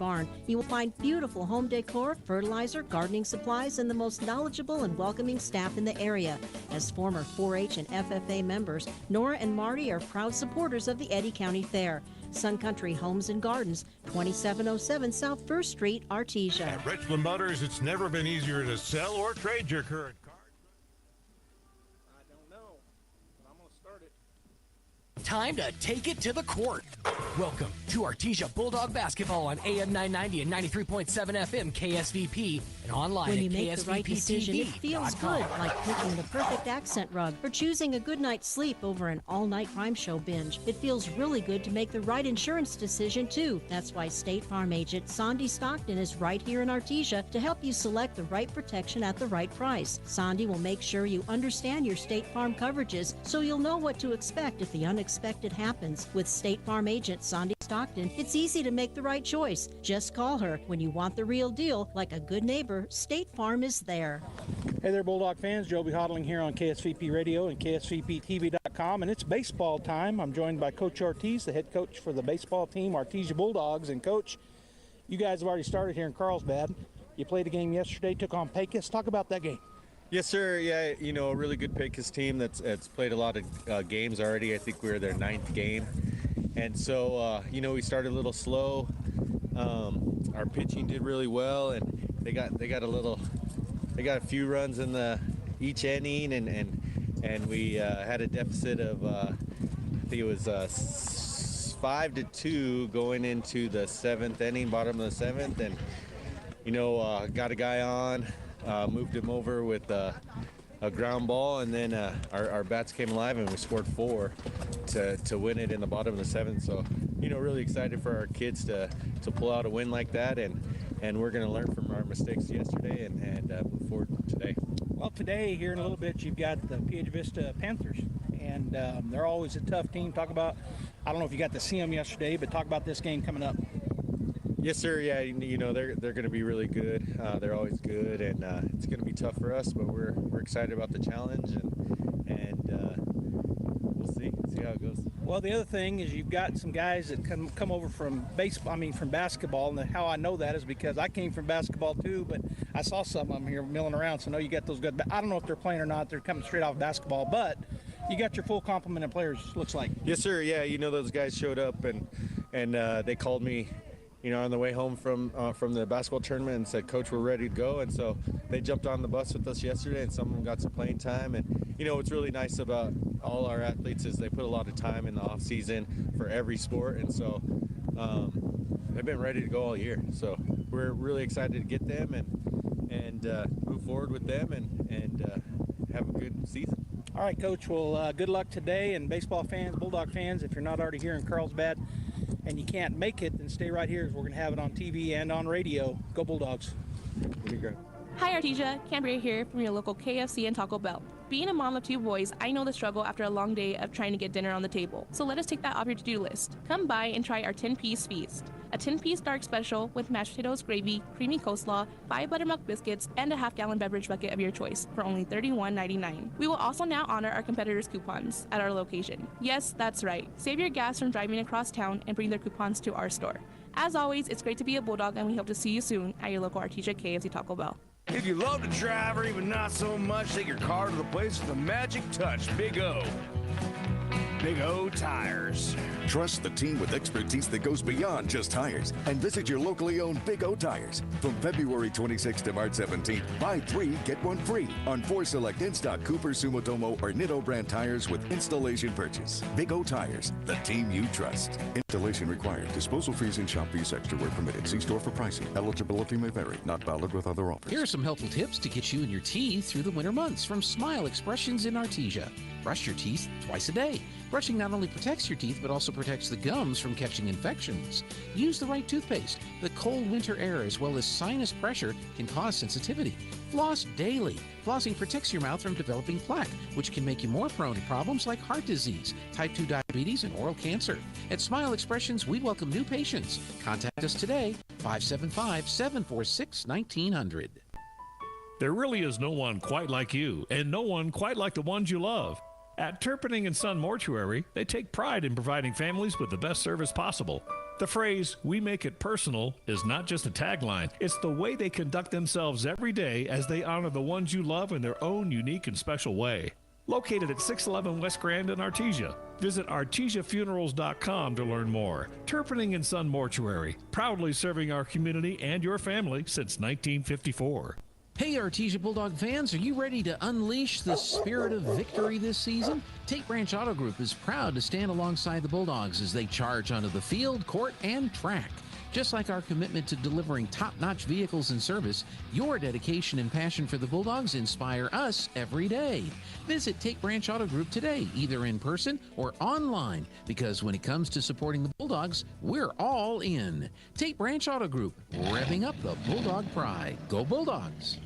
barn, you will find beautiful home decor, fertilizer, gardening supplies, and the most knowledgeable and welcoming staff in the area. As former 4-H and FFA members, Nora and Marty are proud supporters of the Eddy County Fair. Sun Country Homes and Gardens, 2707 South 1st Street, Artesia. At Richland Motors, it's never been easier to sell or trade your current car. I don't know, but I'm going to start it. Time to take it to the court. Welcome to Artesia Bulldog Basketball on AM 990 and 93.7 FM KSVP and online when you at make the right decision, it feels good, like picking the perfect accent rug or choosing a good night's sleep over an all-night crime show binge. It feels really good to make the right insurance decision, too. That's why State Farm agent Sandy Stockton is right here in Artesia to help you select the right protection at the right price. Sandy will make sure you understand your State Farm coverages so you'll know what to expect if the unexpected happens. With State Farm agent Sandy Stockton, it's easy to make the right choice. Just call her. When you want the real deal, like a good neighbor, State Farm is there. Hey there, Bulldog fans. Joby Hodling here on KSVP Radio and KSVPTV.com, and it's baseball time. I'm joined by Coach Ortiz, the head coach for the baseball team, Artesia Bulldogs. And, Coach, you guys have already started here in Carlsbad. You played a game yesterday, took on Pecos. Talk about that game. Yes, sir. Yeah, you know, a really good Pecos team that's played a lot of games already. I think we're their 9th game. And so, you know, we started a little slow. Our pitching did really well, and they got a few runs in each inning, and we had a deficit of I think it was 5-2 going into the 7th inning, bottom of the 7th, and you know, got a guy on, moved him over with a ground ball, and then our bats came alive and we scored 4 to win it in the bottom of the 7th. So, you know, really excited for our kids to pull out a win like that, and we're going to learn from our mistakes yesterday and move forward today. Well, today, here in a little bit, you've got the Piedra Vista Panthers, and they're always a tough team. Talk about, I don't know if you got to see them yesterday, but talk about this game coming up. Yes, sir. Yeah, you know, they're going to be really good. They're always good, and it's going to be tough for us, but we're excited about the challenge, and we'll see how it goes. Well, the other thing is you've got some guys that come over from from basketball, and how I know that is because I came from basketball too, but I saw some of them here milling around, so I know you got those good. I don't know if they're playing or not. They're coming straight off basketball, but you got your full complement of players, looks like. Yes, sir. Yeah, you know, those guys showed up, and they called me, you know, on the way home from the basketball tournament and said, Coach, we're ready to go. And so they jumped on the bus with us yesterday, and some of them got some playing time. And, you know, what's really nice about all our athletes is they put a lot of time in the off season for every sport. And so they've been ready to go all year. So we're really excited to get them and move forward with them and have a good season. All right, Coach. Well, good luck today. And baseball fans, Bulldog fans, if you're not already here in Carlsbad and you can't make it, then stay right here, because we're going to have it on TV and on radio. Go Bulldogs. Hi Artesia, Cambria here from your local KFC and Taco Bell. Being a mom of 2 boys, I know the struggle after a long day of trying to get dinner on the table. So let us take that off your to-do list. Come by and try our 10-piece feast. A 10-piece dark special with mashed potatoes, gravy, creamy coleslaw, 5 buttermilk biscuits, and a half-gallon beverage bucket of your choice for only $31.99. We will also now honor our competitors' coupons at our location. Yes, that's right. Save your gas from driving across town and bring their coupons to our store. As always, it's great to be a Bulldog, and we hope to see you soon at your local Artesia KFC Taco Bell. If you love to drive or even not so much, take your car to the place with the magic touch, Big O. Big O Tires. Trust the team with expertise that goes beyond just tires and visit your locally owned Big O Tires. From February 26th to March 17th, buy 3, get 1 free on 4 select in-stock Cooper, Sumitomo, or Nitto brand tires with installation purchase. Big O Tires, the team you trust. Installation required. Disposal fees and shop fees extra where permitted. See store for pricing. Eligibility may vary. Not valid with other offers. Here are some helpful tips to get you and your teeth through the winter months from Smile Expressions in Artesia. Brush your teeth twice a day. Brushing not only protects your teeth, but also protects the gums from catching infections. Use the right toothpaste. The cold winter air as well as sinus pressure can cause sensitivity. Floss daily. Flossing protects your mouth from developing plaque, which can make you more prone to problems like heart disease, type 2 diabetes, and oral cancer. At Smile Expressions, we welcome new patients. Contact us today, 575-746-1900. There really is no one quite like you, and no one quite like the ones you love. At Turpening & Son Mortuary, they take pride in providing families with the best service possible. The phrase, "we make it personal," is not just a tagline. It's the way they conduct themselves every day as they honor the ones you love in their own unique and special way. Located at 611 West Grand in Artesia. Visit artesiafunerals.com to learn more. Turpinning and Son Mortuary, proudly serving our community and your family since 1954. Hey, Artesia Bulldog fans, are you ready to unleash the spirit of victory this season? Tate Branch Auto Group is proud to stand alongside the Bulldogs as they charge onto the field, court, and track. Just like our commitment to delivering top-notch vehicles and service, your dedication and passion for the Bulldogs inspire us every day. Visit Tate Branch Auto Group today, either in person or online, because when it comes to supporting the Bulldogs, we're all in. Tate Branch Auto Group, revving up the Bulldog pride. Go Bulldogs!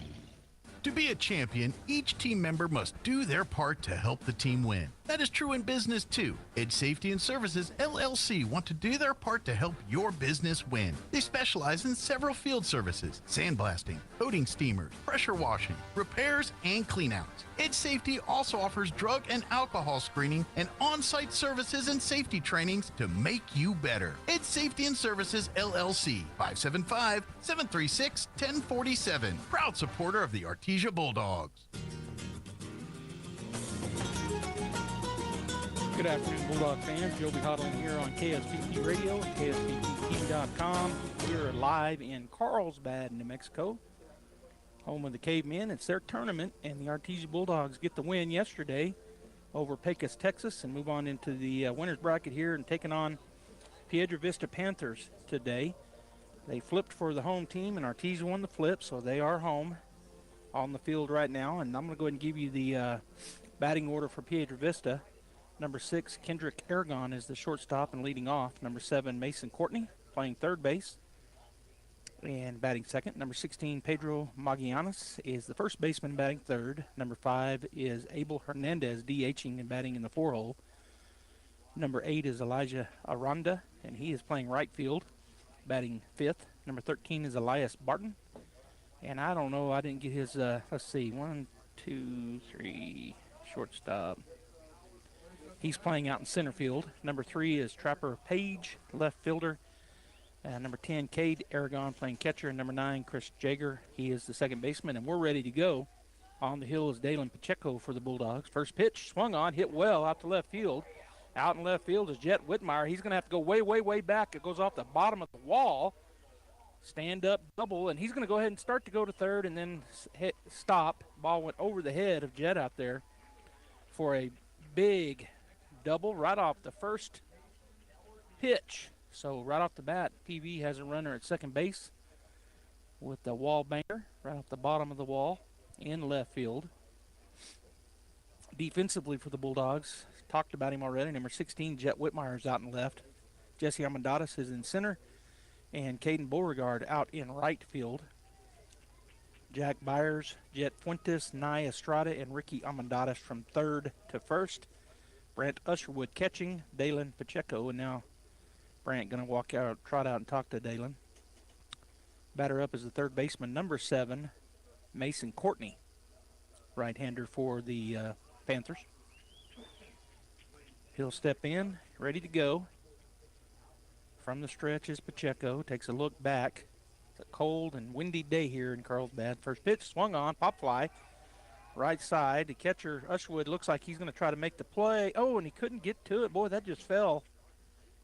To be a champion, each team member must do their part to help the team win. That is true in business too. Edge Safety and Services LLC want to do their part to help your business win. They specialize in several field services: sandblasting, coating steamers, pressure washing, repairs, and cleanouts. Edge Safety also offers drug and alcohol screening and on-site services and safety trainings to make you better. Edge Safety and Services LLC, 575-736-1047. Proud supporter of the Artesia Bulldogs. Good afternoon, Bulldog fans. Joe Hodling here on KSVP Radio and KSVPTV.com. We're live in Carlsbad, New Mexico, home of the Cavemen. It's their tournament, and the Artesia Bulldogs get the win yesterday over Pecos, Texas, and move on into the winner's bracket here and taking on Piedra Vista Panthers today. They flipped for the home team, and Artesia won the flip, so they are home on the field right now. And I'm going to go ahead and give you the batting order for Piedra Vista. Number 6, Kendrick Aragon is the shortstop and leading off. Number 7, Mason Courtney playing third base and batting second. Number 16, Pedro Magallanes is the first baseman batting third. Number 5 is Abel Hernandez DHing and batting in the 4-hole. Number 8 is Elijah Aranda, and he is playing right field, batting fifth. Number 13 is Elias Barton. And I don't know, I didn't get his, let's see, 1, 2, 3, shortstop. He's playing out in center field. Number 3 is Trapper Page, left fielder. Number 10, Cade Aragon playing catcher. And number 9, Chris Jager. He is the second baseman, and we're ready to go. On the hill is Dalen Pacheco for the Bulldogs. First pitch, swung on, hit well out to left field. Out in left field is Jet Whitmire. He's going to have to go way, way, way back. It goes off the bottom of the wall. Stand up double, and he's going to go ahead and start to go to third and then stop. Ball went over the head of Jet out there for a big double right off the first pitch. So right off the bat, PV has a runner at second base with the wall banger right off the bottom of the wall in left field. Defensively for the Bulldogs, talked about him already. Number 16, Jet Whitmire is out in left. Jesse Armandadas is in center. And Caden Beauregard out in right field. Jack Byers, Jet Fuentes, Nye Estrada, and Ricky Armandadas from third to first. Brant Usherwood catching, Dalen Pacheco, and now Brant going to walk out, trot out and talk to Dalen. Batter up is the third baseman, number 7, Mason Courtney, right-hander for the Panthers. He'll step in, ready to go. From the stretch is Pacheco, takes a look back. It's a cold and windy day here in Carlsbad. First pitch swung on, pop fly. Right side, the catcher, Usherwood, looks like he's going to try to make the play. Oh, and he couldn't get to it. Boy, that just fell.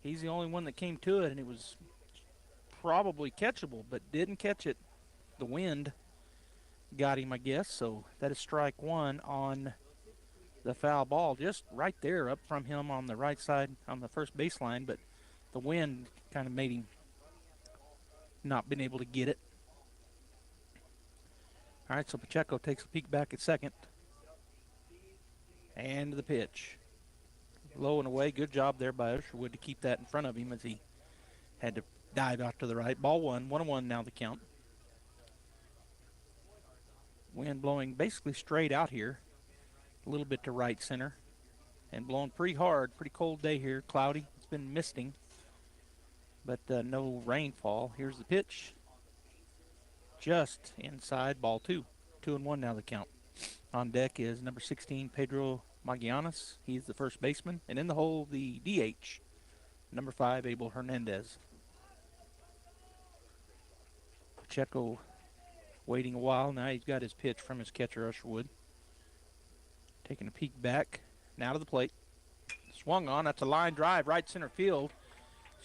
He's the only one that came to it, and it was probably catchable, but didn't catch it. The wind got him, I guess, so that is strike one on the foul ball. Just right there up from him on the right side on the first baseline, but the wind kind of made him not been able to get it. All right, so Pacheco takes a peek back at second. And the pitch. Low and away. Good job there by Usherwood to keep that in front of him as he had to dive out to the right. Ball one. 1-1 now the count. Wind blowing basically straight out here. A little bit to right center. And blowing pretty hard. Pretty cold day here. Cloudy. It's been misting. But no rainfall. Here's the pitch. Just inside, ball 2. 2-1 now the count. On deck is number 16, Pedro Magallanes. He's the first baseman. And in the hole, the DH, number 5, Abel Hernandez. Pacheco waiting a while. Now he's got his pitch from his catcher, Usherwood. Taking a peek back. Now to the plate. Swung on. That's a line drive, right center field.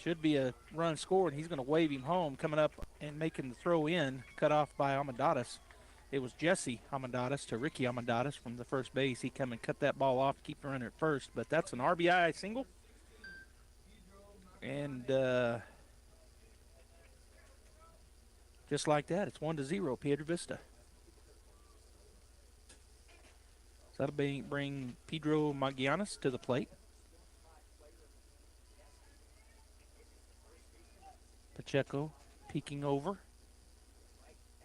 Should be a run scored. He's going to wave him home. Coming up and making the throw in. Cut off by Amadatis. It was Jesse Amadatis to Ricky Amadatis from the first base. He come and cut that ball off to keep the runner at first. But that's an RBI single. And just like that, it's 1-0, Piedra Vista. So that'll bring Pedro Magianis to the plate. Pacheco peeking over.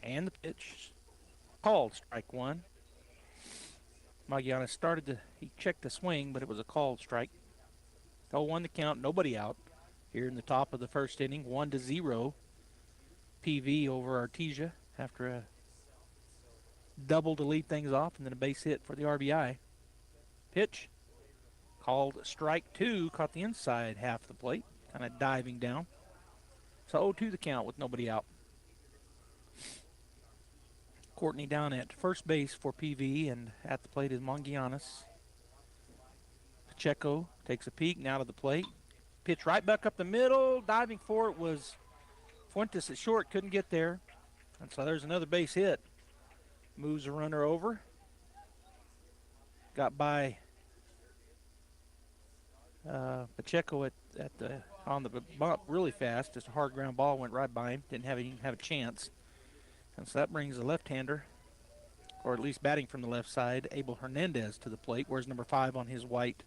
And the pitch. Called strike one. Magianis he checked the swing, but it was a called strike. 0-1 the count, nobody out. Here in the top of the first inning, 1-0. PV over Artesia after a double to lead things off, and then a base hit for the RBI. Pitch called strike two, caught the inside half of the plate, kind of diving down. So 0-2 the count with nobody out. Courtney down at first base for PV, and at the plate is Mangianis. Pacheco takes a peek, now to the plate. Pitch right back up the middle. Diving for it was Fuentes at short, couldn't get there. And so there's another base hit. Moves the runner over. Got by Pacheco on the bump really fast. Just a hard ground ball went right by him. Didn't even have a chance. And so that brings the left-hander, or at least batting from the left side, Abel Hernandez to the plate. Wears number 5 on his white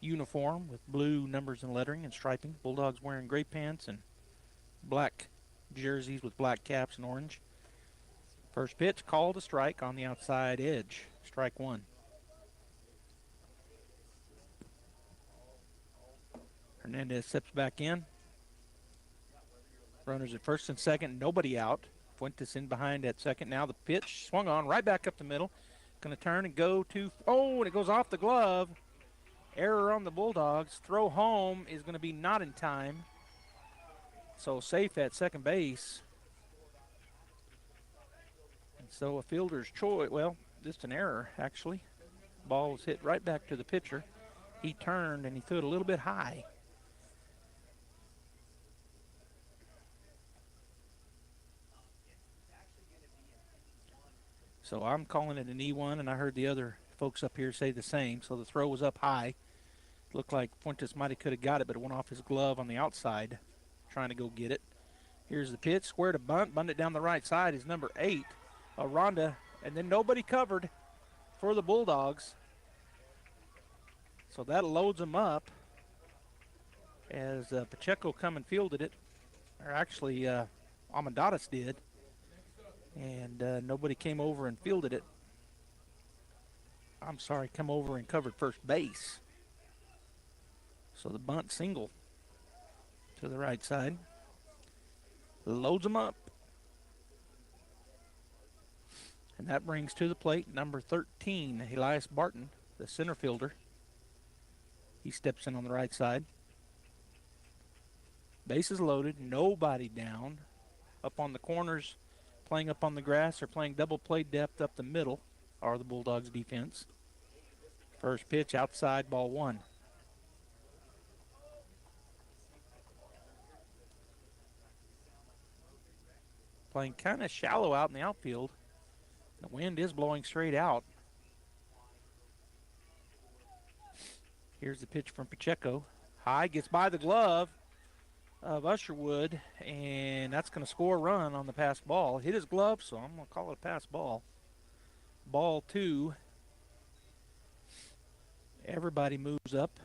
uniform with blue numbers and lettering and striping. Bulldogs wearing gray pants and black jerseys with black caps and orange. First pitch called a strike on the outside edge. Strike one. Hernandez steps back in. Runners at first and second, nobody out. Fuentes in behind at second. Now the pitch swung on right back up the middle. Going to turn and go to, and it goes off the glove. Error on the Bulldogs. Throw home is going to be not in time. So safe at second base. And so a fielder's choice, just an error actually. Ball was hit right back to the pitcher. He turned and he threw it a little bit high. So I'm calling it an E1, and I heard the other folks up here say the same. So the throw was up high. Looked like Fuentes might have could have got it, but it went off his glove on the outside, trying to go get it. Here's the pitch, square to bunt it down the right side is number 8, Aranda, and then nobody covered for the Bulldogs. So that loads them up as Pacheco come and fielded it, or actually Amadatis did. And nobody came over and fielded it. I'm sorry, come over and covered first base. So the bunt single to the right side. Loads them up. And that brings to the plate number 13, Elias Barton, the center fielder. He steps in on the right side. Bases loaded, nobody down. Up on the corners, playing up on the grass or playing double play depth up the middle are the Bulldogs defense. First pitch outside, ball 1. Playing kind of shallow out in the outfield. The wind is blowing straight out. Here's the pitch from Pacheco. High, gets by the glove of Usherwood, and that's going to score a run on the pass ball. Hit his glove, so I'm going to call it a pass ball. Ball 2. Everybody moves up.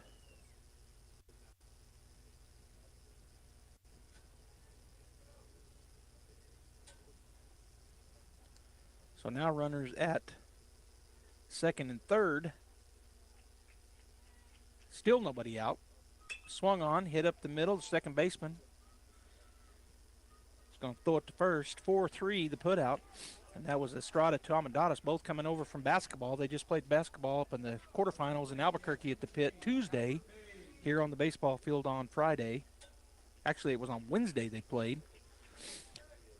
So now runners at second and third. Still nobody out. Swung on, hit up the middle, the second baseman. He's going to throw it to first. 4-3 the put out. And that was Estrada to Amadatis, both coming over from basketball. They just played basketball up in the quarterfinals in Albuquerque at the pit Tuesday, here on the baseball field on Friday. Actually, it was on Wednesday they played.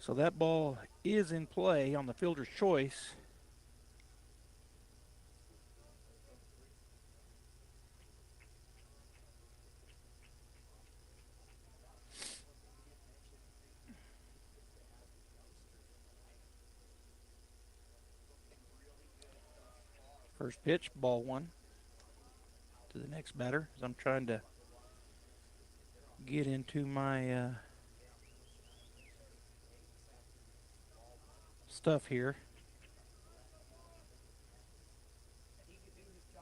So that ball is in play on the fielder's choice. First pitch, ball one to the next batter as I'm trying to get into my stuff here.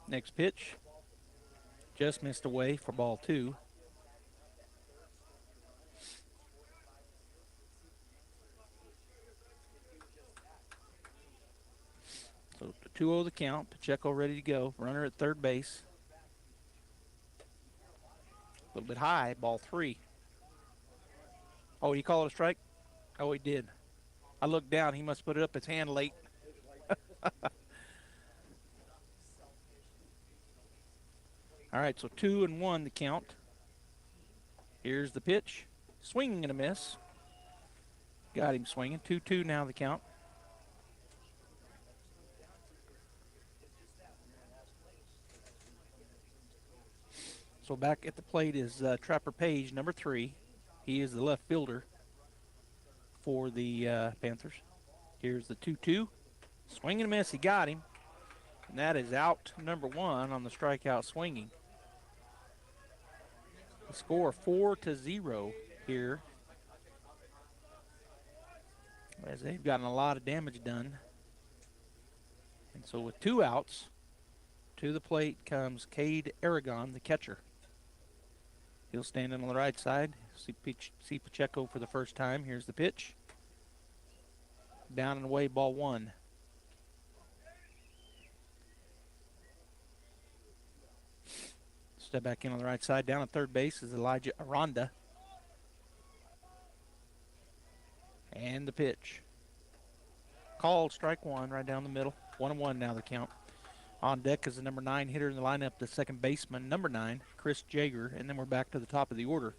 Next pitch, just missed away for ball two. So 2-0 the count. Pacheco ready to go. Runner at third base. A little bit high. Ball three. Oh, you call it a strike? Oh, he did. I looked down. He must put it up his hand late. All right, so 2-1 the count. Here's the pitch. Swinging and a miss. Got him swinging. 2-2 now the count. So back at the plate is Trapper Page, number 3. He is the left fielder for the Panthers. Here's the 2-2. Swing and a miss. He got him. And that is out number 1 on the strikeout swinging. The score 4-0 here, as they've gotten a lot of damage done. And so with 2 outs, to the plate comes Cade Aragon, the catcher. He'll stand on the right side. See Pacheco for the first time. Here's the pitch. Down and away, ball 1. Step back in on the right side. Down at third base is Elijah Aranda. And the pitch. Called, strike 1 right down the middle. 1-1 now the count. On deck is the number 9 hitter in the lineup, the second baseman, number 9, Chris Jager. And then we're back to the top of the order.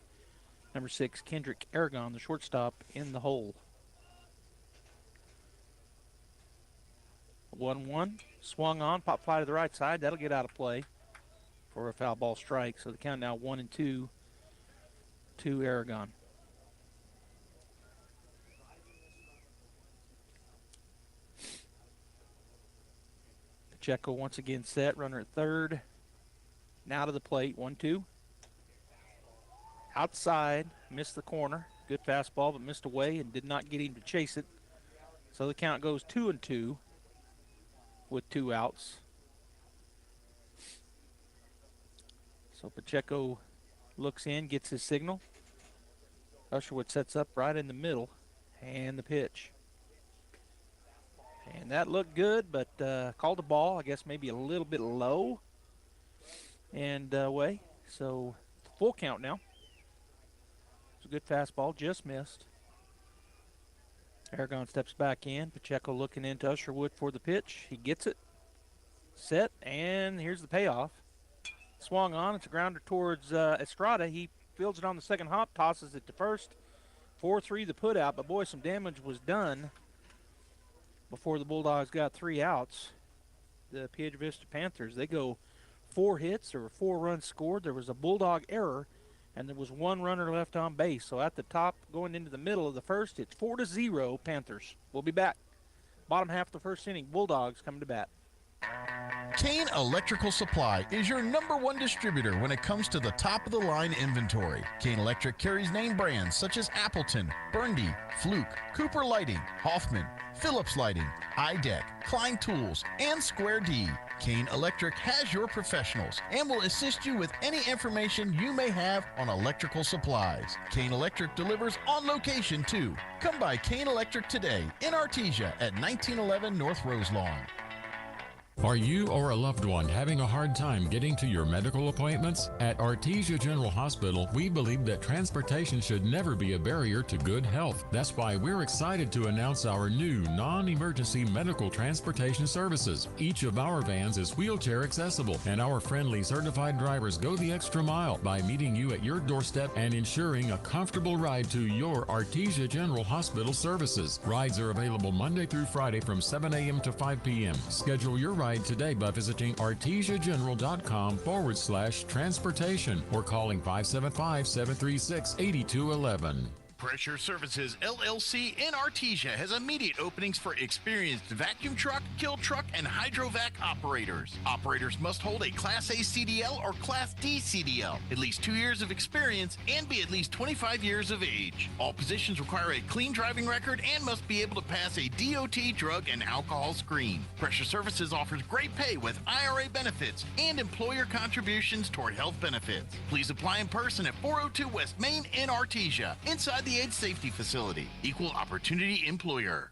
Number 6, Kendrick Aragon, the shortstop, in the hole. 1-1, swung on, pop fly to the right side. That'll get out of play for a foul ball strike. So the count now 1-2 to Aragon. Pacheco once again set, runner at third. Now to the plate, 1-2. Outside, missed the corner. Good fastball, but missed away and did not get him to chase it. So the count goes 2-2 with 2 outs. So Pacheco looks in, gets his signal. Usherwood sets up right in the middle, and the pitch. And that looked good, but called the ball, I guess maybe a little bit low and away. So full count now. It's a good fastball, just missed. Aragon steps back in. Pacheco looking into Usherwood for the pitch. He gets it. Set, and here's the payoff. Swung on. It's a grounder towards Estrada. He fields it on the second hop, tosses it to first. 4-3 the put out, but boy, some damage was done before the Bulldogs got 3 outs. The Piedra Vista Panthers, they go 4 hits. There were 4 runs scored. There was a Bulldog error, and there was 1 runner left on base. So at the top, going into the middle of the first, it's 4-0 Panthers. We'll be back. Bottom half of the first inning, Bulldogs coming to bat. Kane Electrical Supply is your #1 distributor when it comes to the top-of-the-line inventory. Kane Electric carries name brands such as Appleton, Burndy, Fluke, Cooper Lighting, Hoffman, Phillips Lighting, iDeck, Klein Tools, and Square D. Kane Electric has your professionals and will assist you with any information you may have on electrical supplies. Kane Electric delivers on location too. Come by Kane Electric today in Artesia at 1911 North Roselawn. Are you or a loved one having a hard time getting to your medical appointments? At Artesia General Hospital, we believe that transportation should never be a barrier to good health. That's why we're excited to announce our new non-emergency medical transportation services. Each of our vans is wheelchair accessible, and our friendly certified drivers go the extra mile by meeting you at your doorstep and ensuring a comfortable ride to your Artesia General Hospital services. Rides are available Monday through Friday from 7 a.m. to 5 p.m. Schedule your ride today by visiting artesiageneral.com/transportation or calling 575-736-8211. Pressure Services LLC in Artesia has immediate openings for experienced vacuum truck, kill truck, and hydrovac operators. Operators must hold a Class A CDL or Class D CDL, at least 2 years of experience, and be at least 25 years of age. All positions require a clean driving record and must be able to pass a DOT drug and alcohol screen. Pressure Services offers great pay with IRA benefits and employer contributions toward health benefits. Please apply in person at 402 West Main in Artesia, inside the Age Safety Facility. Equal Opportunity Employer.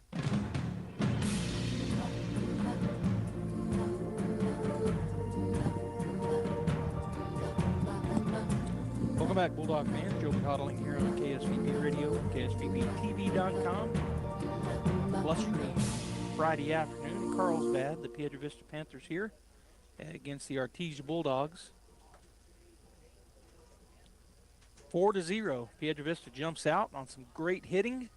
Welcome back, Bulldog fans. Joe Huddling here on KSVP Radio, KSVPTV.com. Blustery Friday afternoon in Carlsbad. The Piedra Vista Panthers here against the Artesia Bulldogs. 4-0. Piedra Vista jumps out on some great hitting,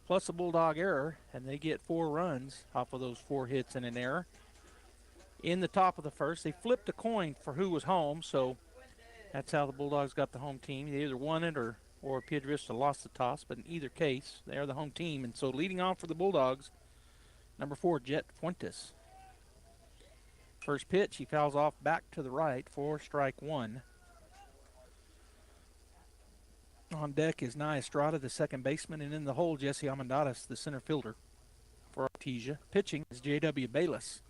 plus a Bulldog error, and they get 4 runs off of those 4 hits and an error. In the top of the first, they flipped a coin for who was home, so that's how the Bulldogs got the home team. They either won it or Piedra Vista lost the toss, but in either case, they're the home team. And so leading off for the Bulldogs, number 4, Jet Fuentes. First pitch, he fouls off back to the right for strike 1. On deck is Nye Estrada, the second baseman, and in the hole, Jesse Amendadas, the center fielder for Artesia. Pitching is J.W. Bayless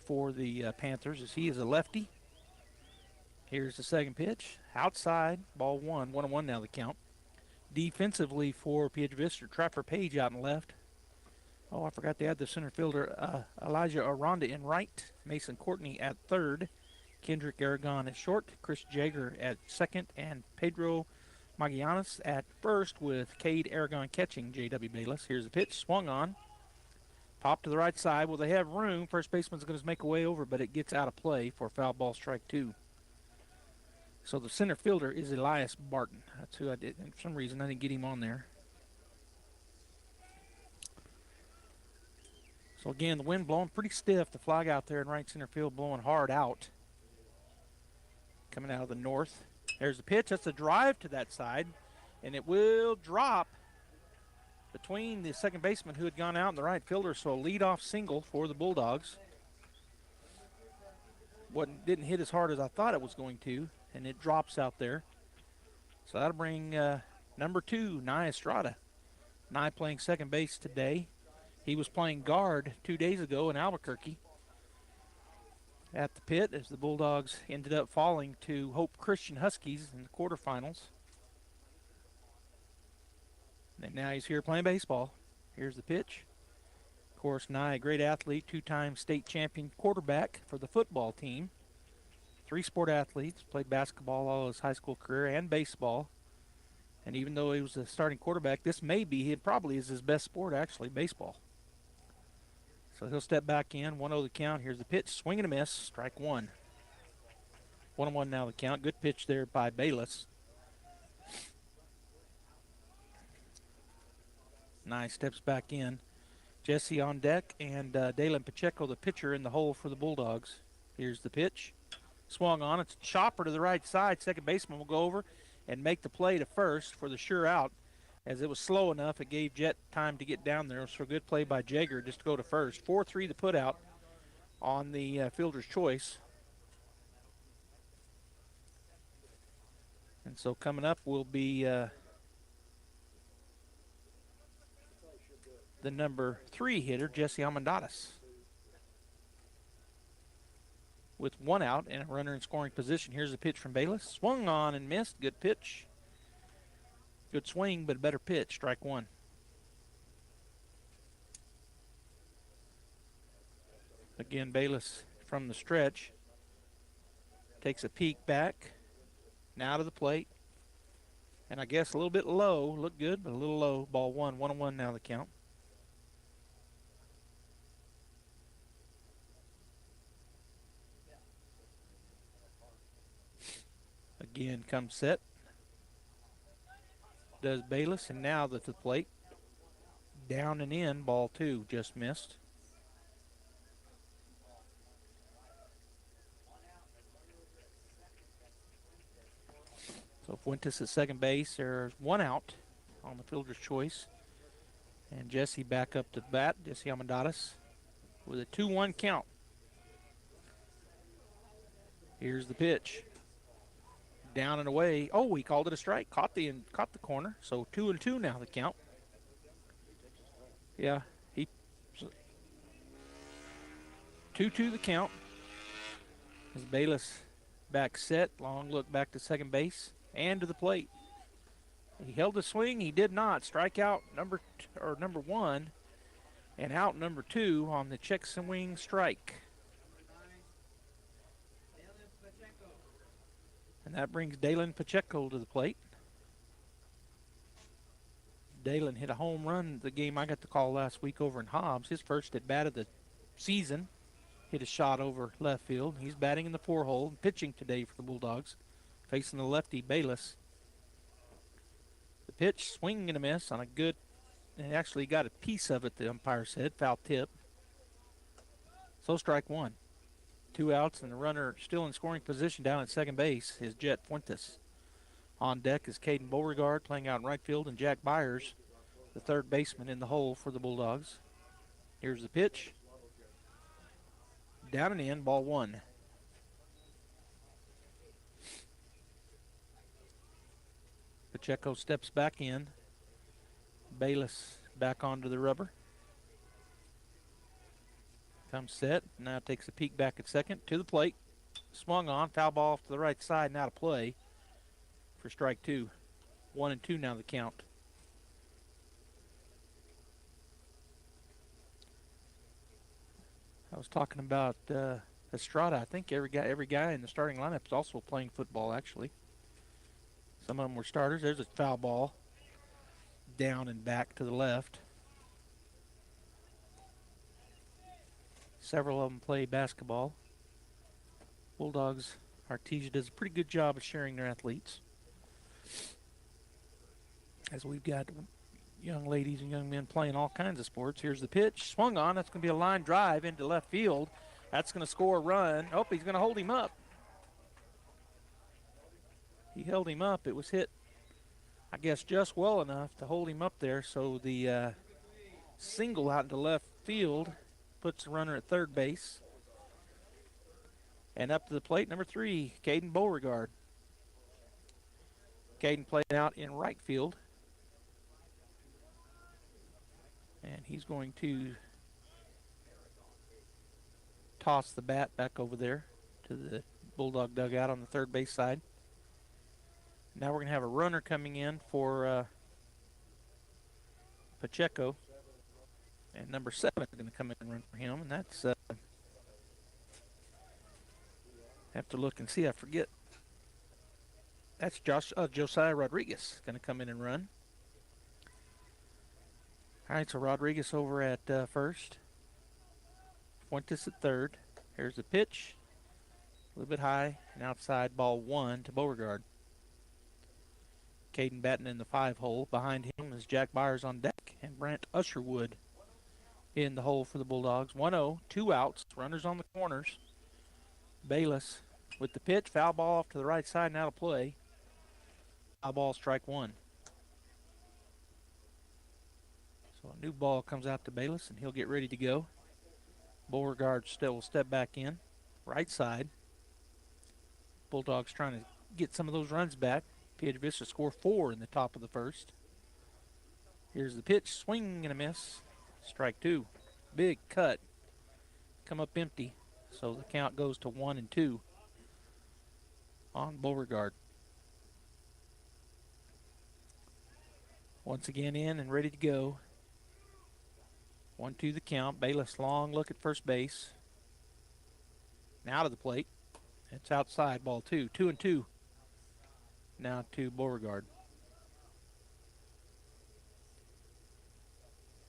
for the Panthers, as he is a lefty. Here's the second pitch. Outside, ball 1. 1-1 now the count. Defensively for Piedra Vista, Trapper Page out in left. Oh, I forgot to add the center fielder, Elijah Aranda in right. Mason Courtney at third. Kendrick Aragon at short. Chris Jager at second. And Pedro Magianas at first, with Cade Aragon catching J.W. Bayless. Here's the pitch, swung on. Pop to the right side. Well, they have room. First baseman's going to make a way over, but it gets out of play for foul ball strike 2. So the center fielder is Elias Barton. That's who I did. And for some reason, I didn't get him on there. So again, the wind blowing pretty stiff. The flag out there in right center field blowing hard out. Coming out of the north. There's the pitch. That's a drive to that side, and it will drop between the second baseman who had gone out and the right fielder. So a leadoff single for the Bulldogs. Didn't hit as hard as I thought it was going to, and it drops out there. So that'll bring number 2, Nye Estrada. Nye playing second base today. He was playing guard 2 days ago in Albuquerque at the pit, as the Bulldogs ended up falling to Hope Christian Huskies in the quarterfinals. And now he's here playing baseball. Here's the pitch. Of course, Nye, a great athlete, 2-time state champion quarterback for the football team. 3 sport athletes, played basketball all his high school career and baseball. And even though he was a starting quarterback, it probably is his best sport, actually, baseball. So he'll step back in, 1-0 the count. Here's the pitch, swing and a miss, strike 1. 1-1 now the count. Good pitch there by Bayless. Nice, steps back in. Jesse on deck, and Dalen Pacheco, the pitcher, in the hole for the Bulldogs. Here's the pitch. Swung on. It's a chopper to the right side. Second baseman will go over and make the play to first for the sure out. As it was slow enough, it gave Jet time to get down there. So a good play by Jager just to go to first. 4-3 the put out on the fielder's choice. And so coming up will be the number 3 hitter, Jesse Amendadas. With 1 out and a runner in scoring position. Here's a pitch from Bayless. Swung on and missed. Good pitch. Good swing, but a better pitch. Strike 1. Again, Bayless from the stretch. Takes a peek back. Now to the plate. And I guess a little bit low. Looked good, but a little low. Ball 1, 1-1 now the count. Again, comes set. Does Bayless, and now to the plate. Down and in, ball 2, just missed. So Fuentes at second base. There's one out on the fielder's choice. And Jesse back up to bat, Jesse Almendares, with a 2-1 count. Here's the pitch. Down and away. Oh, he called it a strike. Caught the corner. So 2-2 now the count. Yeah, 2-2 the count. As Bayless back set, long look back to second base and to the plate. He held the swing. He did not. Strikeout number 1 and out number 2 on the check swing strike. And that brings Dalen Pacheco to the plate. Dalen hit a home run the game I got to call last week over in Hobbs. His first at bat of the season. Hit a shot over left field. He's batting in the 4-hole, pitching today for the Bulldogs, facing the lefty Bayless. The pitch, swing and a miss on a good, and actually got a piece of it, the umpire said, foul tip. So strike 1. 2 outs and the runner still in scoring position down at second base is Jet Fuentes. On deck is Caden Beauregard playing out in right field, and Jack Byers, the third baseman, in the hole for the Bulldogs. Here's the pitch. Down and in, ball 1. Pacheco steps back in. Bayless back onto the rubber. Comes set, now takes a peek back at second, to the plate. Swung on, foul ball off to the right side, now to play for strike 2. 1-2 now the count. I was talking about Estrada. I think every guy in the starting lineup is also playing football, actually. Some of them were starters. There's a foul ball down and back to the left. Several of them play basketball. Bulldogs, Artesia does a pretty good job of sharing their athletes. As we've got young ladies and young men playing all kinds of sports. Here's the pitch. Swung on. That's going to be a line drive into left field. That's going to score a run. Oh, he's going to hold him up. He held him up. It was hit, I guess, just well enough to hold him up there. So the single out into left field puts the runner at third base. And up to the plate, number 3, Caden Beauregard. Caden played out in right field. And he's going to toss the bat back over there to the Bulldog dugout on the third base side. Now we're going to have a runner coming in for Pacheco. And number 7 is going to come in and run for him. And that's, have to look and see, I forget. That's Josiah Rodriguez going to come in and run. All right, so Rodriguez over at first. Fuentes at third. Here's the pitch. A little bit high and outside, ball 1 to Beauregard. Caden batting in the 5-hole. Behind him is Jack Byers on deck and Brant Usherwood in the hole for the Bulldogs. 1-0, 2 outs, runners on the corners. Bayless with the pitch, foul ball off to the right side, now to play. Foul ball, strike 1. So a new ball comes out to Bayless, and he'll get ready to go. Beauregard still will step back in, right side. Bulldogs trying to get some of those runs back. Piedra Vista score 4 in the top of the first. Here's the pitch, swing and a miss. Strike 2. Big cut. Come up empty. So the count goes to 1-2 on Beauregard. Once again in and ready to go. 1-2 the count. Bayless long look at first base. And out of the plate. It's outside, ball 2. 2-2. Now to Beauregard.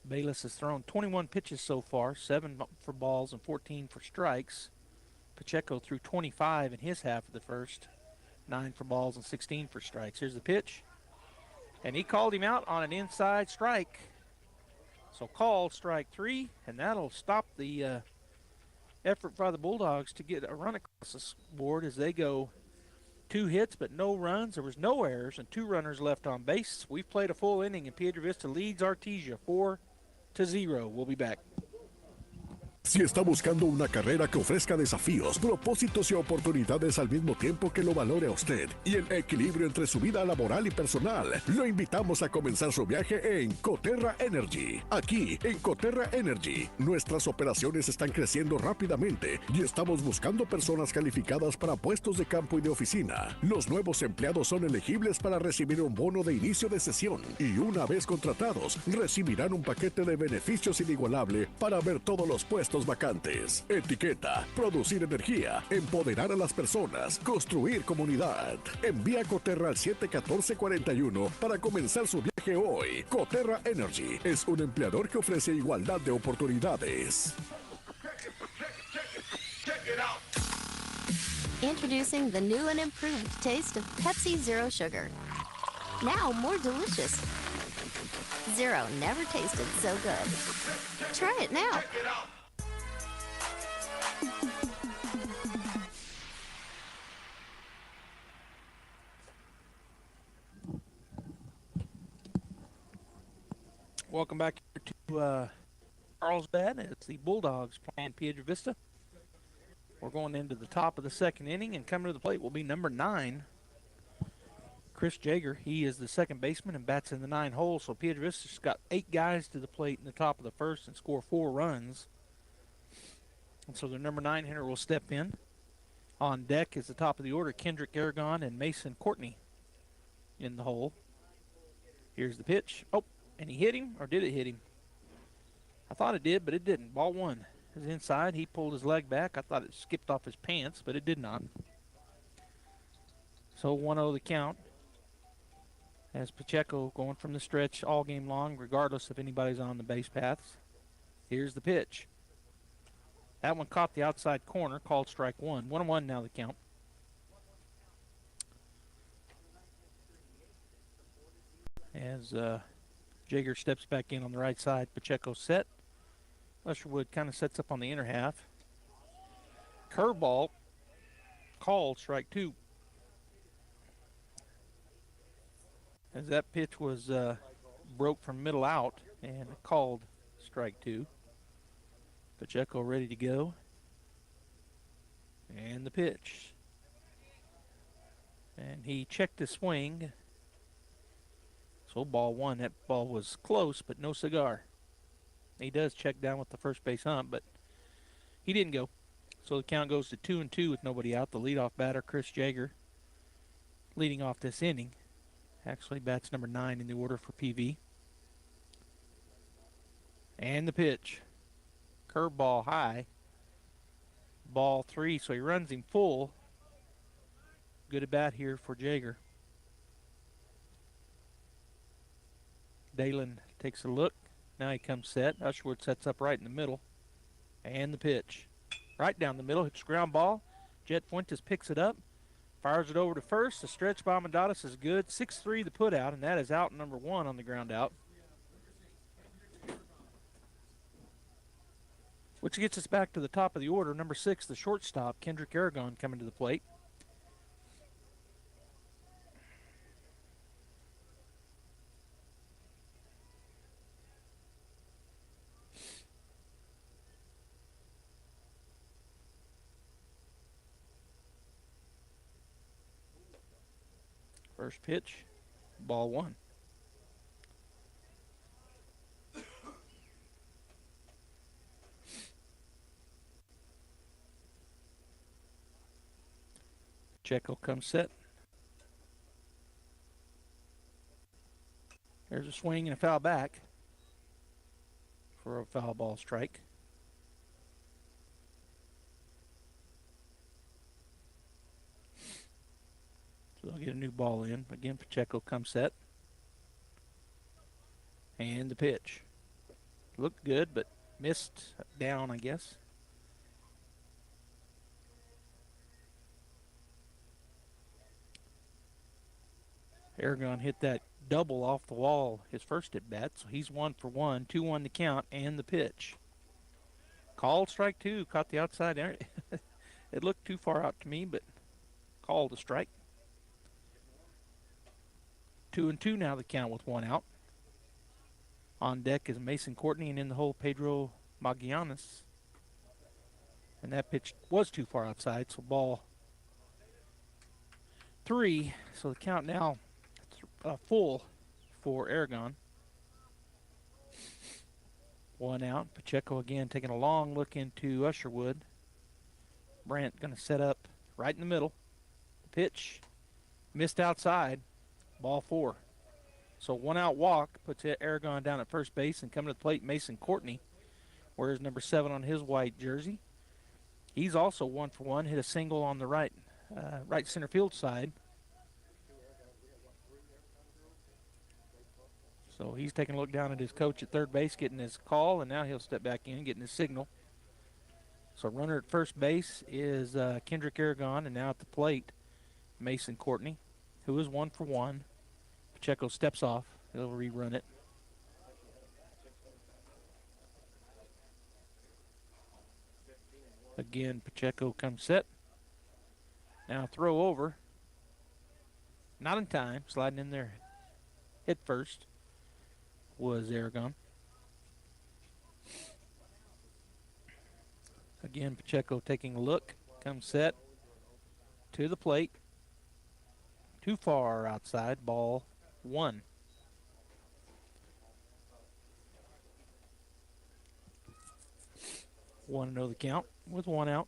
Bayless has thrown 21 pitches so far, 7 for balls and 14 for strikes. Pacheco threw 25 in his half of the first, 9 for balls and 16 for strikes. Here's the pitch. And he called him out on an inside strike. So called strike 3, and that'll stop the effort by the Bulldogs to get a run across the board as they go 2 hits but no runs. There was no errors and 2 runners left on base. We've played a full inning and Piedra Vista leads Artesia 4-0. We'll be back. Si está buscando una carrera que ofrezca desafíos, propósitos y oportunidades al mismo tiempo que lo valore a usted y el equilibrio entre su vida laboral y personal, lo invitamos a comenzar su viaje en Coterra Energy. Aquí, en Coterra Energy, nuestras operaciones están creciendo rápidamente y estamos buscando personas calificadas para puestos de campo y de oficina. Los nuevos empleados son elegibles para recibir un bono de inicio de sesión y una vez contratados, recibirán un paquete de beneficios inigualable para ver todos los puestos vacantes. Etiqueta, producir energía, empoderar a las personas, construir comunidad. Envía Coterra al 714-41 para comenzar su viaje hoy. Coterra Energy es un empleador que ofrece igualdad de oportunidades. Introducing the new and improved taste of Pepsi Zero Sugar. Now more delicious. Zero never tasted so good. Try it now. Welcome back to Carlsbad. It's the Bulldogs playing Piedra Vista. We're going into the top of the second inning, and coming to the plate will be number 9, Chris Jager. He is the second baseman and bats in the 9 hole, so Piedra Vista's got 8 guys to the plate in the top of the first and score 4 runs. And so the number 9 hitter will step in. On deck is the top of the order, Kendrick Aragon and Mason Courtney in the hole. Here's the pitch. Oh, and he hit him, or did it hit him? I thought it did, but it didn't. Ball 1 is inside. He pulled his leg back. I thought it skipped off his pants, but it did not. So 1-0 the count. As Pacheco going from the stretch all game long, regardless if anybody's on the base paths. Here's the pitch. That one caught the outside corner, called strike 1. 1-1 now the count. As Jager steps back in on the right side, Pacheco set. Usherwood kind of sets up on the inner half. Curveball called strike 2. As that pitch was broke from middle out and called strike 2. Pacheco ready to go. And the pitch. And he checked the swing. So ball 1, that ball was close, but no cigar. He does check down with the first base hump, but he didn't go. So the count goes to 2-2 with nobody out. The leadoff batter, Chris Jager, leading off this inning. Actually bats number 9 in the order for PV. And the pitch. Curveball high. Ball 3, so he runs him full. Good at bat here for Jager. Dalen takes a look. Now he comes set. Usherwood sets up right in the middle. And the pitch. Right down the middle. Hits ground ball. Jet Fuentes picks it up. Fires it over to first. The stretch by Mendadas is good. 6-3 the put out, and that is out number 1 on the ground out. Which gets us back to the top of the order. Number 6, the shortstop, Kendrick Aragon, coming to the plate. First pitch, ball 1. Pacheco comes set. There's a swing and a foul back for a foul ball strike. They'll get a new ball in. Again, Pacheco comes set. And the pitch. Looked good, but missed down, I guess. Aragon hit that double off the wall his first at bat, so he's 1 for 1, 2-1 to count, and the pitch. Called strike 2, caught the outside. It looked too far out to me, but called a strike. 2-2 now the count with 1 out. On deck is Mason Courtney, and in the hole, Pedro Magallanes. And that pitch was too far outside, so ball 3. So the count now full for Aragon. 1 out. Pacheco again taking a long look into Usherwood. Brandt going to set up right in the middle. Pitch missed outside. Ball 4. So 1 out walk puts Aragon down at first base, and coming to the plate, Mason Courtney wears number 7 on his white jersey. He's also 1 for 1, hit a single on the right center field side. So he's taking a look down at his coach at third base, getting his call, and now he'll step back in, getting his signal. So runner at first base is Kendrick Aragon, and now at the plate, Mason Courtney, who is 1 for 1. Pacheco steps off. He'll rerun it. Again, Pacheco comes set. Now throw over. Not in time. Sliding in there. Hit first was Aragon. Again, Pacheco taking a look. Comes set. To the plate. Too far outside. Ball 1. Want to know the count with 1 out.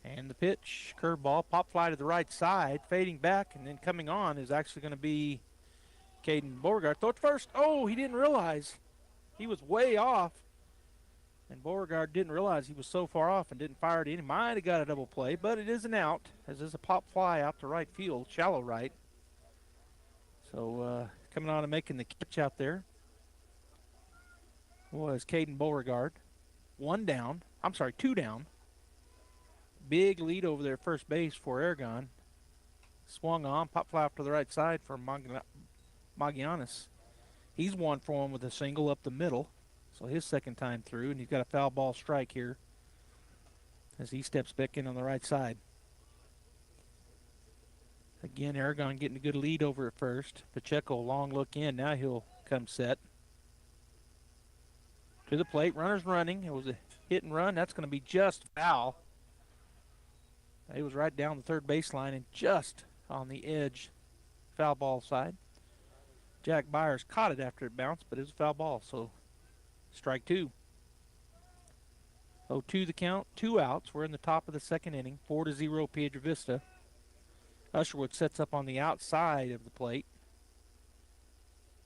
And the pitch, curveball, pop fly to the right side, fading back, and then coming on is actually going to be Caden Beauregard. Throw it first. Oh, he didn't realize. He was way off. And Beauregard didn't realize he was so far off and didn't fire it in. He might have got a double play, but it is an out, as is a pop fly out to right field, shallow right. So coming on and making the catch out there was Caden Beauregard. 2 down. Big lead over there first base for Aragon. Swung on, pop fly up to the right side for Magallanes. He's 1 for 1 with a single up the middle. So his second time through, and he's got a foul ball strike here as he steps back in on the right side. Again, Aragon getting a good lead over at first. Pacheco, long look in. Now he'll come set. To the plate, runners running. It was a hit and run. That's going to be just foul. He was right down the third baseline and just on the edge, foul ball side. Jack Byers caught it after it bounced, but it was a foul ball, so strike 2. 0-2 the count, 2 outs. We're in the top of the second inning, 4-0 Piedra Vista. Usherwood sets up on the outside of the plate.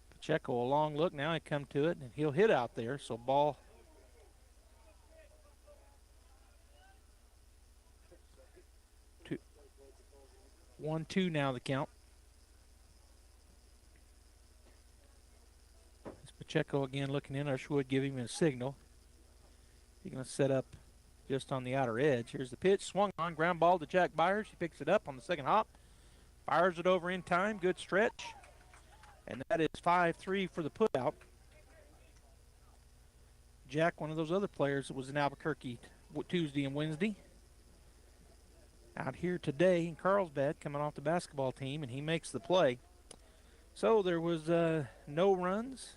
Pacheco, a long look. Now he come to it, and he'll hit out there, so ball. Two. 1-2 now the count. Pacheco again looking in. Usherwood giving him a signal. He's going to set up just on the outer edge. Here's the pitch. Swung on. Ground ball to Jack Byers. He picks it up on the second hop. Fires it over in time. Good stretch. And that is 5-3 for the putout. Jack, one of those other players that was in Albuquerque Tuesday and Wednesday. Out here today in Carlsbad, coming off the basketball team, and he makes the play. So there was no runs.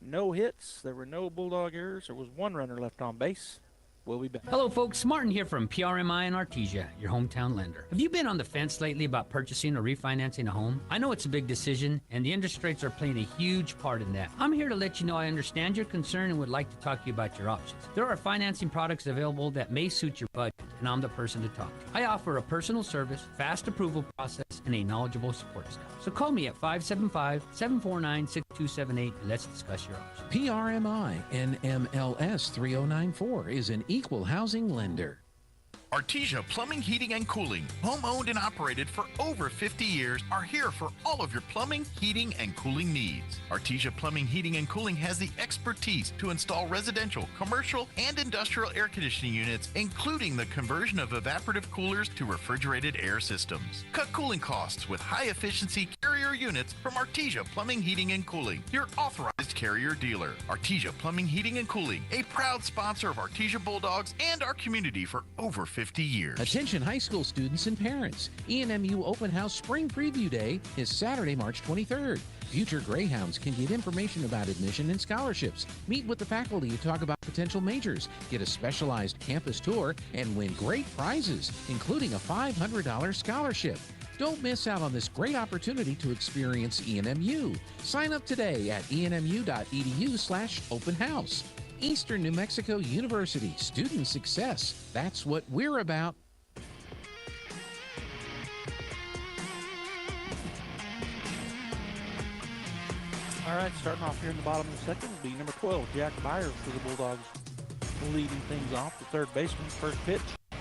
No hits. There were no Bulldog errors. There was 1 runner left on base. We'll be back. Hello, folks. Martin here from PRMI in Artesia, your hometown lender. Have you been on the fence lately about purchasing or refinancing a home? I know it's a big decision, and the interest rates are playing a huge part in that. I'm here to let you know I understand your concern and would like to talk to you about your options. There are financing products available that may suit your budget, and I'm the person to talk to. I offer a personal service, fast approval process, and a knowledgeable support staff. So call me at 575-749-6278 and let's discuss your options. PRMI NMLS 3094 is an equal housing lender. Artesia Plumbing, Heating, and Cooling, home-owned and operated for over 50 years, are here for all of your plumbing, heating, and cooling needs. Artesia Plumbing, Heating, and Cooling has the expertise to install residential, commercial, and industrial air conditioning units, including the conversion of evaporative coolers to refrigerated air systems. Cut cooling costs with high-efficiency Carrier units from Artesia Plumbing, Heating, and Cooling, your authorized Carrier dealer. Artesia Plumbing, Heating, and Cooling, a proud sponsor of Artesia Bulldogs and our community for over 50 years. Attention high school students and parents. ENMU Open House Spring Preview Day is Saturday, March 23rd. Future Greyhounds can get information about admission and scholarships, meet with the faculty to talk about potential majors, get a specialized campus tour, and win great prizes, including a $500 scholarship. Don't miss out on this great opportunity to experience ENMU. Sign up today at enmu.edu/open house. Eastern New Mexico University, student success. That's what we're about. All right, starting off here in the bottom of the second will be number 12, Jack Byers for the Bulldogs, leading things off. The third baseman, first pitch. A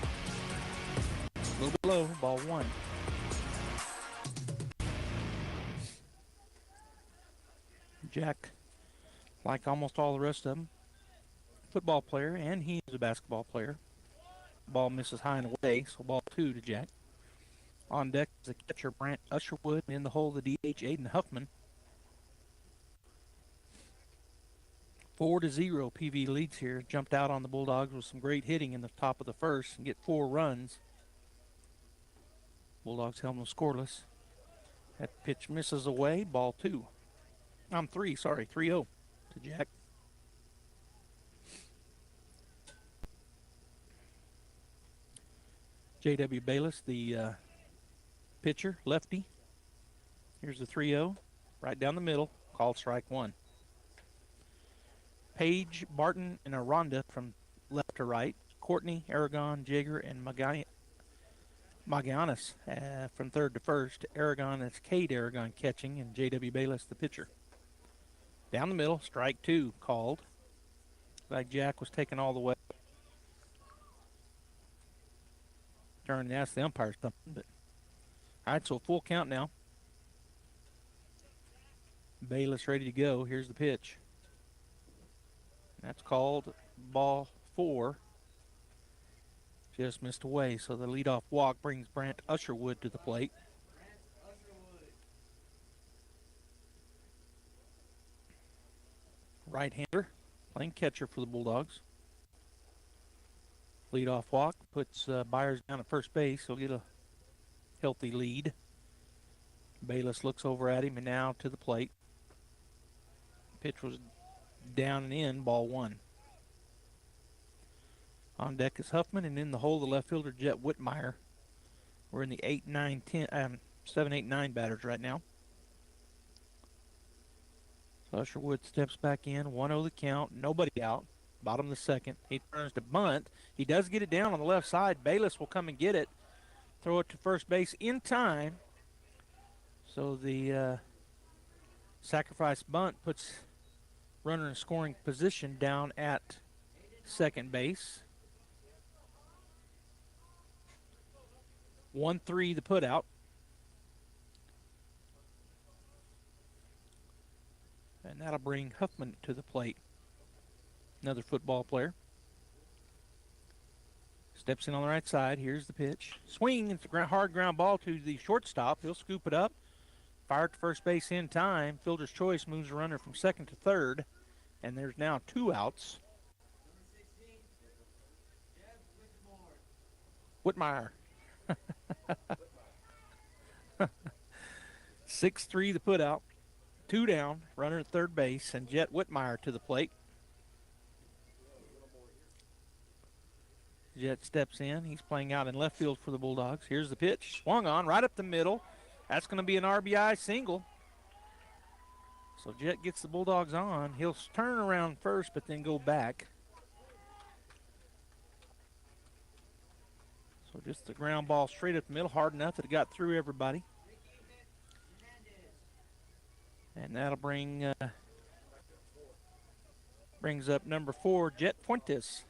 little bit low, ball one. Jack, like almost all the rest of them, football player, and he is a basketball player. Ball misses high and away, so ball two to Jack. On deck is the catcher, Brant Usherwood, and in the hole, the DH, Aiden Huffman. 4-0, PV leads here. Jumped out on the Bulldogs with some great hitting in the top of the first and get 4 runs. Bulldogs held them scoreless. That pitch misses away, ball 3, 3-0 to Jack. J.W. Bayless, the pitcher, lefty. Here's the 3-0, right down the middle, called strike one. Page, Barton, and Aranda from left to right. Courtney, Aragon, Jager, and Magallanes from third to first. Aragon, it's Cade Aragon catching, and J.W. Bayless, the pitcher. Down the middle, strike two called. Like Jack was taken all the way. Turn and ask the umpire something. But all right, so a full count now. Bayless ready to go. Here's the pitch. That's called ball 4. Just missed away, so the leadoff walk brings Brant Usherwood to the plate. Right-hander, playing catcher for the Bulldogs. Leadoff walk puts Byers down at first base. He'll get a healthy lead. Bayless looks over at him and now to the plate. Pitch was down and in, ball 1. On deck is Huffman, and in the hole, the left fielder, Jet Whitmire. We're in the 7, 8, 9 batters right now. So Usherwood steps back in, 1-0 the count, nobody out. Bottom of the second. He turns to bunt. He does get it down on the left side. Bayless will come and get it. Throw it to first base in time. So the sacrifice bunt puts runner in scoring position down at second base. 1-3 the put out. And that'll bring Huffman to the plate. Another football player. Steps in on the right side. Here's the pitch. Swing. It's a hard ground ball to the shortstop. He'll scoop it up. Fire to first base in time. Fielder's choice moves the runner from second to third. And there's now 2 outs. Whitmire. 6-3 the put out. 2 down. Runner at third base. And Jet Whitmire to the plate. Jet steps in. He's playing out in left field for the Bulldogs. Here's the pitch. Swung on right up the middle. That's going to be an RBI single. So Jet gets the Bulldogs on. He'll turn around first, but then go back. So just the ground ball straight up the middle, hard enough that it got through everybody. And that'll brings up number 4, Jet Fuentes.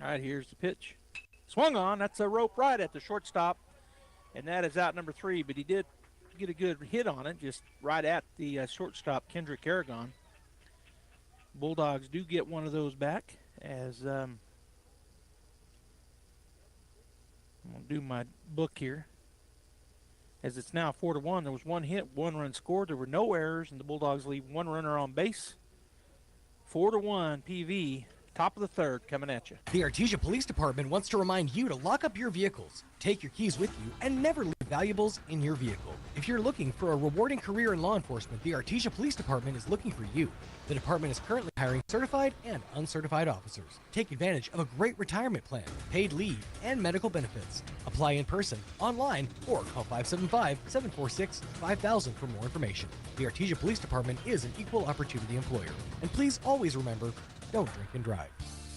All right, here's the pitch. Swung on. That's a rope right at the shortstop, and that is out number 3. But he did get a good hit on it, just right at the shortstop, Kendrick Aragon. Bulldogs do get one of those back as I'm going to do my book here. As it's now 4-1, there was 1 hit, 1 run scored. There were no errors, and the Bulldogs leave 1 runner on base. 4-1 PV. Top of the 3rd coming at you. The Artesia Police Department wants to remind you to lock up your vehicles, take your keys with you, and never leave valuables in your vehicle. If you're looking for a rewarding career in law enforcement, the Artesia Police Department is looking for you. The department is currently hiring certified and uncertified officers. Take advantage of a great retirement plan, paid leave, and medical benefits. Apply in person, online, or call 575-746-5000 for more information. The Artesia Police Department is an equal opportunity employer. And please always remember, don't drink and drive.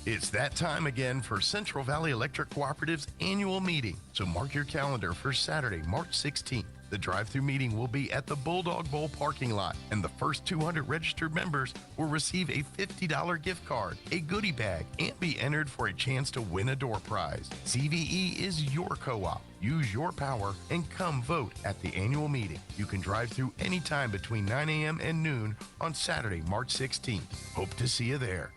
It's that time again for Central Valley Electric Cooperative's annual meeting. So mark your calendar for Saturday, March 16th. The drive-through meeting will be at the Bulldog Bowl parking lot, and the first 200 registered members will receive a $50 gift card, a goodie bag, and be entered for a chance to win a door prize. CVE is your co-op. Use your power and come vote at the annual meeting. You can drive through anytime between 9 a.m. and noon on Saturday, March 16th. Hope to see you there.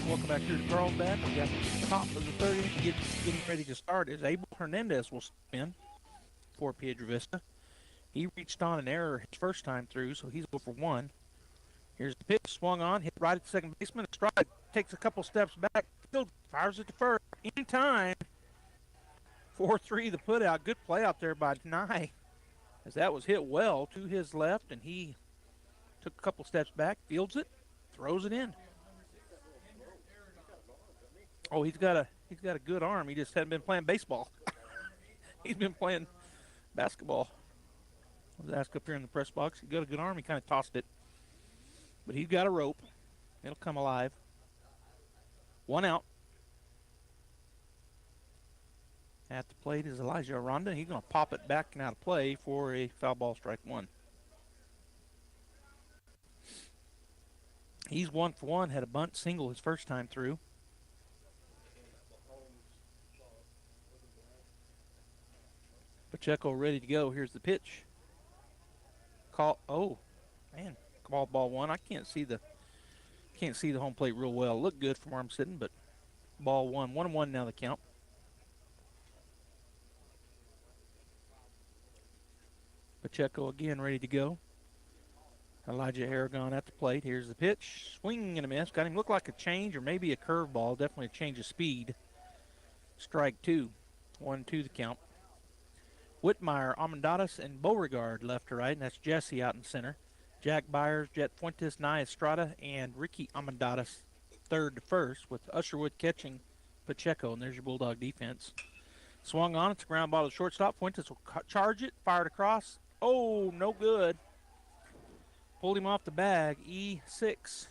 Welcome back here to Carlsbad. We got the top of the 3rd inning getting ready to start as Abel Hernandez will step in for Piedra Vista. He reached on an error his first time through, so he's 0 for 1. Here's the pitch, swung on, hit right at second baseman. Stride takes a couple steps back, field fires it to first in time. 4-3 the put out. Good play out there by Nye, as that was hit well to his left, and he took a couple steps back, fields it, throws it in. Oh, he's got a good arm. He just hadn't been playing baseball. He's been playing basketball. I was asked up here in the press box. He got a good arm. He kind of tossed it. But he's got a rope. It'll come alive. 1 out. At the plate is Elijah Aranda. He's going to pop it back and out of play for a foul ball, strike 1. He's 1 for 1. Had a bunt single his first time through. Pacheco ready to go. Here's the pitch. Call. Oh, man. Ball 1. I can't see the home plate real well. Looked good from where I'm sitting, but ball 1. 1-1 now the count. Pacheco again ready to go. Elijah Aragon at the plate. Here's the pitch. Swing and a miss. Got him look like a change or maybe a curveball. Definitely a change of speed. Strike 2. 1-2 the count. Whitmire, Amendadas, and Beauregard left to right, and that's Jesse out in center. Jack Byers, Jet Fuentes, Nye Estrada, and Ricky Amendadas third to first, with Usherwood catching Pacheco, and there's your Bulldog defense. Swung on, it's a ground ball to shortstop. Fuentes will charge it, fired across. Oh, no good. Pulled him off the bag, E6.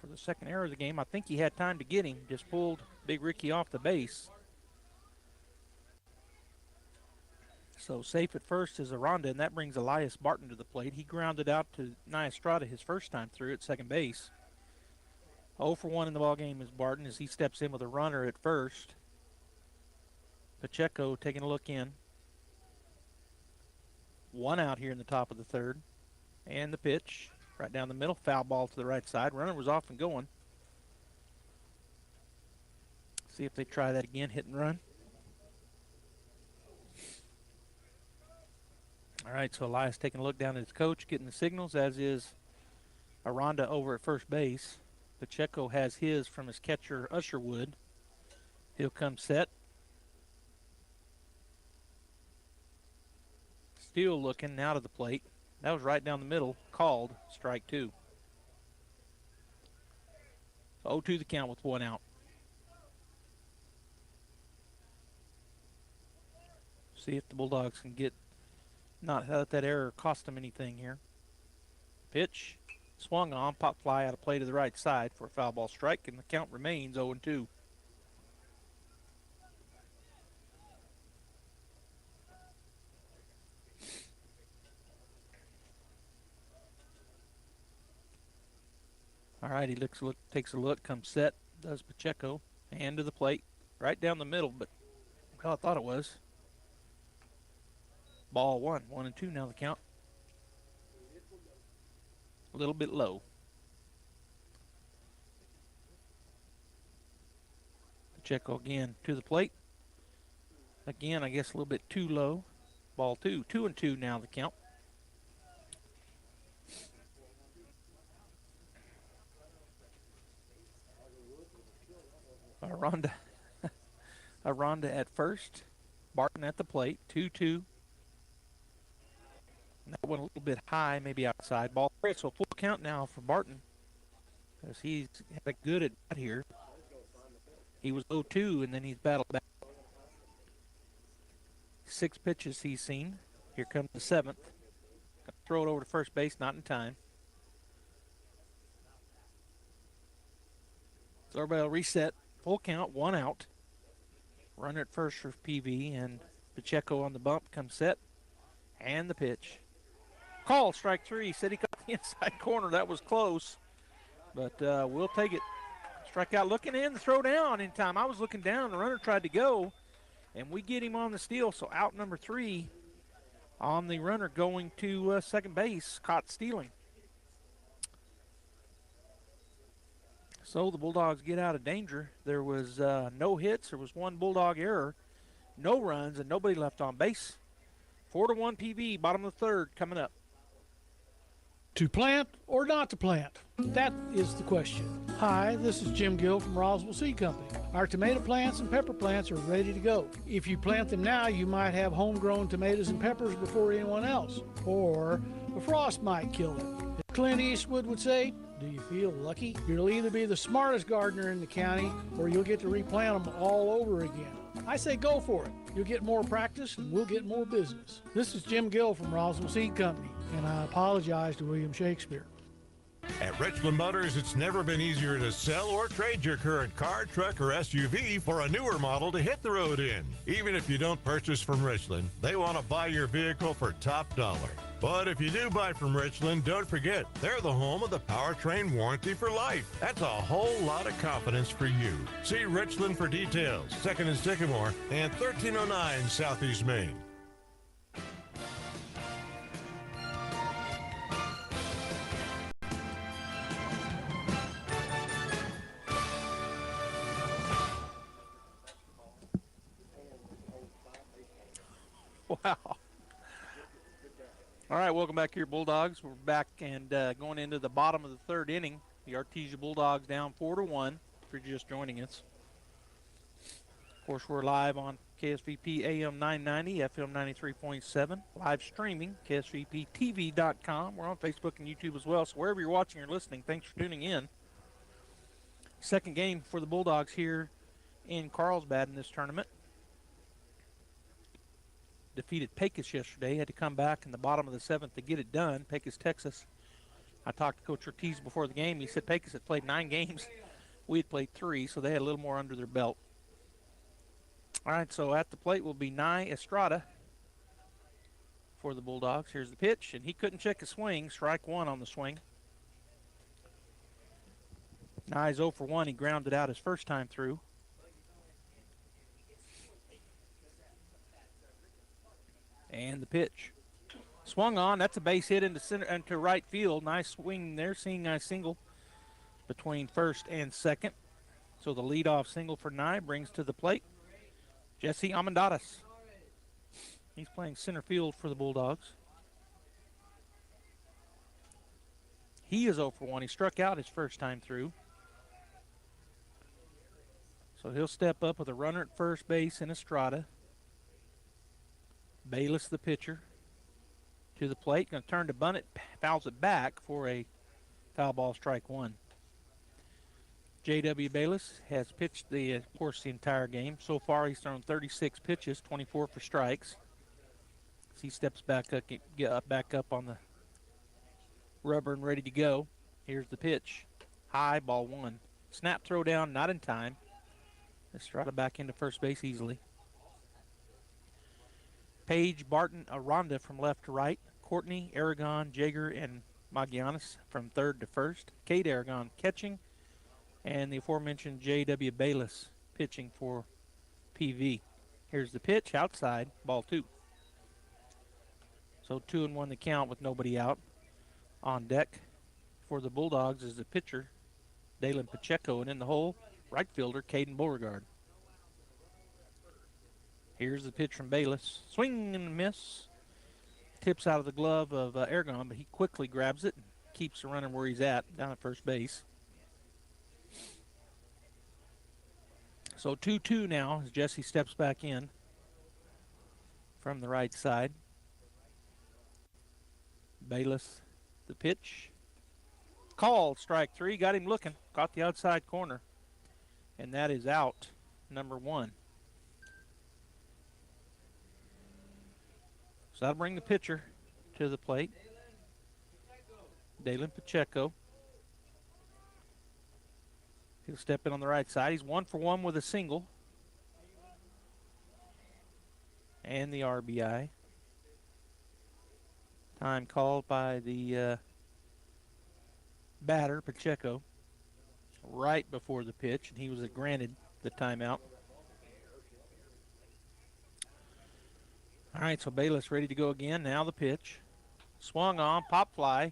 For the second error of the game, I think he had time to get him, just pulled Big Ricky off the base. So safe at first is Aranda, and that brings Elias Barton to the plate. He grounded out to Nye Estrada his first time through at second base. 0 for 1 in the ballgame is Barton as he steps in with a runner at first. Pacheco taking a look in. 1 out here in the top of the 3rd. And the pitch right down the middle. Foul ball to the right side. Runner was off and going. See if they try that again, hit and run. All right, so Elias taking a look down at his coach, getting the signals, as is Aranda over at first base. Pacheco has his from his catcher, Usherwood. He'll come set. Still looking out of the plate. That was right down the middle, called strike 2. 0-2 the count with 1 out. See if the Bulldogs can get, not let that error cost them anything here. Pitch, swung on, pop fly out of play to the right side for a foul ball strike, and the count remains 0-2. All right, he takes a look, comes set, does Pacheco, hand to the plate, right down the middle, but well, I thought it was. Ball 1, 1-2 now the count. A little bit low. Pacheco again to the plate. Again, I guess a little bit too low. Ball 2, 2-2 now the count. Aranda at first. Barton at the plate. 2-2. That one a little bit high, maybe outside. Ball 3, so full count now for Barton, because he's had a good at bat here. He was 0-2, and then he's battled back. 6 pitches he's seen. Here comes the 7th. Throw it over to first base, not in time. So everybody will reset. Full count, 1 out. Runner at first for PV, and Pacheco on the bump comes set. And the pitch. Call, strike 3. Said he caught the inside corner. That was close, but we'll take it. Strikeout, looking in, the throw down in time. I was looking down. The runner tried to go, and we get him on the steal. So out number 3 on the runner going to second base, caught stealing. So the Bulldogs get out of danger. There was no hits. There was 1 Bulldog error, no runs, and nobody left on base. 4-1 PV, bottom of the 3rd coming up. To plant or not to plant? That is the question. Hi, this is Jim Gill from Roswell Seed Company. Our tomato plants and pepper plants are ready to go. If you plant them now, you might have homegrown tomatoes and peppers before anyone else, or a frost might kill them. As Clint Eastwood would say, do you feel lucky? You'll either be the smartest gardener in the county, or you'll get to replant them all over again. I say go for it. You'll get more practice and we'll get more business. This is Jim Gill from Roswell Seed Company, and I apologize to William Shakespeare. At Richland Motors, it's never been easier to sell or trade your current car, truck, or SUV for a newer model to hit the road in. Even if you don't purchase from Richland, they want to buy your vehicle for top dollar. But if you do buy from Richland, don't forget, they're the home of the powertrain warranty for life. That's a whole lot of confidence for you. See Richland for details. 2nd and Sycamore and 1309 Southeast Main. Wow. All right, welcome back here, Bulldogs. We're back and going into the bottom of the 3rd inning. The Artesia Bulldogs down 4-1 if you're just joining us. Of course, we're live on KSVP AM 990, FM 93.7, live streaming, KSVPTV.com. We're on Facebook and YouTube as well, so wherever you're watching or listening, thanks for tuning in. Second game for the Bulldogs here in Carlsbad in this tournament. Defeated Pecos yesterday, had to come back in the bottom of the 7th to get it done. Pecos, Texas. I talked to Coach Ortiz before the game. He said Pecos had played 9 games. We had played 3, so they had a little more under their belt. All right, so at the plate will be Nye Estrada for the Bulldogs. Here's the pitch, and he couldn't check his swing. Strike 1 on the swing. Nye's 0 for 1. He grounded out his first time through. And the pitch. Swung on. That's a base hit into right field. Nice swing there. Seeing a single between first and second. So the leadoff single for Nye brings to the plate Jesse Amendadas. He's playing center field for the Bulldogs. He is 0 for 1. He struck out his first time through. So he'll step up with a runner at first base in Estrada. Bayless, the pitcher, to the plate. Going to turn to bunt it, fouls it back for a foul ball, strike 1. J.W. Bayless has pitched, of course, the entire game. So far, he's thrown 36 pitches, 24 for strikes. As he steps back up on the rubber and ready to go. Here's the pitch. High, ball 1. Snap, throw down, not in time. Estrada back into first base easily. Page, Barton, Aranda from left to right. Courtney, Aragon, Jager, and Magianis from third to first. Cade Aragon catching. And the aforementioned J.W. Bayless pitching for PV. Here's the pitch outside, ball 2. So 2-1 the count with nobody out. On deck for the Bulldogs is the pitcher, Dalen Pacheco, and in the hole, right fielder, Caden Beauregard. Here's the pitch from Bayless. Swing and a miss. Tips out of the glove of Aragon, but he quickly grabs it and keeps the runner where he's at, down at first base. So 2-2 now as Jesse steps back in from the right side. Bayless, the pitch. Called, strike 3, got him looking, caught the outside corner, and that is out, number 1. So that'll bring the pitcher to the plate, Dalen Pacheco. He'll step in on the right side. He's 1 for 1 with a single and the RBI. Time called by the batter, Pacheco, right before the pitch, and he was granted the timeout. All right, so Bayless ready to go again. Now the pitch. Swung on, pop fly.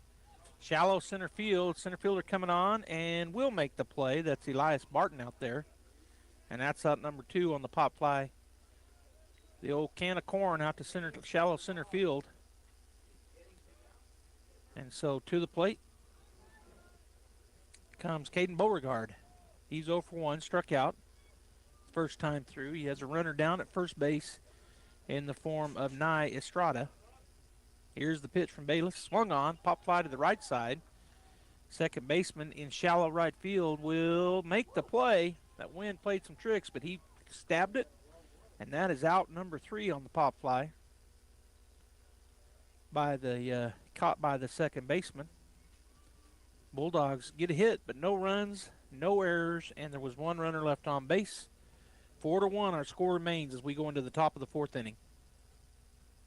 Shallow center field. Center fielder coming on and will make the play. That's Elias Barton out there. And that's out number 2 on the pop fly. The old can of corn out to shallow center field. And so to the plate comes Caden Beauregard. He's 0 for 1, struck out. First time through. He has a runner down at first base in the form of Nye Estrada. Here's the pitch from Bayless. Swung on, pop fly to the right side. Second baseman in shallow right field will make the play. That wind played some tricks, but he stabbed it. And that is out number 3 on the pop fly by the caught by the second baseman. Bulldogs get a hit, but no runs, no errors, and there was 1 runner left on base. 4-1 our score remains as we go into the top of the 4th inning.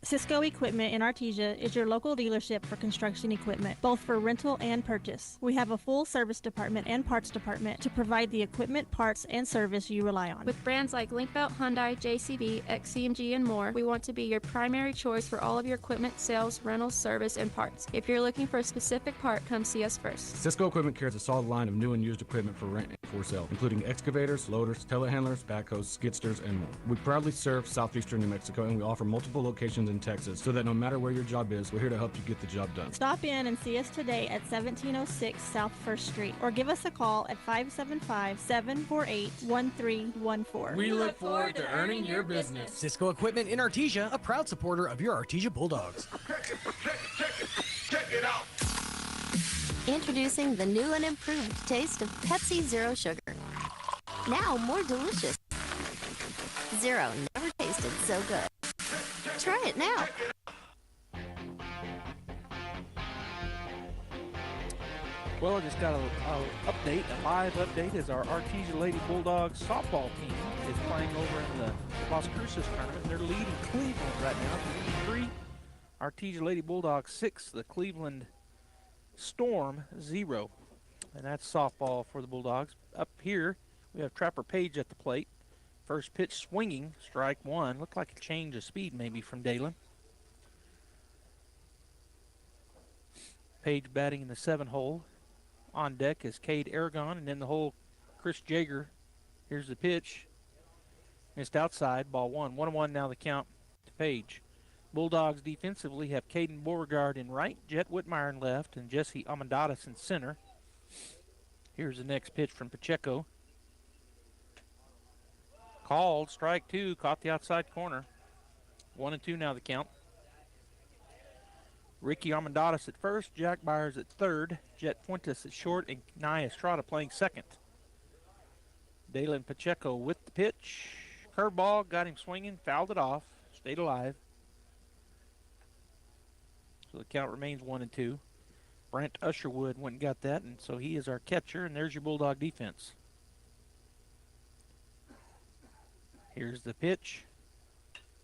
Cisco Equipment in Artesia is your local dealership for construction equipment, both for rental and purchase. We have a full service department and parts department to provide the equipment, parts, and service you rely on. With brands like Linkbelt, Hyundai, JCB, XCMG, and more, we want to be your primary choice for all of your equipment, sales, rentals, service, and parts. If you're looking for a specific part, come see us first. Cisco Equipment carries a solid line of new and used equipment for rent and for sale, including excavators, loaders, telehandlers, backhoes, skidsters, and more. We proudly serve southeastern New Mexico, and we offer multiple locations in Texas, so that no matter where your job is, we're here to help you get the job done. Stop in and see us today at 1706 South 1st Street, or give us a call at 575-748-1314. We look forward to earning your business. Cisco Equipment in Artesia, a proud supporter of your Artesia Bulldogs. Check it out. Introducing the new and improved taste of Pepsi Zero Sugar. Now more delicious. Zero never tasted so good. Try it now. Well, I just got a live update as our Artesia Lady Bulldogs softball team is playing over in the Las Cruces tournament. They're leading Cleveland right now, 3. Artesia Lady Bulldogs 6, the Cleveland Storm 0. And that's softball for the Bulldogs. Up here, we have Trapper Page at the plate. First pitch swinging, strike 1. Looked like a change of speed maybe from Dalen. Page batting in the 7 hole. On deck is Cade Aragon, and in the hole, Chris Jager. Here's the pitch. Missed outside, ball 1. 1-1 now the count to Page. Bulldogs defensively have Caden Beauregard in right, Jet Whitmire in left, and Jesse Amendadas in center. Here's the next pitch from Pacheco. Called, strike 2, caught the outside corner. 1-2 now the count. Ricky Armandadas at first, Jack Byers at third, Jet Fuentes at short, and Nye Estrada playing second. Dalen Pacheco with the pitch. Curveball, got him swinging, fouled it off, stayed alive. So the count remains 1-2. Brent Usherwood went and got that, and so he is our catcher, and there's your Bulldog defense. Here's the pitch.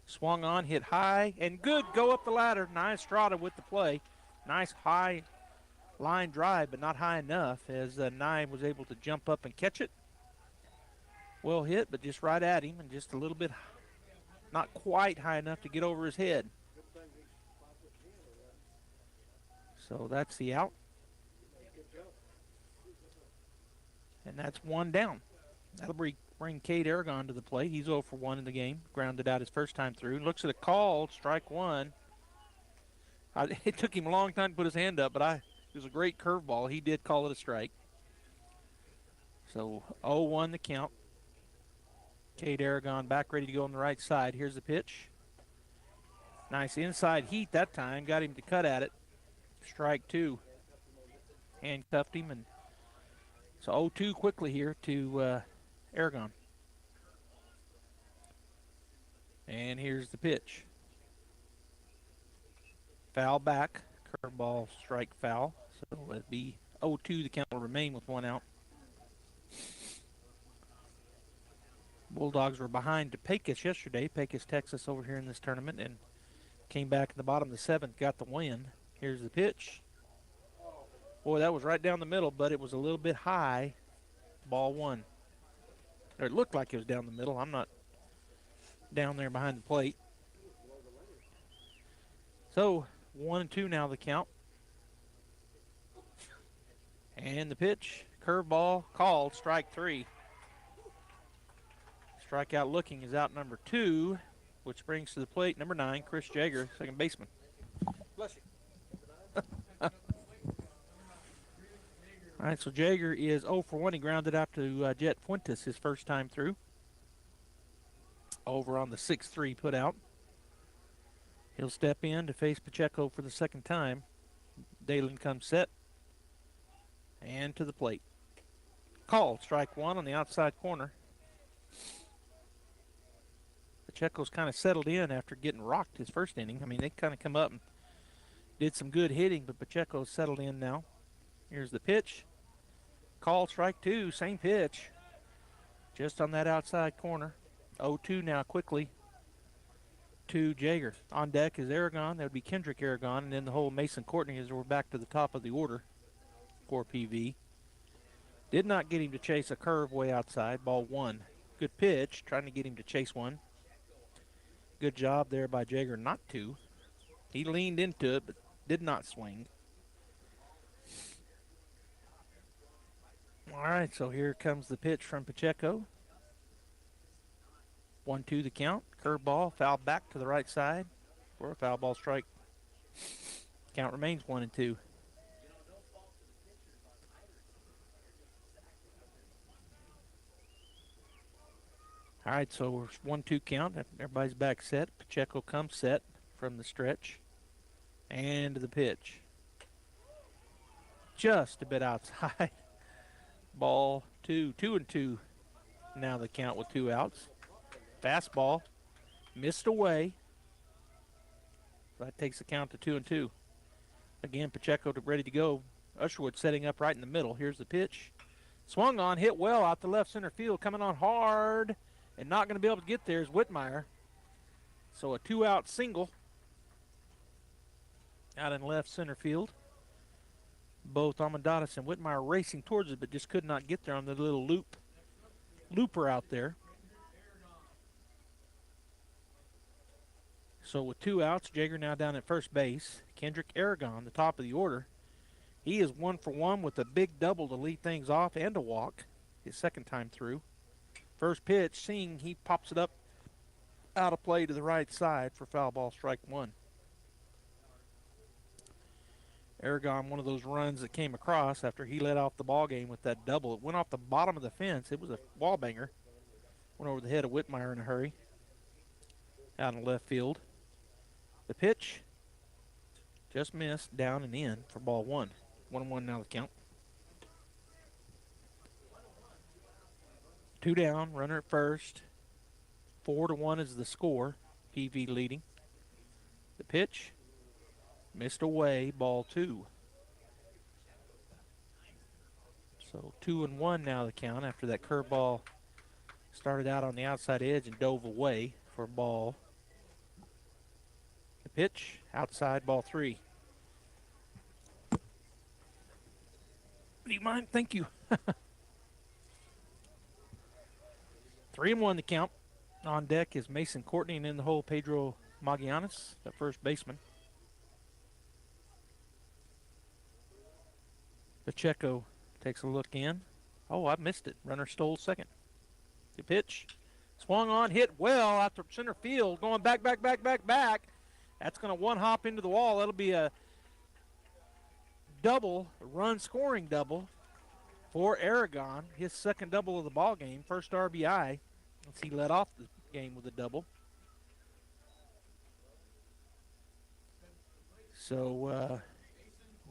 Swung on, hit high, and good. Go up the ladder. Nye Estrada with the play. Nice high line drive, but not high enough as Nye was able to jump up and catch it. Well hit, but just right at him and just a little bit, not quite high enough to get over his head. So that's the out. And that's one down. That'll bring Cade Aragon to the plate. He's 0 for 1 in the game. Grounded out his first time through. Looks at a call, strike one. It took him a long time to put his hand up, but it was a great curveball. He did call it a strike. So 0-1 the count. Cade Aragon back ready to go on the right side. Here's the pitch. Nice inside heat that time. Got him to cut at it. Strike two. Handcuffed him. And so 0-2 quickly here to Aragon. And here's the pitch. Foul back. Curveball, strike, foul. So it'd be 0-2. The count will remain with one out. Bulldogs were behind to Pecos yesterday. Pecos, Texas over here in this tournament, and came back in the bottom of the seventh, got the win. Here's the pitch. Boy, that was right down the middle, but it was a little bit high. Ball one. Or it looked like it was down the middle. I'm not down there behind the plate. So 1-2 now the count. And the pitch. Curveball called, strike three. Strikeout looking is out number 2, which brings to the plate number 9, Chris Jager, second baseman. Bless you. All right, so Jager is 0 for 1. He grounded out to Jet Fuentes his first time through. Over on the 6-3 put out. He'll step in to face Pacheco for the second time. Dalen comes set. And to the plate. Called, strike one on the outside corner. Pacheco's kind of settled in after getting rocked his first inning. I mean, they kind of come up and did some good hitting, but Pacheco's settled in now. Here's the pitch. Call, strike two, same pitch. Just on that outside corner. 0-2 now quickly to Jager. On deck is Aragon. That would be Kendrick Aragon, and then the whole Mason Courtney as we're back to the top of the order for PV. Did not get him to chase a curve way outside. Ball one. Good pitch, trying to get him to chase one. Good job there by Jager not to. He leaned into it, but did not swing. All right, so here comes the pitch from Pacheco. 1-2 the count. Curveball, foul back to the right side for a foul ball strike. Count remains 1-2. All right, so 1-2 count. Everybody's back set. Pacheco comes set from the stretch. And the pitch. Just a bit outside. Ball two. 2-2. Now the count with 2 outs. Fastball. Missed away. That takes the count to 2-2. Again, Pacheco ready to go. Usherwood setting up right in the middle. Here's the pitch. Swung on, hit well out the left center field. Coming on hard. And not going to be able to get there is Whitmire. So a 2-out single out in left center field. Both Armandatis and Whitmire racing towards it, but just could not get there on the little looper out there. So with 2 outs, Jager now down at first base. Kendrick Aragon, the top of the order. He is 1 for 1 with a big double to lead things off and a walk his second time through. First pitch, seeing he pops it up out of play to the right side for foul ball strike one. Aragon, one of those runs that came across after he led off the ball game with that double. It went off the bottom of the fence. It was a wall banger. Went over the head of Whitmire in a hurry. Out in left field. The pitch just missed, down and in for ball one. 1-1 now the count. 2 down, runner at first. 4-1 is the score. PV leading. The pitch missed away, ball 2. So 2-1 now the count after that curveball started out on the outside edge and dove away for ball. The pitch outside, ball 3. Do you mind? Thank you. 3-1 the count. On deck is Mason Courtney, and in the hole, Pedro Magallanes, the first baseman. Pacheco takes a look in. Oh, I missed it. Runner stole second. The pitch. Swung on, hit well out to center field. Going back. That's going to one hop into the wall. That'll be a double, a run scoring double for Aragon. His second double of the ball game. First RBI. As he led off the game with a double. So,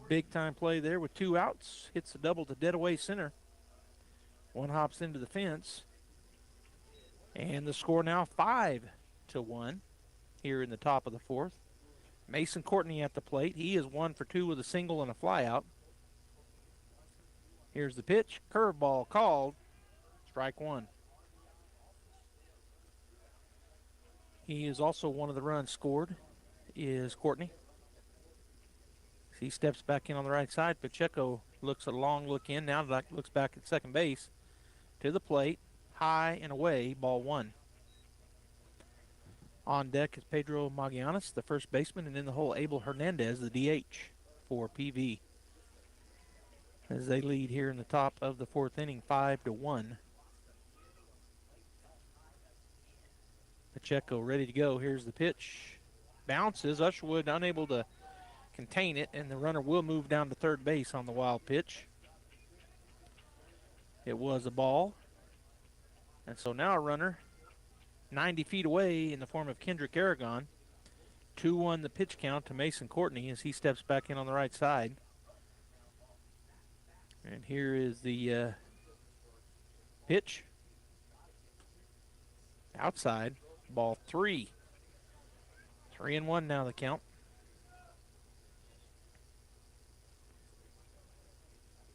big time play there with 2 outs. Hits the double to dead away center. One hops into the fence. And the score now 5-1 here in the top of the 4th. Mason Courtney at the plate. He is 1 for 2 with a single and a flyout. Here's the pitch. Curveball called. Strike 1. He is also one of the runs scored, is Courtney. He steps back in on the right side. Pacheco looks a long look in. Now looks back at second base. To the plate. High and away. Ball 1. On deck is Pedro Magallanes, the first baseman, and in the hole, Abel Hernandez, the DH for PV. As they lead here in the top of the 4th inning, 5-1. Pacheco ready to go. Here's the pitch. Bounces. Usherwood unable to contain it, and the runner will move down to third base on the wild pitch. It was a ball. And so now a runner 90 feet away in the form of Kendrick Aragon. 2-1 the pitch count to Mason Courtney as he steps back in on the right side. And here is the pitch. Outside. Ball 3. 3-1 now the count.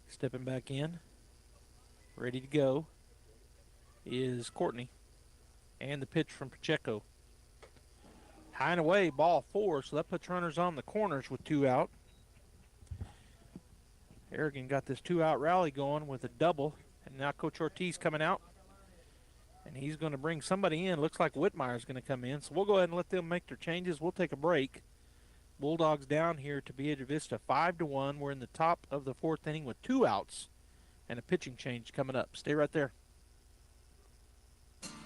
Stepping back in. Ready to go is Courtney. And the pitch from Pacheco. High and away, ball 4, so that puts runners on the corners with 2 out. Aragon got this 2-out rally going with a double, and now Coach Ortiz coming out. And he's going to bring somebody in. Looks like Whitmire's going to come in, so we'll go ahead and let them make their changes. We'll take a break. Bulldogs down here to Piedra Vista 5-1. We're in the top of the 4th inning with 2 outs and a pitching change coming up. Stay right there.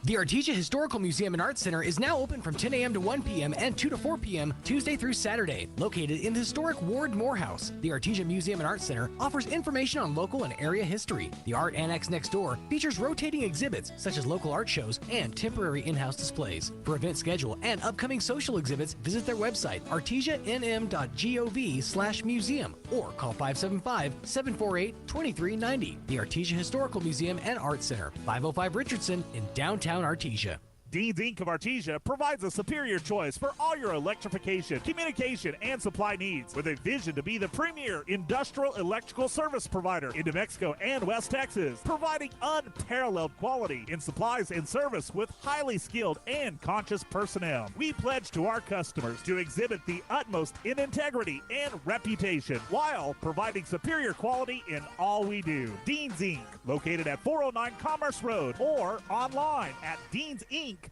The Artesia Historical Museum and Art Center is now open from 10 a.m. to 1 p.m. and 2 to 4 p.m. Tuesday through Saturday. Located in the historic Ward Morehouse, the Artesia Museum and Art Center offers information on local and area history. The art annex next door features rotating exhibits such as local art shows and temporary in-house displays. For event schedule and upcoming social exhibits, visit their website artesianm.gov/museum or call 575-748-2390. The Artesia Historical Museum and Art Center, 505 Richardson in downtown Artesia. Dean's Inc. of Artesia provides a superior choice for all your electrification, communication, and supply needs with a vision to be the premier industrial electrical service provider in New Mexico and West Texas, providing unparalleled quality in supplies and service with highly skilled and conscious personnel. We pledge to our customers to exhibit the utmost in integrity and reputation while providing superior quality in all we do. Dean's Inc., located at 409 Commerce Road or online at deansinc.com.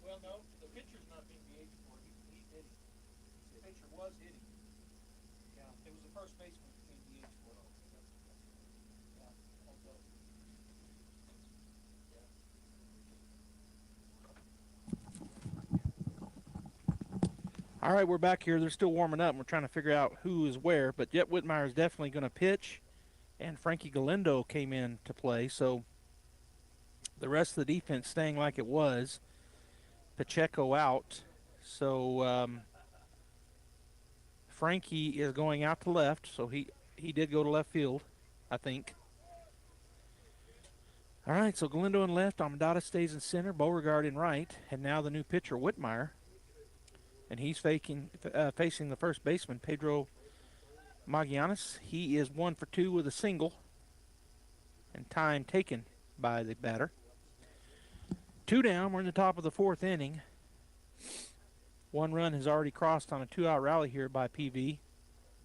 Well, no, the pitcher's not being DH for. He's hitting. The pitcher was hitting. Yeah, it was the first baseman being DH for. Yeah, also. All right, we're back here. They're still warming up. And we're trying to figure out who is where, but Jet Whitmire is definitely going to pitch, and Frankie Galindo came in to play. So the rest of the defense staying like it was. Pacheco out. So Frankie is going out to left, so he did go to left field, I think. All right, so Galindo in left, Amandata stays in center, Beauregard in right, and now the new pitcher, Whitmire. And he's facing the first baseman, Pedro Magianis. He is 1 for 2 with a single, and time taken by the batter. 2 down, we're in the top of the 4th inning. 1 run has already crossed on a 2-out rally here by PV.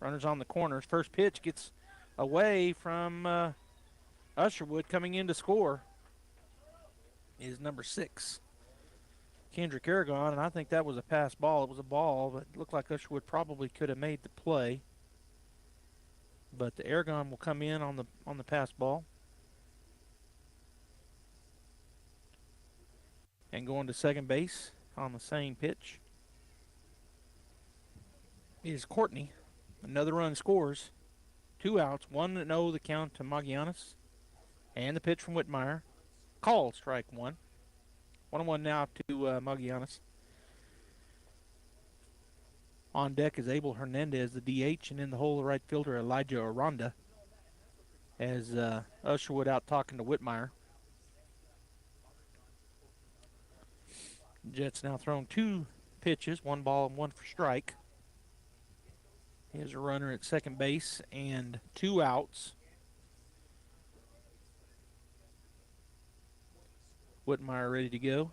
Runners on the corners. First pitch gets away from Usherwood. Coming in to score is number 6, Kendrick Aragon, and I think that was a pass ball. It was a ball, but it looked like Usherwood probably could have made the play. But the Aragon will come in on the pass ball. And going to second base on the same pitch is Courtney. Another run scores. 2 outs, 1-0 the count to Magianis. And the pitch from Whitmire. Called strike 1. 1-1 now to Magianis. On deck is Abel Hernandez, the DH, and in the hole, the right fielder Elijah Aranda. As Usherwood out talking to Whitmire. Jets now thrown 2 pitches, 1 ball and 1 for strike. Here's a runner at second base and 2 outs. Whitmire ready to go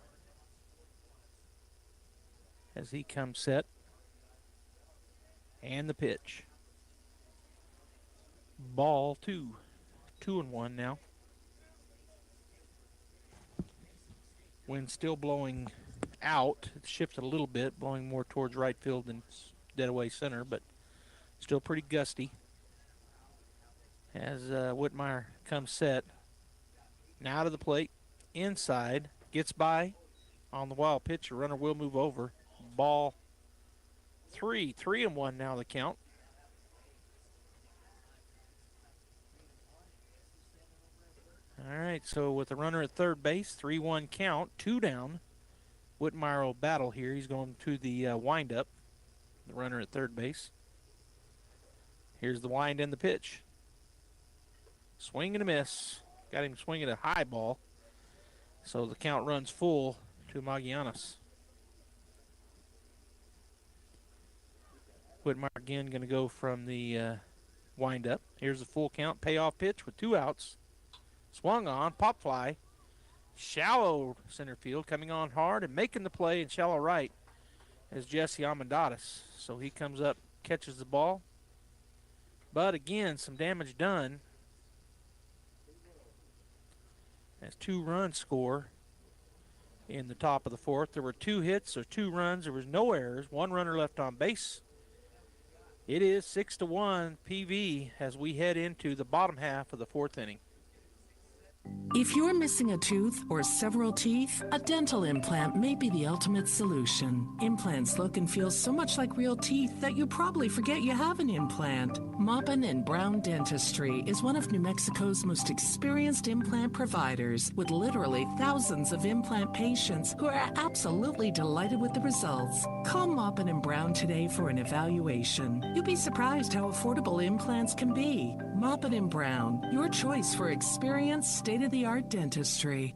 as he comes set. And the pitch. Ball 2. 2-1 now. Wind still blowing out. It shifted a little bit, blowing more towards right field than dead away center, but still pretty gusty. As Whitmire comes set. Now to the plate. Inside. Gets by on the wild pitch. A runner will move over. Ball 3. 3-1 now the count. All right, so with the runner at third base, 3-1 count, 2 down. Whitmire will battle here. He's going to the windup, the runner at third base. Here's the wind and the pitch. Swing and a miss. Got him swinging a high ball. So the count runs full to Magianis. Whitmire again going to go from the windup. Here's the full count, payoff pitch with 2 outs. Swung on, pop fly, shallow center field, coming on hard and making the play in shallow right is Jesse Amendatis. So he comes up, catches the ball. But again, some damage done. As 2 runs score in the top of the 4th. There were 2 hits or 2 runs. There was no errors. 1 runner left on base. It is 6-1 PV as we head into the bottom half of the 4th inning. If you're missing a tooth or several teeth, a dental implant may be the ultimate solution. Implants look and feel so much like real teeth that you probably forget you have an implant. Maupin and Brown Dentistry is one of New Mexico's most experienced implant providers, with literally thousands of implant patients who are absolutely delighted with the results. Call Maupin and Brown today for an evaluation. You'll be surprised how affordable implants can be. Maupin and Brown, your choice for experienced, state-of-the-art dentistry.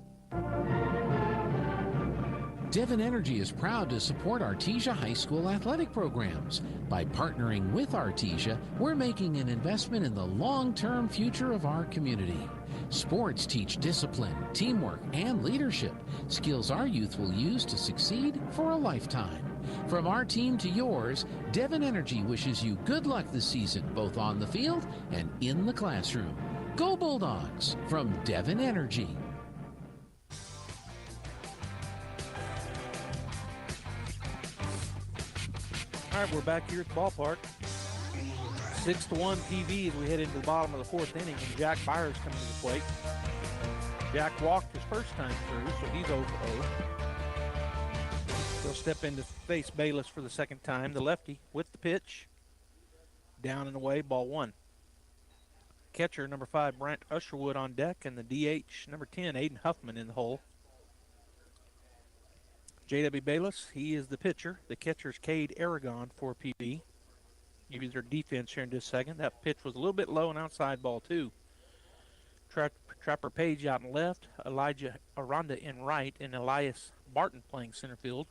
Devon Energy is proud to support Artesia High School athletic programs. By partnering with Artesia, we're making an investment in the long-term future of our community. Sports teach discipline, teamwork, and leadership, skills our youth will use to succeed for a lifetime. From our team to yours, Devon Energy wishes you good luck this season, both on the field and in the classroom. Go Bulldogs from Devon Energy. All right, we're back here at the ballpark. 6-1 PV as we head into the bottom of the 4th inning, and Jack Byers coming to the plate. Jack walked his first time through, so he's 0 for 0. He'll step in to face Bayless for the second time. The lefty with the pitch. Down and away, ball 1. Catcher, number 5, Brent Usherwood on deck, and the DH, number 10, Aiden Huffman in the hole. J.W. Bayless, he is the pitcher. The catcher's Cade Aragon for PB. give you their defense here in just a second. That pitch was a little bit low and outside, ball 2. Trapper Page out in left, Elijah Aranda in right, and Elias Barton playing center field.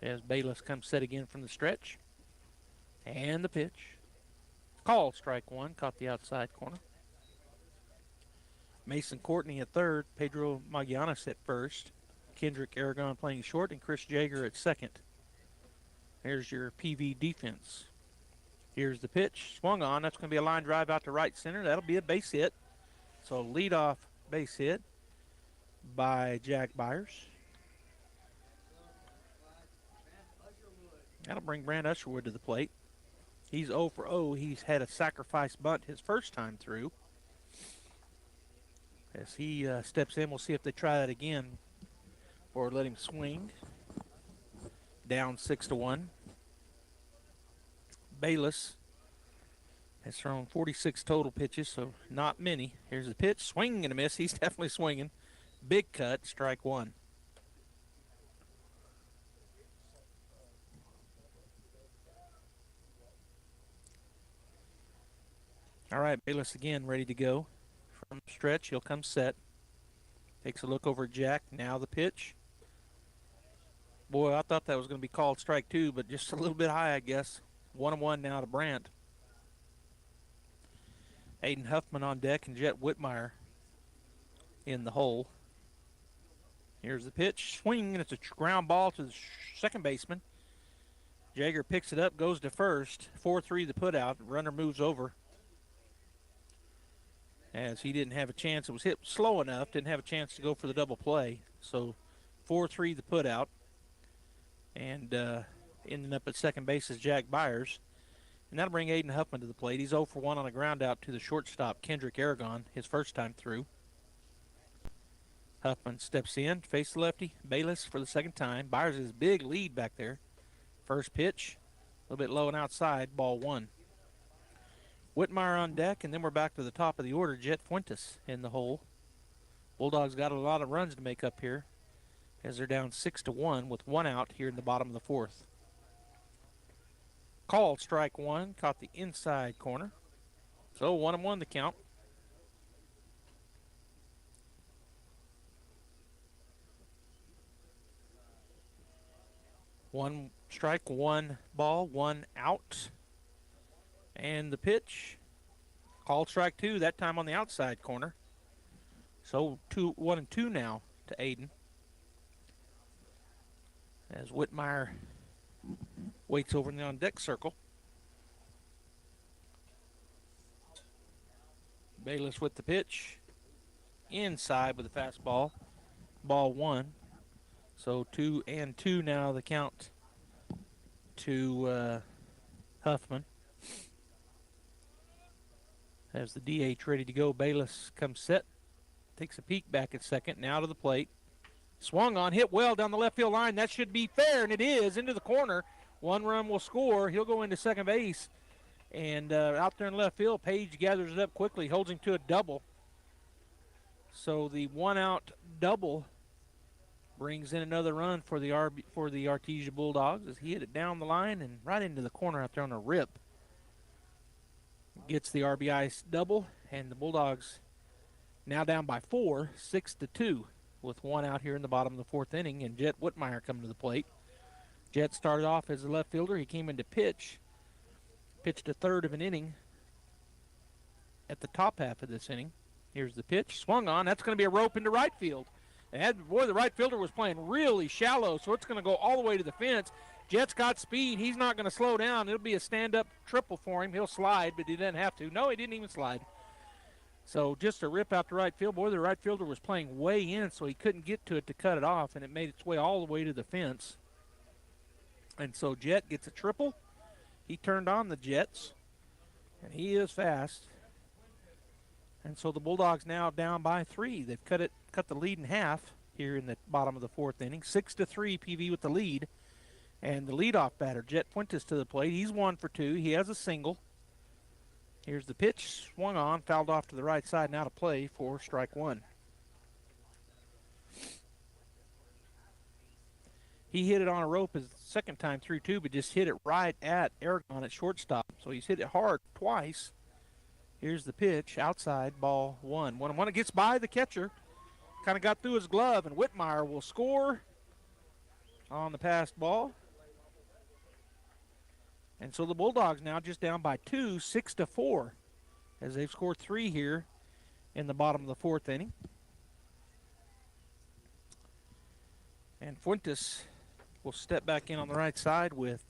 As Bayless comes set again from the stretch. And the pitch. Called strike 1, caught the outside corner. Mason Courtney at third, Pedro Magianas at first, Kendrick Aragon playing short, and Chris Jaeger at second. Here's your PV defense. Here's the pitch, swung on. That's going to be a line drive out to right center. That'll be a base hit. So leadoff base hit by Jack Byers. That'll bring Brant Usherwood to the plate. He's 0 for 0. He's had a sacrifice bunt his first time through. As he steps in, we'll see if they try that again or let him swing. Down 6-1. Bayless has thrown 46 total pitches, so not many. Here's the pitch, swing and a miss. He's definitely swinging. Big cut, strike 1. All right, Bayless again ready to go. From the stretch, he'll come set. Takes a look over at Jack. Now the pitch. Boy, I thought that was going to be called strike 2, but just a little bit high, I guess. 1-1 now to Brant. Aiden Huffman on deck and Jet Whitmire in the hole. Here's the pitch. Swing, and it's a ground ball to the second baseman. Jaeger picks it up, goes to first. 4-3 the put out. Runner moves over. As he didn't have a chance. It was hit slow enough, didn't have a chance to go for the double play. So 4-3 the put out. And ending up at second base is Jack Byers. And that'll bring Aiden Huffman to the plate. He's 0 for 1 on a ground out to the shortstop, Kendrick Aragon, his first time through. Huffman steps in, face the lefty. Bayless for the second time. Byers is big lead back there. First pitch, a little bit low and outside, ball 1. Whitmire on deck, and then we're back to the top of the order. Jet Fuentes in the hole. Bulldogs got a lot of runs to make up here as they're down 6-1 with 1 out here in the bottom of the 4th. Called strike 1, caught the inside corner. So 1-1 the count. One strike, 1 ball, 1 out. And the pitch, called strike 2, that time on the outside corner. So 1-2 now to Aiden. As Whitmire waits over in the on-deck circle. Bayless with the pitch. Inside with the fastball. Ball 1. So 2-2 now the count to Huffman. As the DH ready to go, Bayless comes set. Takes a peek back at second. Now to the plate. Swung on, hit well down the left field line. That should be fair, and it is. Into the corner. 1 run will score. He'll go into second base. And out there in left field, Page gathers it up quickly, holds him to a double. So the 1-out double brings in another run for the Artesia Bulldogs as he hit it down the line and right into the corner out there on a rip. Gets the RBI double, and the Bulldogs now down by 4, 6-2, with 1 out here in the bottom of the 4th inning, and Jet Whitmire coming to the plate. Jet started off as a left fielder. He came in to pitched a third of an inning at the top half of this inning. Here's the pitch, swung on. That's going to be a rope into right field. And boy, the right fielder was playing really shallow, so it's going to go all the way to the fence. Jet's got speed. He's not going to slow down. It'll be a stand-up triple for him. He'll slide, but he doesn't have to. No, he didn't even slide. So just a rip out to right field. Boy, the right fielder was playing way in, so he couldn't get to it to cut it off, and it made its way all the way to the fence. And so Jet gets a triple. He turned on the Jets, and he is fast. And so the Bulldogs now down by 3. They've cut the lead in half here in the bottom of the 4th inning. 6-3, PV with the lead. And the leadoff batter, Jet Fuentes, to the plate. He's 1 for 2. He has a single. Here's the pitch, swung on, fouled off to the right side, now to play for strike 1. He hit it on a rope his second time through, too, but just hit it right at Aragon at shortstop. So he's hit it hard twice. Here's the pitch, outside, ball 1. 1-1. It gets by the catcher. Kind of got through his glove, and Whitmire will score on the passed ball. And so the Bulldogs now just down by 2, 6-4, as they've scored 3 here in the bottom of the 4th inning. And Fuentes will step back in on the right side with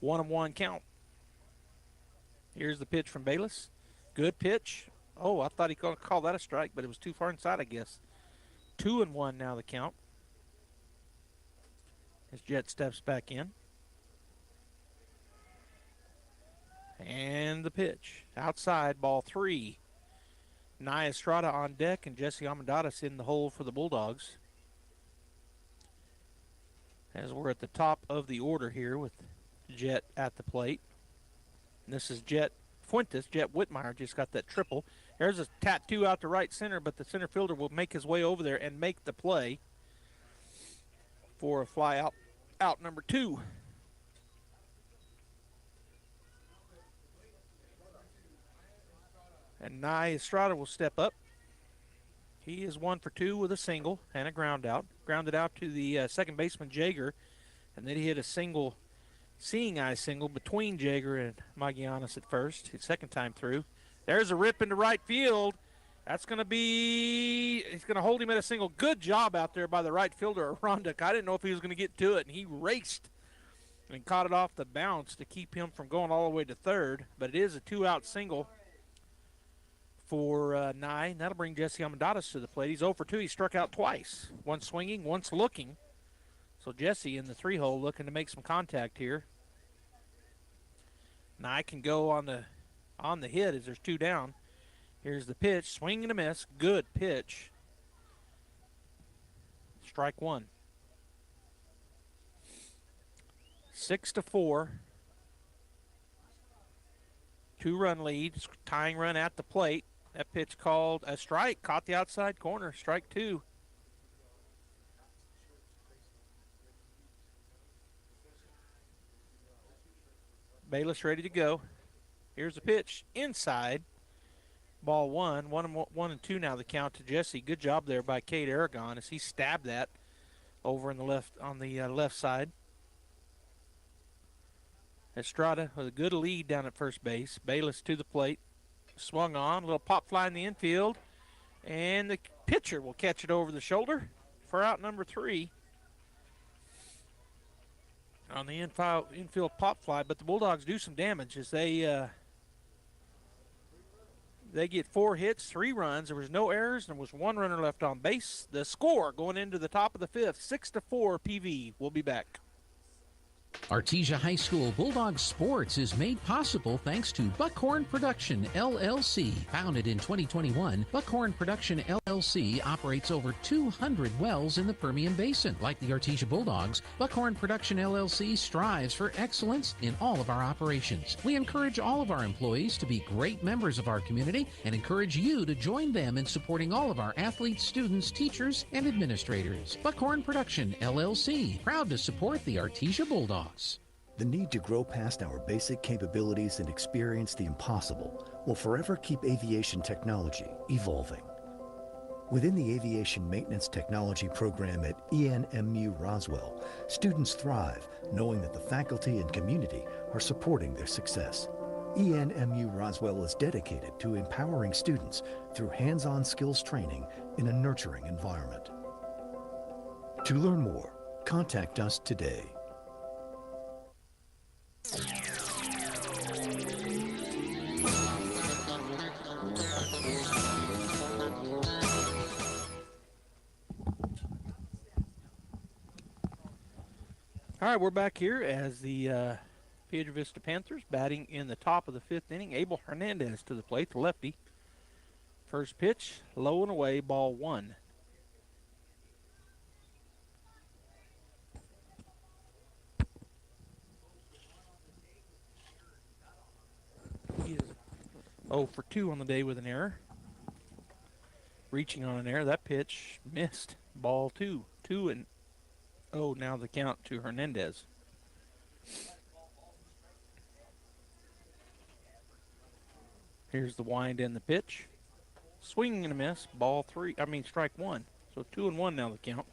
1-1 count. Here's the pitch from Bayless. Good pitch. Oh, I thought he could call that a strike, but it was too far inside, I guess. 2-1 now the count. As Jet steps back in. And the pitch. Outside, ball 3. Nye Estrada on deck and Jesse Amadeus in the hole for the Bulldogs. As we're at the top of the order here with Jet at the plate. And this is Jet Fuentes. Jet Whitmire just got that triple. There's a tattoo out to right center, but the center fielder will make his way over there and make the play for a fly out number 2. And Nye Estrada will step up. He is 1 for 2 with a single and a ground out. Grounded out to the second baseman, Jaeger. And then he hit a single, seeing eye single between Jaeger and Magianis at first, his second time through. There's a rip into right field. That's going to be, he's going to hold him at a single. Good job out there by the right fielder, Rondick. I didn't know if he was going to get to it, and he raced and caught it off the bounce to keep him from going all the way to third. But it is a 2-out single for Nye. That'll bring Jesse Amadeus to the plate. He's 0 for 2. He struck out twice. Once swinging, once looking. So Jesse in the 3-hole looking to make some contact here. Nye can go on the hit as there's 2 down. Here's the pitch. Swing and a miss. Good pitch. Strike 1. 6-4. 2-run lead. Tying run at the plate. That pitch called a strike. Caught the outside corner. Strike 2. Bayless ready to go. Here's the pitch. Inside. Ball 1. 1-2 now the count to Jesse. Good job there by Cade Aragon as he stabbed that over in the left on the left side. Estrada with a good lead down at first base. Bayless to the plate. Swung on. A little pop fly in the infield. And the pitcher will catch it over the shoulder for out number 3 on the infield pop fly. But the Bulldogs do some damage as they get 4 hits, 3 runs. There was no errors, and there was 1 runner left on base. The score going into the top of the 5th, 6-4 PV. We'll be back. Artesia High School Bulldog Sports is made possible thanks to Buckhorn Production, LLC. Founded in 2021, Buckhorn Production, LLC operates over 200 wells in the Permian Basin. Like the Artesia Bulldogs, Buckhorn Production, LLC strives for excellence in all of our operations. We encourage all of our employees to be great members of our community and encourage you to join them in supporting all of our athletes, students, teachers, and administrators. Buckhorn Production, LLC, proud to support the Artesia Bulldogs. The need to grow past our basic capabilities and experience the impossible will forever keep aviation technology evolving. Within the Aviation Maintenance Technology program at ENMU Roswell, students thrive knowing that the faculty and community are supporting their success. ENMU Roswell is dedicated to empowering students through hands-on skills training in a nurturing environment. To learn more, contact us today. All right, we're back here as the Piedra Vista Panthers batting in the top of the 5th inning. Abel Hernandez to the plate, the lefty. First pitch, low and away, ball 1. He is 0 for 2 on the day with an error. Reaching on an error, that pitch missed. Ball 2. 2-0 4-0 now the count to Hernandez. Here's the wind and the pitch. Swing and a miss. Strike one. So 2-1 now the count.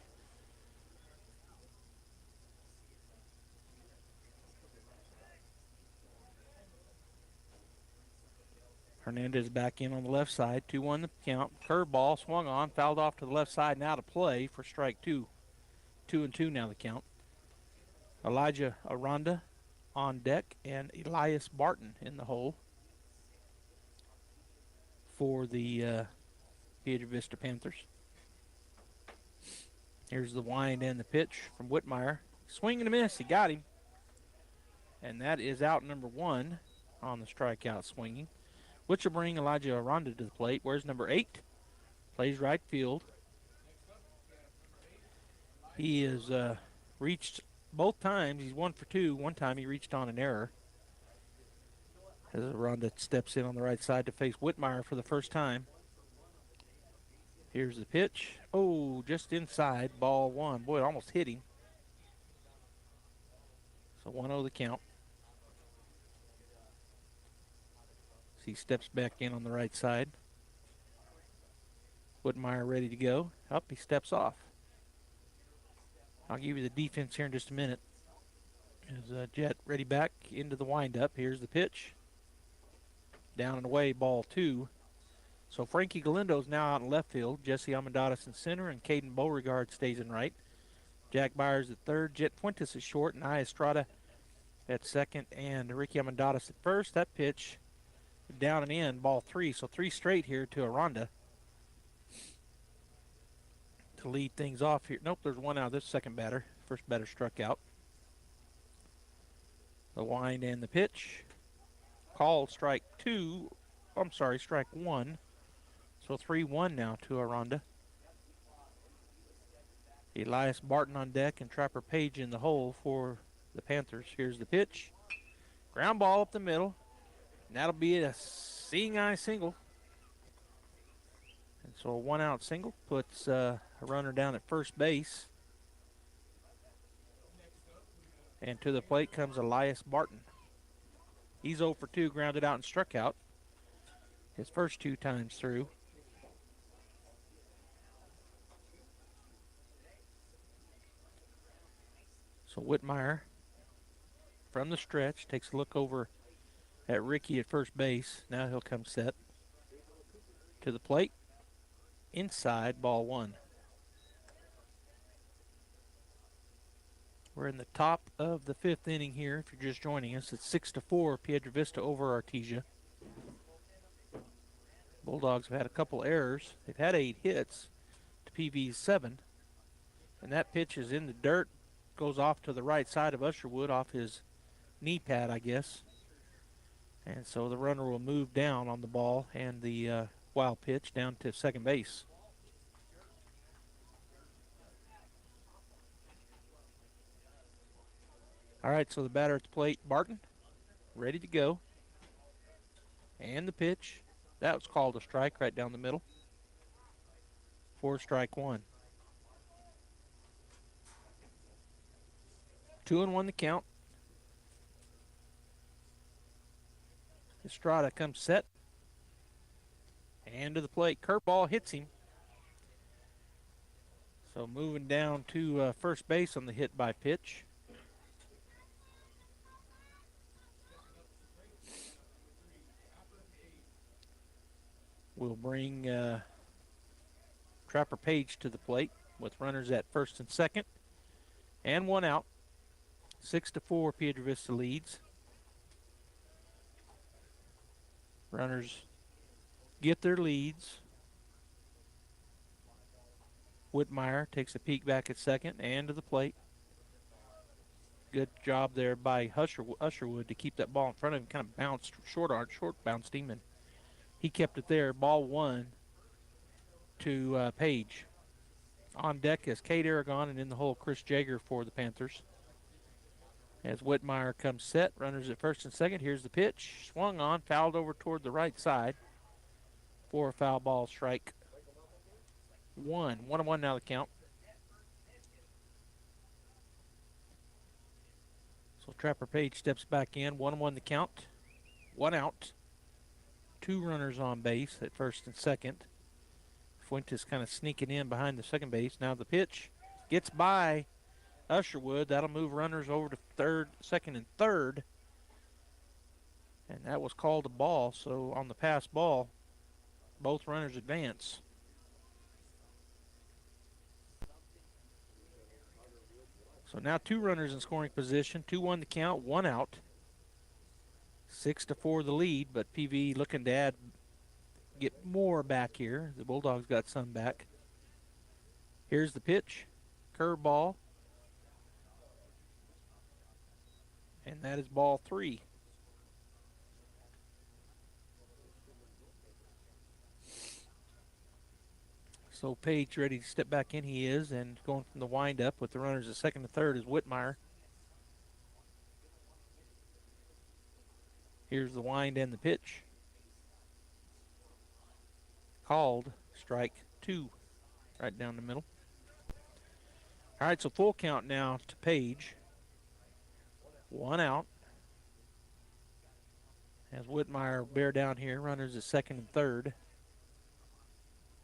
Hernandez back in on the left side. 2-1 the count. Curveball swung on, fouled off to the left side. Now to play for strike two. 2-2 now the count. Elijah Aranda on deck and Elias Barton in the hole for the Piedra Vista Panthers. Here's the wind and the pitch from Whitmire. Swing and a miss. He got him. And that is out number one on the strikeout swinging, which will bring Elijah Aranda to the plate. Where's number 8? Plays right field. He has reached both times. He's 1 for 2. One time he reached on an error. As Aranda steps in on the right side to face Whitmire for the first time. Here's the pitch. Oh, just inside. Ball one. Boy, it almost hit him. So 1-0 the count. He steps back in on the right side. Whitmire ready to go. Up, he steps off. I'll give you the defense here in just a minute. As Jet ready back into the windup. Here's the pitch. Down and away, ball 2. So Frankie Galindo's now out in left field. Jesse Amadotis in center, and Caden Beauregard stays in right. Jack Byers at third. Jet Fuentes is short, and I Estrada at second, and Ricky Amadotis at first. That pitch down and in, ball 3. So 3 straight here to Aranda to lead things off here. Nope, there's one out. This second batter. First batter struck out. The wind and the pitch. Called strike 1. So 3-1 now to Aranda. Elias Barton on deck and Trapper Page in the hole for the Panthers. Here's the pitch. Ground ball up the middle. And that'll be a seeing eye single. And so a 1-out single puts a runner down at first base. And to the plate comes Elias Barton. He's 0 for 2, grounded out and struck out his first 2 times through. So Whitmire from the stretch takes a look over at Ricky at first base. Now he'll come set to the plate. Inside, ball 1. We're in the top of the 5th inning here. If you're just joining us, it's 6-4 Piedra Vista over Artesia. Bulldogs have had a couple errors. They've had 8 hits to PV's 7. And that pitch is in the dirt. Goes off to the right side of Usherwood, off his knee pad, I guess. And so the runner will move down on the ball and the wild pitch down to second base. All right, so the batter at the plate, Barton, ready to go. And the pitch. That was called a strike right down the middle. For strike 1. 2-1 the count. Estrada comes set. And to the plate. Curveball hits him. So moving down to first base on the hit by pitch. We'll bring Trapper Page to the plate with runners at first and second. And 1 out. 6-4 Piedra Vista leads. Runners get their leads. Whitmire takes a peek back at second and to the plate. Good job there by Usherwood to keep that ball in front of him. Kind of bounced, short bounced him, and he kept it there. Ball 1 to Page. On deck is Cade Aragon, and in the hole Chris Jager for the Panthers. As Whitmire comes set, runners at first and second. Here's the pitch. Swung on, fouled over toward the right side for a foul ball, strike 1. 1-1 now the count. Trapper Page steps back in. 1-1 the count. 1 out. 2 runners on base at first and second. Fuentes kind of sneaking in behind the second base. Now the pitch gets by Usherwood. That'll move runners over to second and third. And that was called a ball. So on the pass ball, both runners advance. So now 2 runners in scoring position. 2-1 the count, 1 out. 6-4 the lead, but PV looking to get more back here. The Bulldogs got some back. Here's the pitch. Curveball. And that is ball 3. So Page ready to step back in, he is, and going from the windup with the runners at second and third is Whitmire. Here's the wind and the pitch. Called strike 2 right down the middle. All right, so full count now to Page. 1 out. As Whitmire bear down here, runners at second and third.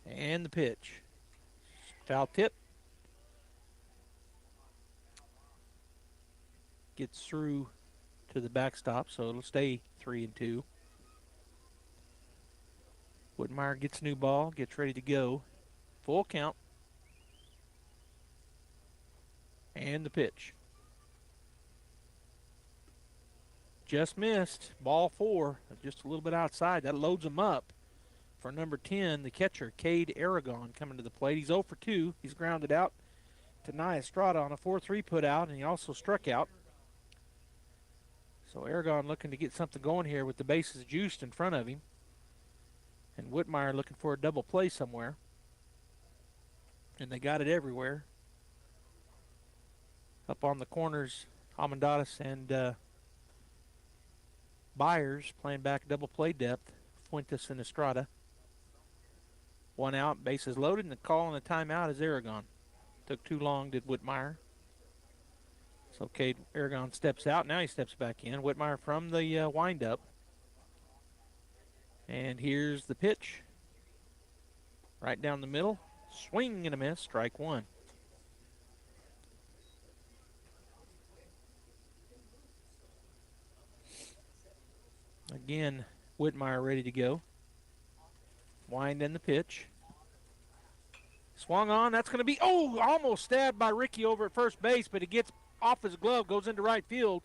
And the pitch. Foul tip. Gets through to the backstop, so it'll stay 3-2. Whitmire gets new ball, gets ready to go. Full count. And the pitch. Just missed. Ball 4, just a little bit outside. That loads him up for number 10, the catcher, Cade Aragon, coming to the plate. He's 0 for 2. He's grounded out to Nia Estrada on a 4-3 put out, and he also struck out. So Aragon looking to get something going here with the bases juiced in front of him. And Whitmire looking for a double play somewhere. And they got it everywhere. Up on the corners, Almendares and Byers playing back double play depth. Fuentes and Estrada. 1 out, bases loaded, and the call on the timeout is Aragon. Took too long, did Whitmire. So Cade Aragon steps out. Now he steps back in. Whitmire from the windup. And here's the pitch. Right down the middle. Swing and a miss. Strike 1. Again, Whitmire ready to go. Wind in the pitch. Swung on. That's going to be, almost stabbed by Ricky over at first base, but it gets off his glove, goes into right field.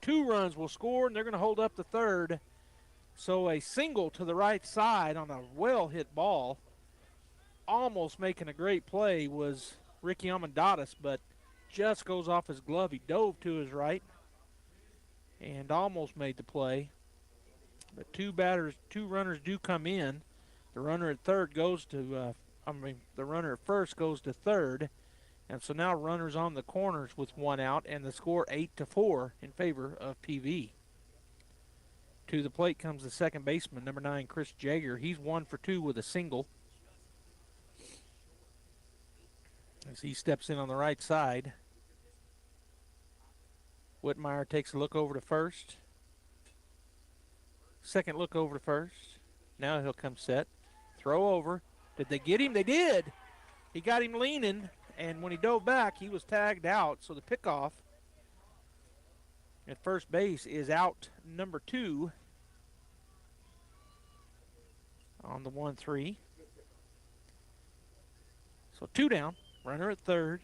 2 runs will score, and they're going to hold up the third. So a single to the right side on a well-hit ball. Almost making a great play was Ricky Almendares, but just goes off his glove. He dove to his right and almost made the play. But 2 runners do come in. The runner at third goes to, the runner at first goes to third. And so now runners on the corners with 1 out, and the score 8-4 in favor of PV. To the plate comes the second baseman, number 9, Chris Jager. He's 1 for 2 with a single. As he steps in on the right side. Whitmire takes a look over to first. Second look over to first. Now he'll come set. Throw over. Did they get him? They did. He got him leaning, and when he dove back, he was tagged out. So the pickoff at first base is out number 2 on the 1-3. So 2 down. Runner at third.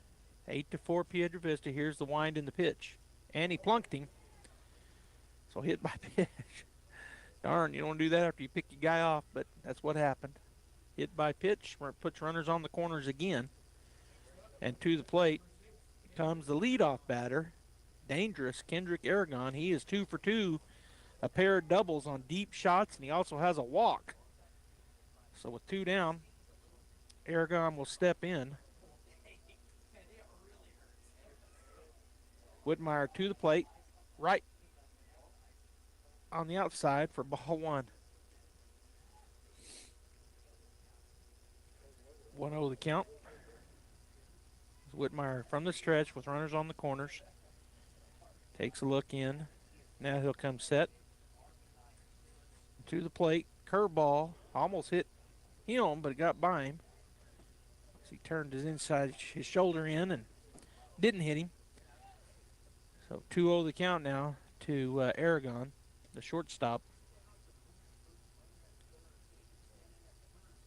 8-4 Piedra Vista. Here's the wind in the pitch. And he plunked him. So hit by pitch. Darn, you don't do that after you pick your guy off, but that's what happened. Hit by pitch, where it puts runners on the corners again. And to the plate comes the leadoff batter, dangerous Kendrick Aragon. He is 2 for 2, a pair of doubles on deep shots, and he also has a walk. So with 2 down, Aragon will step in. Whitmire to the plate, right on the outside for ball 1. 1-0 the count. Whitmire from the stretch with runners on the corners. Takes a look in. Now he'll come set to the plate. Curveball almost hit him, but it got by him. He turned his shoulder in and didn't hit him. So 2-0 the count now to Aragon, the shortstop.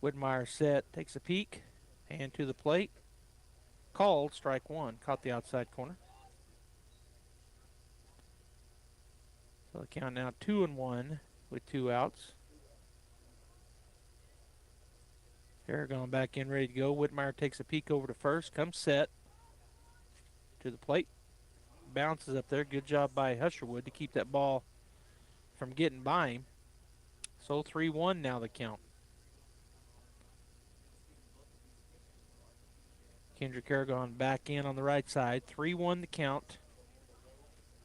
Whitmire set, takes a peek, hand to the plate. Called, strike one, caught the outside corner. So the count now 2-1 with 2 outs. Aragon back in, ready to go. Whitmire takes a peek over to first, comes set to the plate. Bounces up there. Good job by Husherwood to keep that ball from getting by him. So 3-1 now the count. Kendrick Aragon back in on the right side. 3-1 the count.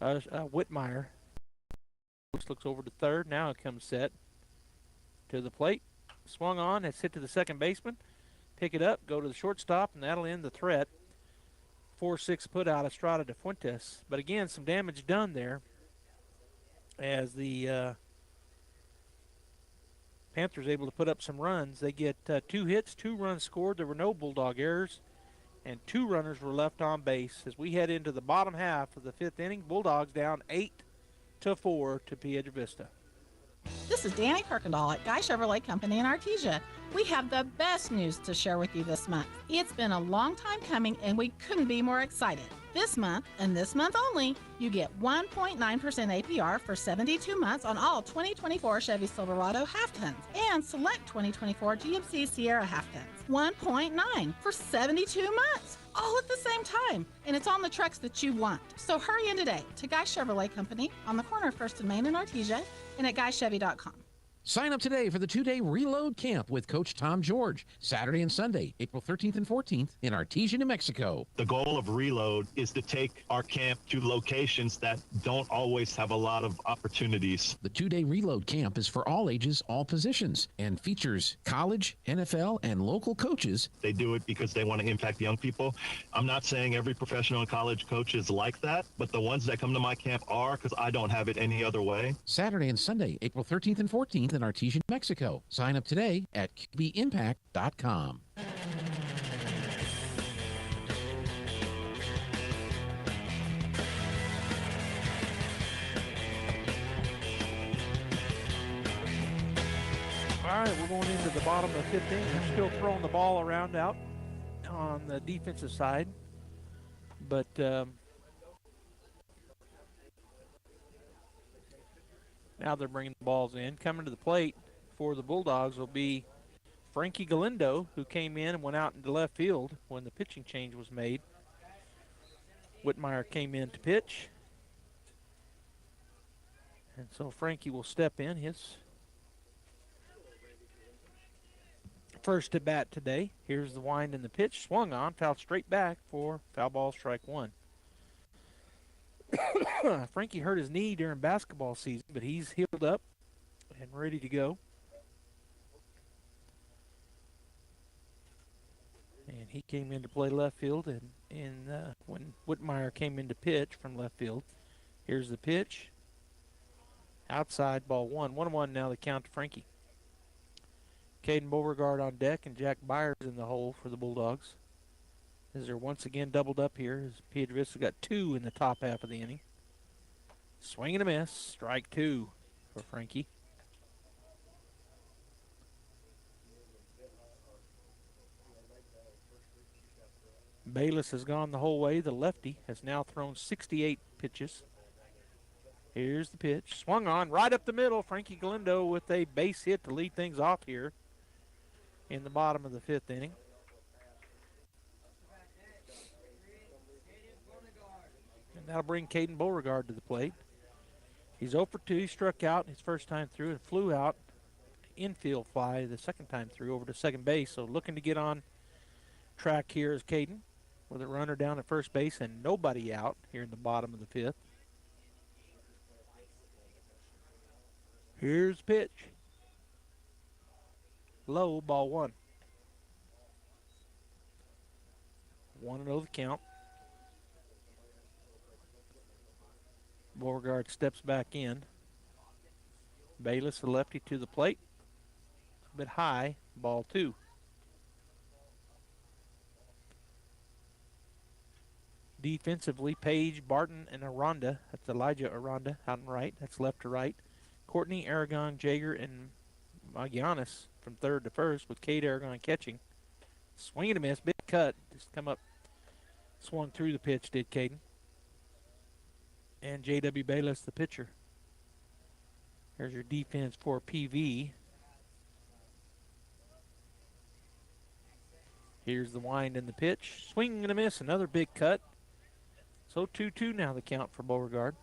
Whitmire looks over to third. Now it comes set to the plate. Swung on. It's hit to the second baseman. Pick it up. Go to the shortstop, and that'll end the threat. 4-6 put out Estrada de Fuentes. But again, some damage done there as the Panthers able to put up some runs. They get 2 hits, 2 runs scored. There were no Bulldog errors, and 2 runners were left on base. As we head into the bottom half of the 5th inning, Bulldogs down 8-4 to Piedra Vista. This is Danny Kirkendall at Guy Chevrolet Company in Artesia. We have the best news to share with you this month. It's been a long time coming and we couldn't be more excited. This month, and this month only, you get 1.9% APR for 72 months on all 2024 Chevy Silverado half-tons and select 2024 GMC Sierra half-tons. 1.9 for 72 months, all at the same time. And it's on the trucks that you want. So hurry in today to Guy Chevrolet Company on the corner of 1st and Main in Artesia and at GuyChevy.com. Sign up today for the 2-day Reload Camp with Coach Tom George, Saturday and Sunday, April 13th and 14th in Artesia, New Mexico. The goal of Reload is to take our camp to locations that don't always have a lot of opportunities. The 2-day Reload Camp is for all ages, all positions, and features college, NFL, and local coaches. They do it because they want to impact young people. I'm not saying every professional and college coach is like that, but the ones that come to my camp are, because I don't have it any other way. Saturday and Sunday, April 13th and 14th in Artesia, New Mexico. Sign up today at QBimpact.com. All right, we're going into the bottom of the 15th. They're still throwing the ball around out on the defensive side. But now they're bringing the balls in. Coming to the plate for the Bulldogs will be Frankie Galindo, who came in and went out into left field when the pitching change was made. Whitmire came in to pitch. And so Frankie will step in. His first at bat today. Here's the wind and the pitch. Swung on, fouled straight back for foul ball, strike one. Frankie hurt his knee during basketball season, but he's healed up and ready to go. And he came in to play left field, and when Whitmire came in to pitch from left field, here's the pitch. Outside, ball one. 1-1 now the count to Frankie. Caden Beauregard on deck and Jack Byers in the hole for the Bulldogs. As they're once again doubled up here, as Piedra Vista got 2 in the top half of the inning. Swing and a miss, strike 2 for Frankie. Bayless has gone the whole way. The lefty has now thrown 68 pitches. Here's the pitch. Swung on right up the middle. Frankie Galindo with a base hit to lead things off here in the bottom of the 5th inning. And that'll bring Caden Beauregard to the plate. He's 0 for 2. He struck out his first time through and flew out. Infield fly the second time through over to second base. So looking to get on track here is Caden with a runner down at first base and nobody out here in the bottom of the 5th. Here's the pitch. Low, ball one. 1-0 the count. Beauregard steps back in. Bayless, the lefty, to the plate. A bit high, ball 2. Defensively, Page, Barton, and Aranda. That's Elijah Aranda out and right. That's left to right. Courtney, Aragon, Jager, and Magianis from third to first with Cade Aragon catching. Swing and a miss, big cut. Just come up, swung through the pitch, did Caden. And J.W. Bayless, the pitcher. There's your defense for PV. Here's the wind and the pitch. Swing and a miss, another big cut. So 2-2 now the count for Beauregard.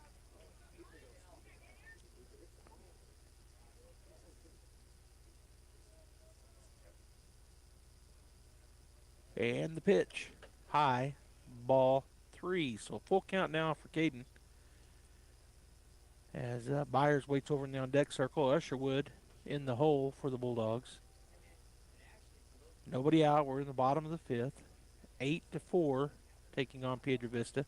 And the pitch. High, ball 3. So full count now for Caden. As Byers waits over in the on-deck circle. Usherwood in the hole for the Bulldogs. Nobody out. We're in the bottom of the 5th. 8-4 taking on Piedra Vista.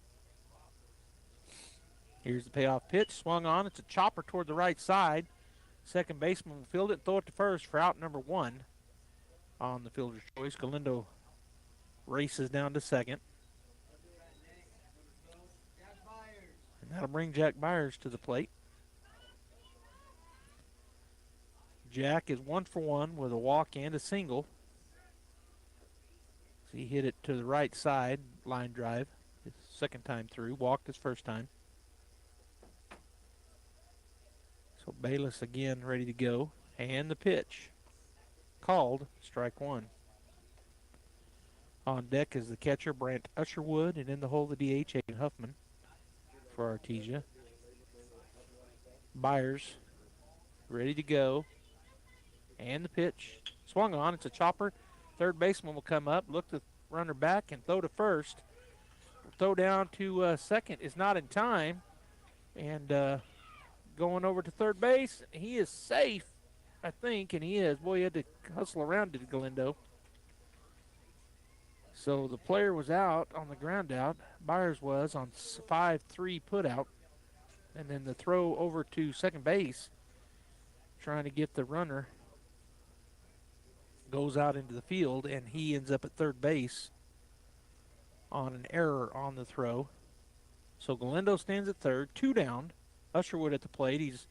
Here's the payoff pitch. Swung on. It's a chopper toward the right side. Second baseman will field it and throw it to first for out number 1 on the fielder's choice. Galindo races down to second. And that'll bring Jack Byers to the plate. Jack is 1 for 1 with a walk and a single. So he hit it to the right side, line drive, his second time through. Walked his first time. So Bayless again ready to go. And the pitch. Called, strike 1. On deck is the catcher, Brant Usherwood, and in the hole, the DH, Aiden Huffman for Artesia. Byers ready to go. And the pitch. Swung on. It's a chopper. Third baseman will come up, look the runner back, and throw to first. Throw down to second is not in time. And going over to third base, he is safe, I think, and he is. Boy, he had to hustle around to Galindo. So the player was out on the ground out. Byers was on 5-3 put out. And then the throw over to second base, trying to get the runner, goes out into the field, and he ends up at third base on an error on the throw. So Galindo stands at third, 2 down. Usherwood at the plate. He's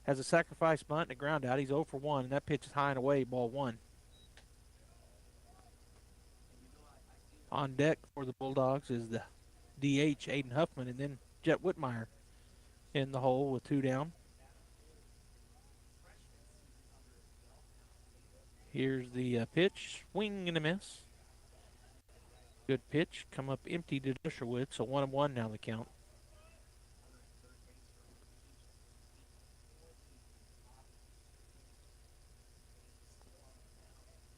has a sacrifice bunt and a ground out. He's 0 for 1, and that pitch is high and away, ball 1. On deck for the Bulldogs is the DH, Aiden Huffman, and then Jet Whitmire in the hole with 2 down. Here's the pitch, swing and a miss. Good pitch, come up empty to Usherwood, so 1-1 now the count.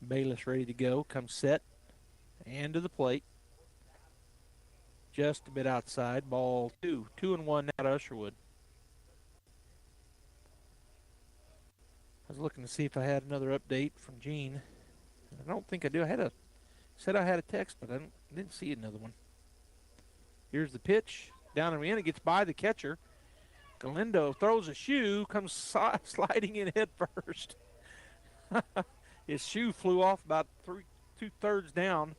Bayless ready to go, comes set and to the plate. Just a bit outside, ball 2. 2-1 now to Usherwood. I was looking to see if I had another update from Gene. I don't think I do. Said I had a text, but I didn't see another one. Here's the pitch. Down and in. It gets by the catcher. Galindo throws a shoe, comes sliding in head first. His shoe flew off about 2/3 down.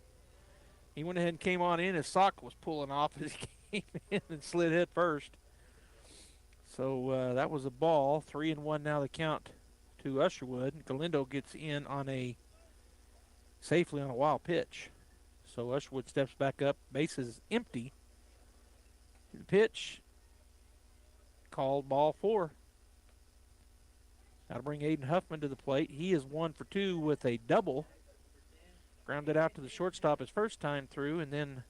He went ahead and came on in. His sock was pulling off as he came in and slid head first. So that was a ball. 3-1 now the count to Usherwood. Galindo gets in on safely on a wild pitch. So Usherwood steps back up. Base is empty. The pitch called ball 4. That'll bring Aiden Huffman to the plate. He is 1 for 2 with a double. Grounded out to the shortstop his first time through, and then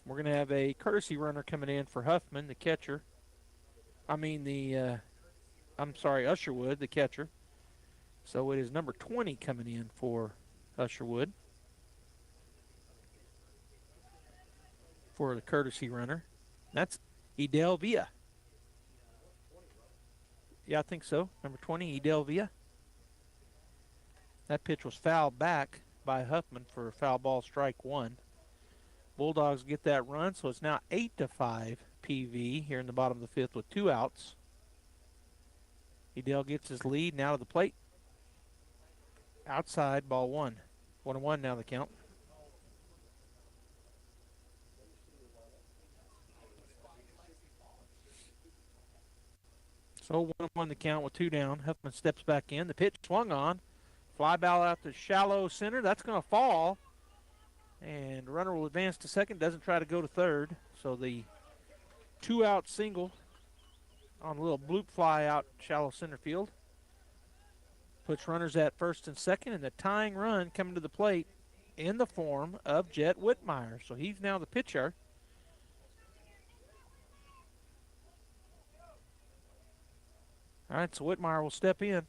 we're going to have a courtesy runner coming in for Huffman, the catcher. Usherwood, the catcher. So it is number 20 coming in for Usherwood for the courtesy runner. That's Edel Villa. Yeah, I think so. Number 20, Edel Villa. That pitch was fouled back by Huffman for foul ball strike one. Bulldogs get that run, so it's now 8-5 PV here in the bottom of the fifth with 2 outs. Edel gets his lead now to the plate. Outside, ball one. 1-1 now the count. So 1-1 the count with 2 down. Huffman steps back in. The pitch swung on. Fly ball out to shallow center. That's going to fall. And the runner will advance to second. Doesn't try to go to third. So the 2-out single on a little bloop fly out shallow center field. Puts runners at first and second. And the tying run coming to the plate in the form of Jet Whitmire. So he's now the pitcher. All right, so Whitmire will step in.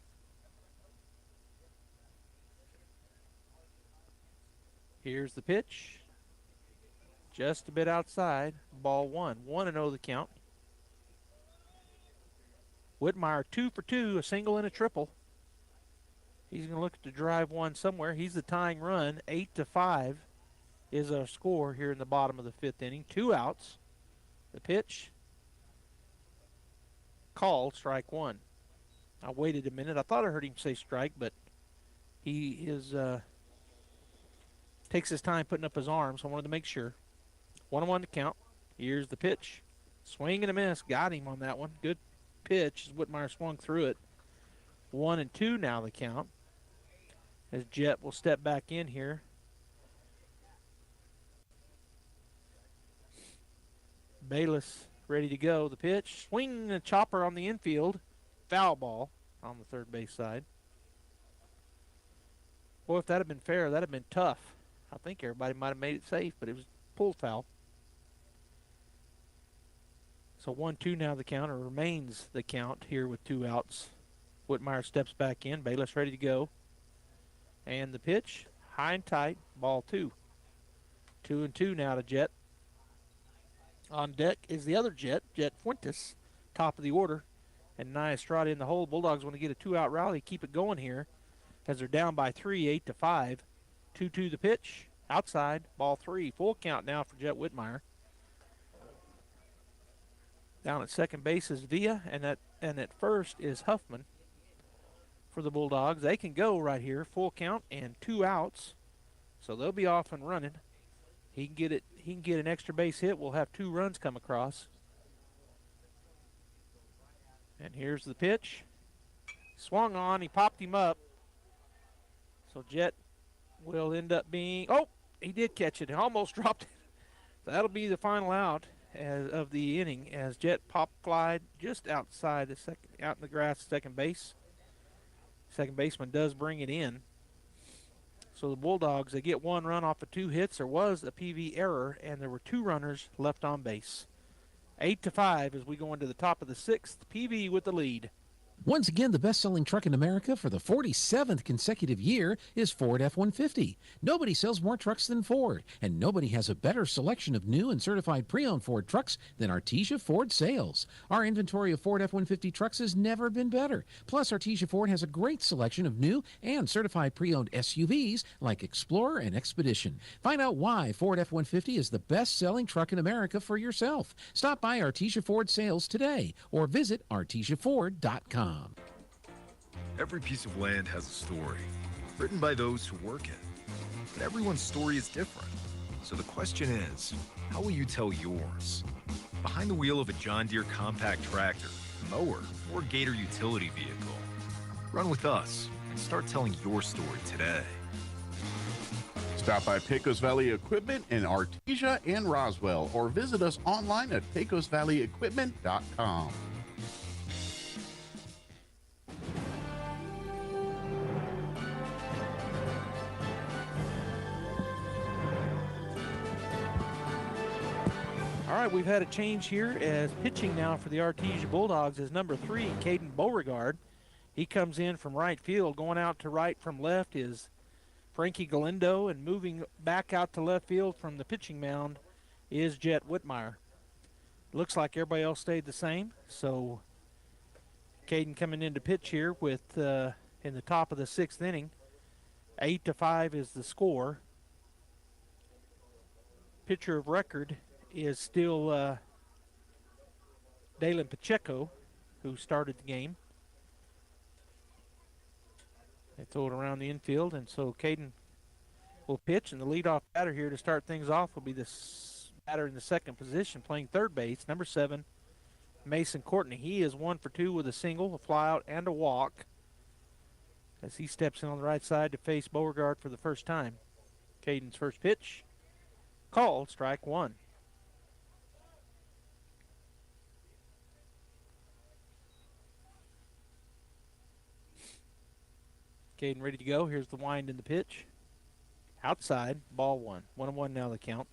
Here's the pitch. Just a bit outside. Ball one. 1-0 the count. Whitmire 2 for 2, a single and a triple. He's going to look to drive one somewhere. He's the tying run. 8-5 is our score here in the bottom of the fifth inning. 2 outs. The pitch. Called, strike one. I waited a minute. I thought I heard him say strike, but he takes his time putting up his arms. So I wanted to make sure. 1-1 to count. Here's the pitch. Swing and a miss. Got him on that one. Good pitch as Whitmire swung through it. 1-2 now the count. As Jet will step back in here. Bayless ready to go. The pitch. Swing a chopper on the infield. Foul ball on the third base side. Boy, if that had been fair, that had been tough. I think everybody might have made it safe, but it was pulled foul. So 1-2 now the count, or remains the count here with 2 outs. Whitmire steps back in. Bayless ready to go. And the pitch, high and tight, ball 2. 2-2 now to Jet. On deck is the other Jet, Jet Fuentes, top of the order. And Nia Estrada in the hole. Bulldogs want to get a 2-out rally, keep it going here as they're down by 3, 8-5. 2-2 the pitch, outside, ball 3. Full count now for Jet Whitmire. Down at second base is Villa, and at first is Huffman for the Bulldogs. They can go right here, full count and 2 outs, so they'll be off and running. He can get it. He can get an extra base hit. We'll have 2 runs come across. And here's the pitch. Swung on. He popped him up. So Jet will end up being. Oh, he did catch it. He almost dropped it. That'll be the final out of the inning as Jet pop flied just outside the second, out in the grass, second base. Second baseman does bring it in. So the Bulldogs, they get 1 run off of 2 hits. There was a PV error, and there were 2 runners left on base. 8-5 as we go into the top of the 6th. PV with the lead. Once again, the best-selling truck in America for the 47th consecutive year is Ford F-150. Nobody sells more trucks than Ford, and nobody has a better selection of new and certified pre-owned Ford trucks than Artesia Ford Sales. Our inventory of Ford F-150 trucks has never been better. Plus, Artesia Ford has a great selection of new and certified pre-owned SUVs like Explorer and Expedition. Find out why Ford F-150 is the best-selling truck in America for yourself. Stop by Artesia Ford Sales today or visit artesiaford.com. Every piece of land has a story, written by those who work it. But everyone's story is different. So the question is, how will you tell yours? Behind the wheel of a John Deere compact tractor, mower, or Gator utility vehicle. Run with us and start telling your story today. Stop by Pecos Valley Equipment in Artesia and Roswell, or visit us online at pecosvalleyequipment.com. All right, we've had a change here as pitching now for the Artesia Bulldogs is number 3, Caden Beauregard. He comes in from right field. Going out to right from left is Frankie Galindo, and moving back out to left field from the pitching mound is Jet Whitmire. Looks like everybody else stayed the same, so Caden coming in to pitch here with in the top of the 6th inning. 8-5 is the score. Pitcher of record is still Dalen Pacheco, who started the game. They throw it around the infield, and so Caden will pitch, and the leadoff batter here to start things off will be the batter in the second position, playing third base, number 7, Mason Courtney. He is 1 for 2 with a single, a flyout, and a walk as he steps in on the right side to face Beauregard for the first time. Caden's first pitch, called, strike 1. Caden ready to go. Here's the wind in the pitch. Outside, ball 1. 1-1 now the count.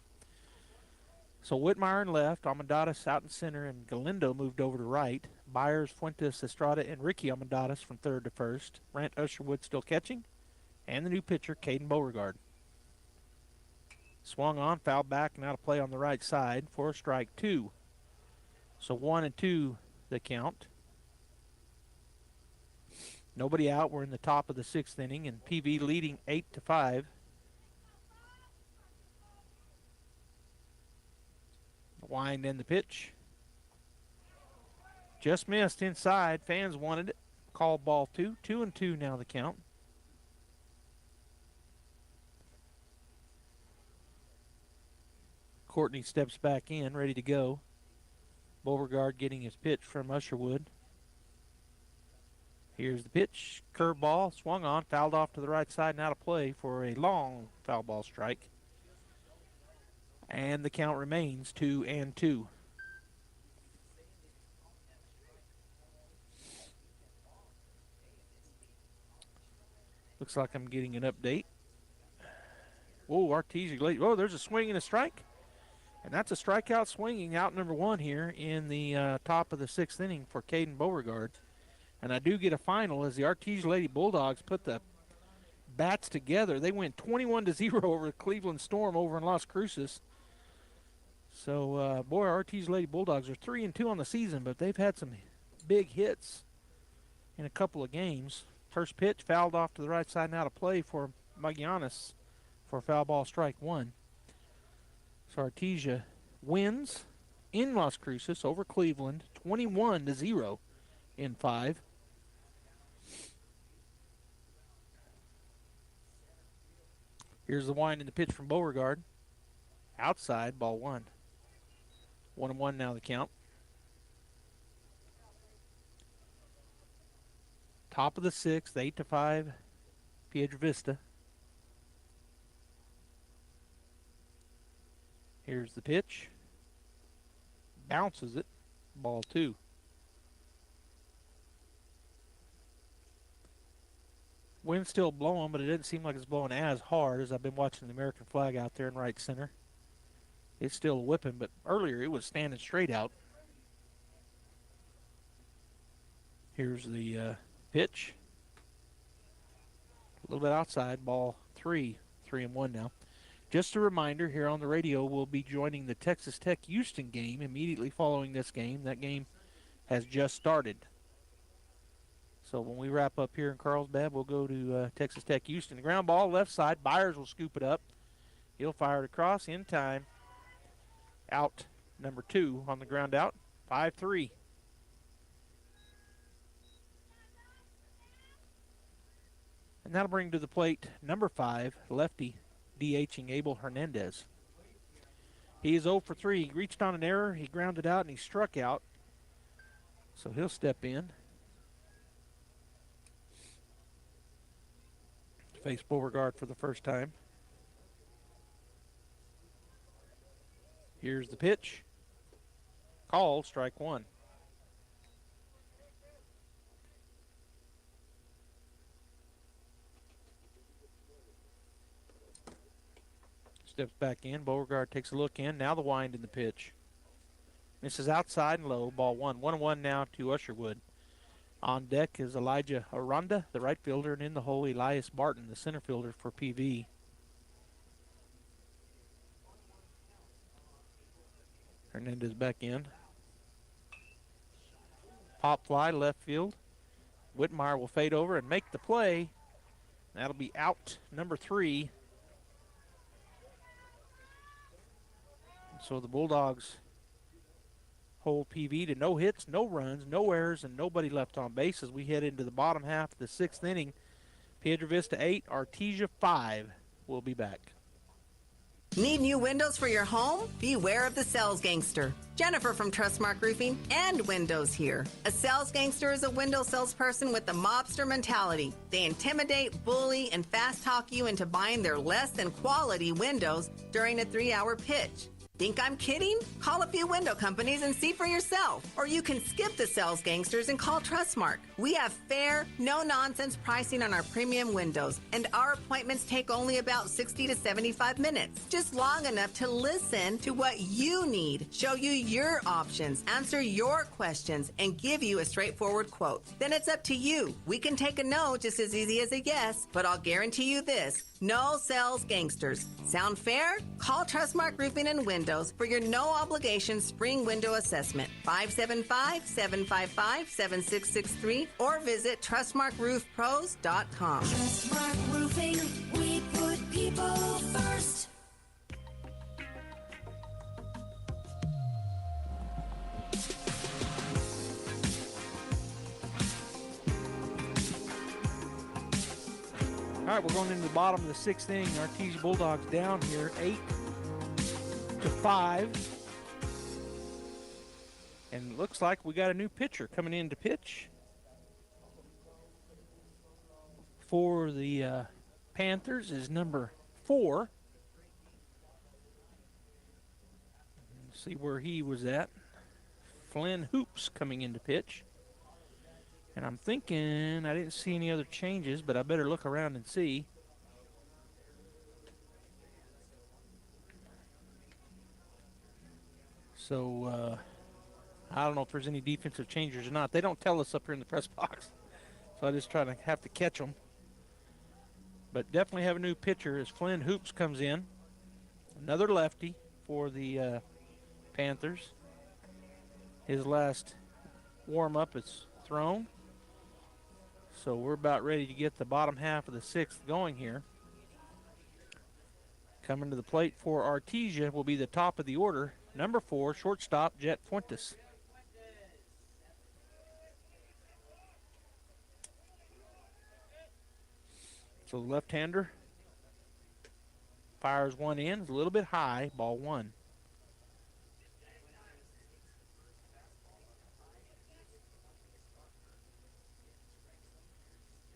So Whitmire in left, Amendadas out in center, and Galindo moved over to right. Byers, Fuentes, Estrada, and Ricky Amendadas from third to first. Brant Usherwood still catching. And the new pitcher, Caden Beauregard. Swung on, foul back, and out of play on the right side for strike 2. So 1-2 the count. Nobody out. We're in the top of the 6th inning, and PV leading 8-5. Wind in the pitch. Just missed inside. Fans wanted it. Called ball 2. 2-2 now the count. Courtney steps back in, ready to go. Beauregard getting his pitch from Usherwood. Here's the pitch. Curveball, swung on, fouled off to the right side and out of play for a long foul ball strike. And the count remains 2-2. Looks like I'm getting an update. Whoa, Artesia late. Oh, there's a swing and a strike. And that's a strikeout swinging out number 1 here in the top of the 6th inning for Caden Beauregard. And I do get a final as the Artesia Lady Bulldogs put the bats together. They went 21-0 over the Cleveland Storm over in Las Cruces. So, boy, our Artesia Lady Bulldogs are 3-2 on the season, but they've had some big hits in a couple of games. First pitch fouled off to the right side and out of play for Magianis for foul ball strike 1. So Artesia wins in Las Cruces over Cleveland 21-0 in 5. Here's the wind in the pitch from Beauregard. Outside, ball 1. 1-1 now the count. Top of the 6th, 8-5, Piedra Vista. Here's the pitch. Bounces it, ball 2. Wind's still blowing, but it doesn't seem like it's blowing as hard as I've been watching the American flag out there in right center. It's still whipping, but earlier it was standing straight out. Here's the pitch. A little bit outside, ball 3. 3-1 now. Just a reminder, here on the radio, we'll be joining the Texas Tech Houston game immediately following this game. That game has just started. So when we wrap up here in Carlsbad, we'll go to Texas Tech Houston. The ground ball, left side. Byers will scoop it up. He'll fire it across in time. Out number 2 on the ground out. 5-3. And that'll bring to the plate number 5, lefty, DHing Abel Hernandez. He is 0 for 3. He reached on an error. He grounded out and he struck out. So he'll step in. Face Beauregard for the first time. Here's the pitch. Called, strike 1. Steps back in. Beauregard takes a look in. Now the wind in the pitch. This is outside and low. Ball 1. 1-1 now to Usherwood. On deck is Elijah Aranda, the right fielder, and in the hole Elias Barton, the center fielder for PV. Hernandez back in. Pop fly left field. Whitmire will fade over and make the play. That'll be out number 3. So the Bulldogs hold PV to no hits, no runs, no errors, and nobody left on base as we head into the bottom half of the 6th inning. Piedra Vista 8, Artesia 5 will be back. Need new windows for your home? Beware of the sales gangster. Jennifer from Trustmark Roofing and Windows here. A sales gangster is a window salesperson with the mobster mentality. They intimidate, bully, and fast talk you into buying their less than quality windows during a 3-hour pitch. Think I'm kidding? Call a few window companies and see for yourself. Or you can skip the sales gangsters and call Trustmark. We have fair, no-nonsense pricing on our premium windows, and our appointments take only about 60 to 75 minutes. Just long enough to listen to what you need, show you your options, answer your questions, and give you a straightforward quote. Then it's up to you. We can take a no just as easy as a yes, but I'll guarantee you this. No sales gangsters. Sound fair? Call Trustmark Roofing and Windows for your no-obligation spring window assessment. 575-755-7663 or visit TrustmarkRoofPros.com. Trustmark Roofing, we put people first. All right, we're going into the bottom of the 6th inning. Artesia Bulldogs down here, 8-5. And it looks like we got a new pitcher coming in to pitch for the Panthers is number 4. Let's see where he was at. Flynn Hoops coming in to pitch. And I'm thinking I didn't see any other changes, but I better look around and see. So I don't know if there's any defensive changes or not. They don't tell us up here in the press box, so I just try to have to catch them. But definitely have a new pitcher as Flynn Hoops comes in. Another lefty for the Panthers. His last warm-up is thrown. So we're about ready to get the bottom half of the 6th going here. Coming to the plate for Artesia will be the top of the order, number 4, shortstop, Jet Fuentes. So the left-hander fires one in. It's a little bit high, ball 1.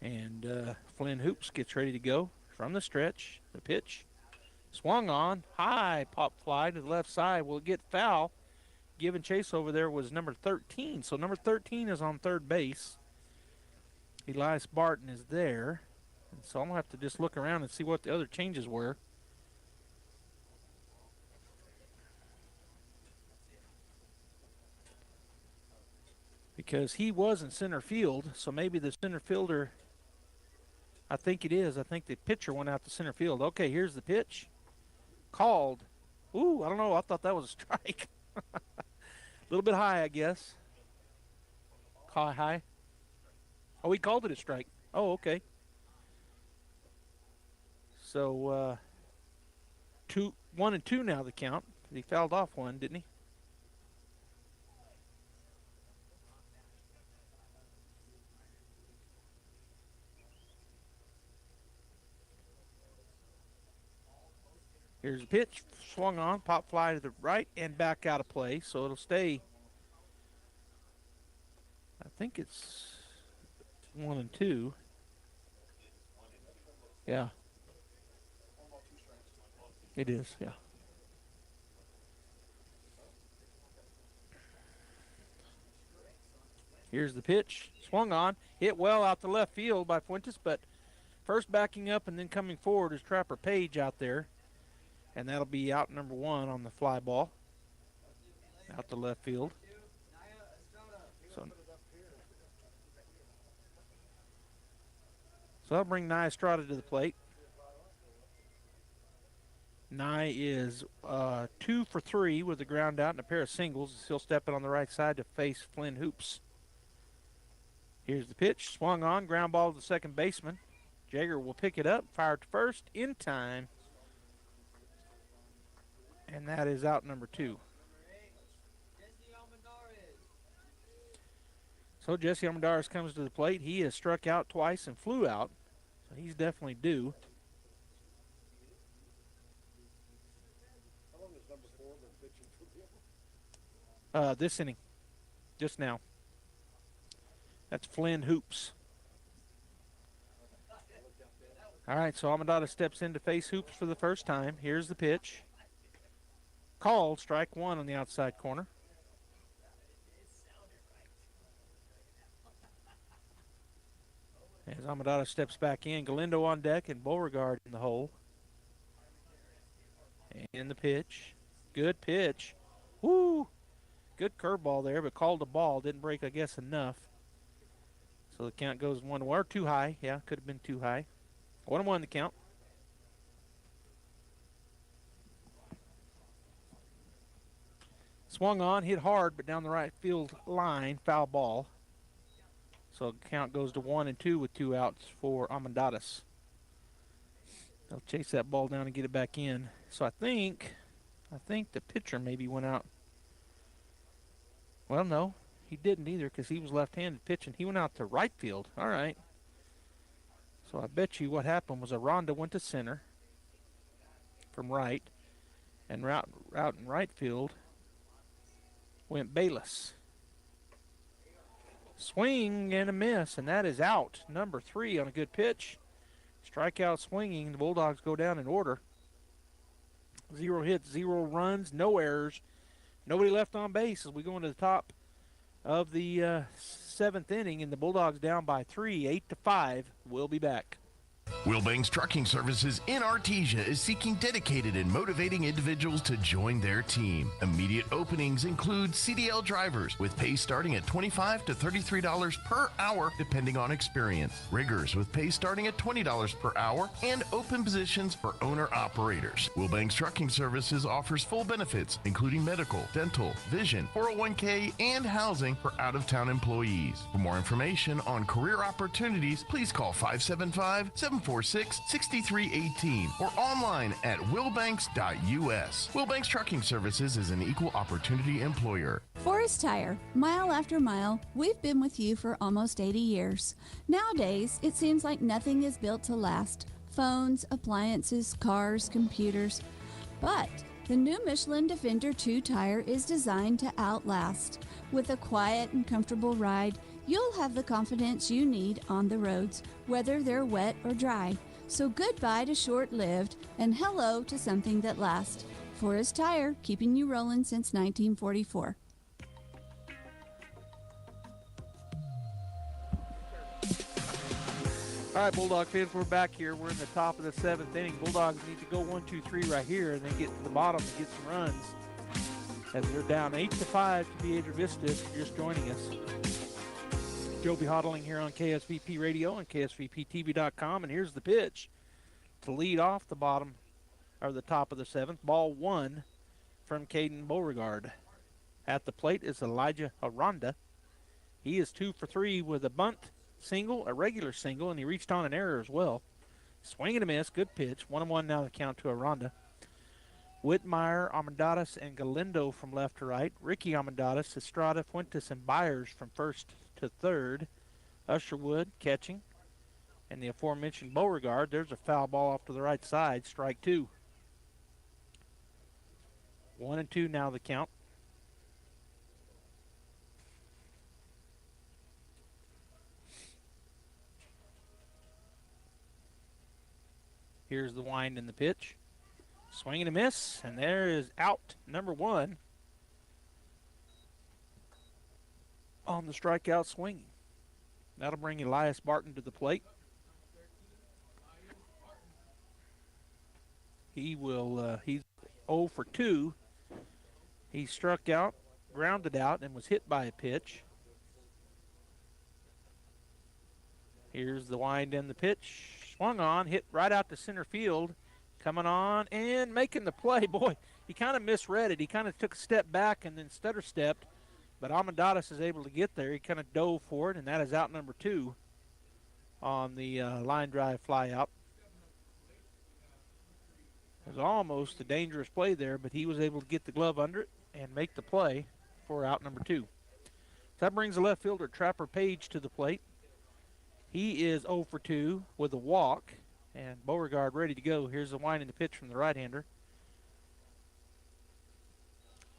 And Flynn Hoops gets ready to go from the stretch. The pitch swung on, high pop fly to the left side. Will get foul. Giving chase over there was number 13. So number 13 is on third base. Elias Barton is there. And so I'm going to have to just look around and see what the other changes were. Because he was in center field, so maybe the center fielder, I think it is. I think the pitcher went out to center field. Okay, here's the pitch. Called. Ooh, I don't know. I thought that was a strike. A little bit high, I guess. Call high. Oh, he called it a strike. Oh, okay. So 1 and 2 now the count. He fouled off one, didn't he? Here's the pitch, swung on, pop fly to the right and back out of play, so it'll stay. I think it's 1 and 2. Yeah. It is, yeah. Here's the pitch, swung on, hit well out to left field by Fuentes, but first backing up and then coming forward is Trapper Page out there. And that'll be out number 1 on the fly ball. Out to left field. So that'll bring Nye Estrada to the plate. Nye is 2 for 3 with a ground out and a pair of singles. He'll step in on the right side to face Flynn Hoops. Here's the pitch. Swung on. Ground ball to the second baseman. Jager will pick it up, fire to first in time. And that is out number 2. So Jesse Almendarez comes to the plate. He has struck out twice and flew out. So he's definitely due. How long has number 4 been pitching for him? This inning, just now. That's Flynn Hoops. All right, so Almendarez steps in to face Hoops for the first time. Here's the pitch. Called, strike 1 on the outside corner. As Almendarez steps back in, Galindo on deck and Beauregard in the hole. And the pitch. Good pitch. Woo! Good curveball there, but called a ball. Didn't break, I guess, enough. So the count goes 1-1, or too high. Yeah, could have been too high. 1-1 the count. Swung on, hit hard, but down the right field line, foul ball. So the count goes to 1-2 with 2 outs for Almendarez. They'll chase that ball down and get it back in. So I think the pitcher maybe went out. Well, no, he didn't either because he was left-handed pitching. He went out to right field. All right. So I bet you what happened was Aranda went to center from right, and route in right field went Bayless. Swing and a miss, and that is out. Number 3 on a good pitch. Strikeout swinging. The Bulldogs go down in order. 0 hits, 0 runs, no errors. Nobody left on base as we go into the top of the 7th inning, and the Bulldogs down by 3, 8-5. We'll be back. Wilbanks Trucking Services in Artesia is seeking dedicated and motivating individuals to join their team. Immediate openings include CDL drivers with pay starting at $25 to $33 per hour depending on experience. Riggers with pay starting at $20 per hour, and open positions for owner-operators. Wilbanks Trucking Services offers full benefits including medical, dental, vision, 401k, and housing for out-of-town employees. For more information on career opportunities, please call 575-746-6318 or online at wilbanks.us. Wilbanks Trucking Services is an equal opportunity employer. Forest Tire, mile after mile, we've been with you for almost 80 years. Nowadays, it seems like nothing is built to last. Phones, appliances, cars, computers. But the new Michelin Defender 2 tire is designed to outlast. With a quiet and comfortable ride, you'll have the confidence you need on the roads, whether they're wet or dry. So goodbye to short-lived and hello to something that lasts. Forest Tire, keeping you rolling since 1944. All right, Bulldog fans, we're back here. We're in the top of the 7th inning. Bulldogs need to go 1-2-3 right here and then get to the bottom and get some runs as they're down 8-5 to Piedra Vista if you're just joining us. Joby Hodling here on KSVP Radio and KSVPTV.com, and here's the pitch to lead off the bottom, or the top of the 7th. Ball 1 from Caden Beauregard. At the plate is Elijah Aranda. He is 2 for 3 with a bunt, single, a regular single, and he reached on an error as well. Swing and a miss, good pitch. 1-1 now the count to Aranda. Whitmire, Almendarez, and Galindo from left to right. Ricky Almendarez, Estrada, Fuentes, and Byers from first to third. Usherwood catching. And the aforementioned Beauregard. There's a foul ball off to the right side. Strike 2. 1-2 now the count. Here's the wind and the pitch. Swing and a miss, and there is out number 1 on the strikeout swinging. That'll bring Elias Barton to the plate. He will, he's 0 for 2. He struck out, grounded out, and was hit by a pitch. Here's the wind and the pitch. Swung on, hit right out to center field. Coming on and making the play. Boy, he kind of misread it. He kind of took a step back and then stutter stepped. But Almendarez is able to get there. He kind of dove for it, and that is out number 2. on the line drive fly out. It was almost a dangerous play there, but he was able to get the glove under it and make the play for out number 2. So that brings the left fielder Trapper Page to the plate. He is 0 for 2 with a walk, and Beauregard ready to go. Here's the wind in the pitch from the right-hander.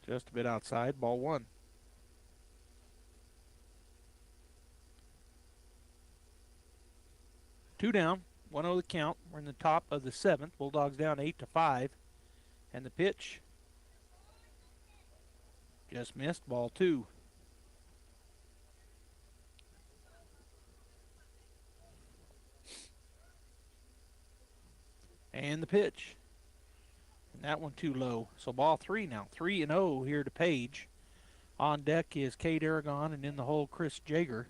Just a bit outside, ball 1. Two down, 1-0 the count. We're in the top of the 7th. Bulldogs down 8-5. And the pitch just missed, ball 2. And the pitch. And that one too low. So ball 3 now. 3-0 here to Page. On deck is Cade Aragon, and in the hole Chris Jager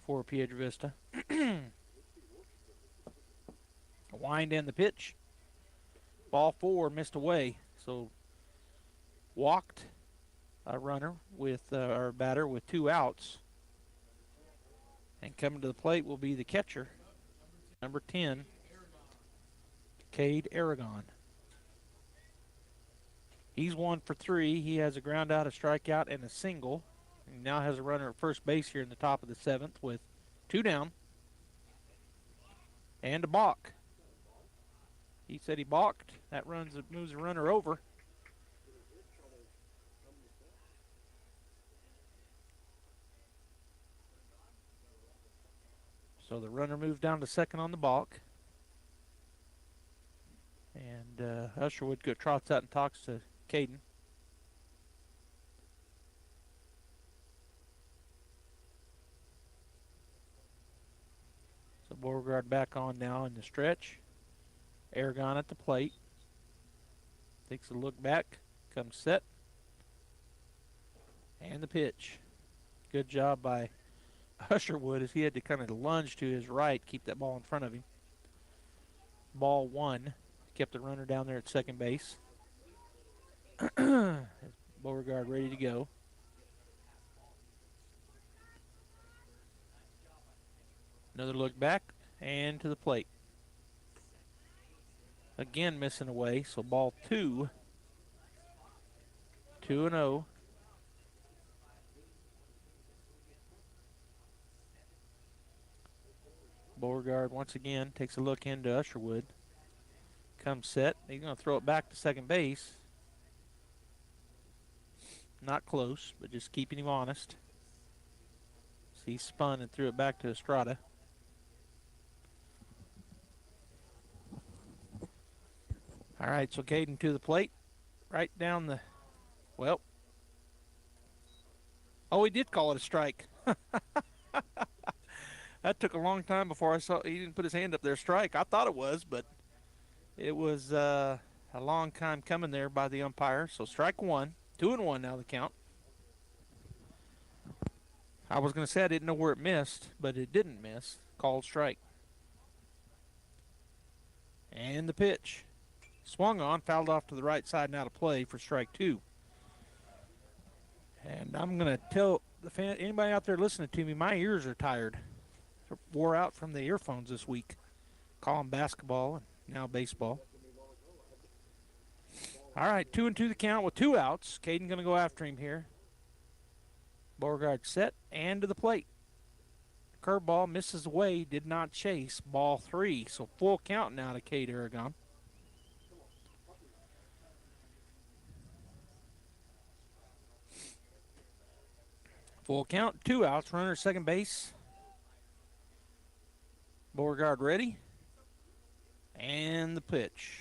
for Piedra Vista. Wind and the pitch. Ball 4 missed away. So walked a runner with our batter with 2 outs. And coming to the plate will be the catcher, number 10, Cade Aragon. He's 1 for 3. He has a ground out, a strikeout, and a single. He now has a runner at first base here in the top of the 7th with 2 down and a balk. He said he balked. That moves the runner over. So the runner moves down to second on the balk. And Usherwood trots out and talks to Caden. So Beauregard back on now in the stretch. Aragon at the plate. Takes a look back. Comes set. And the pitch. Good job by Usherwood as he had to kind of lunge to his right, keep that ball in front of him. Ball 1. Kept the runner down there at second base. Beauregard ready to go. Another look back and to the plate. Again missing away, so ball 2. 2-0. Beauregard once again takes a look into Usherwood. Comes set. He's going to throw it back to second base. Not close, but just keeping him honest. So he spun and threw it back to Estrada. All right, so Caden to the plate. Right down the, well. Oh, he did call it a strike. That took a long time before I saw, he didn't put his hand up there, strike. I thought it was, but it was a long time coming there by the umpire. So strike 1, 2-1 now the count. I was going to say I didn't know where it missed, but it didn't miss. Called strike. And the pitch. Swung on, fouled off to the right side and out of play for strike 2. And I'm going to tell anybody out there listening to me, my ears are tired. Wore out from the earphones this week. Calling basketball and now baseball. All right, 2-2 the count with 2 outs. Caden going to go after him here. Beauregard set and to the plate. Curveball misses away, did not chase. Ball 3, so full count now to Cade Aragon. Full count, 2 outs, runner second base. Beauregard ready. And the pitch.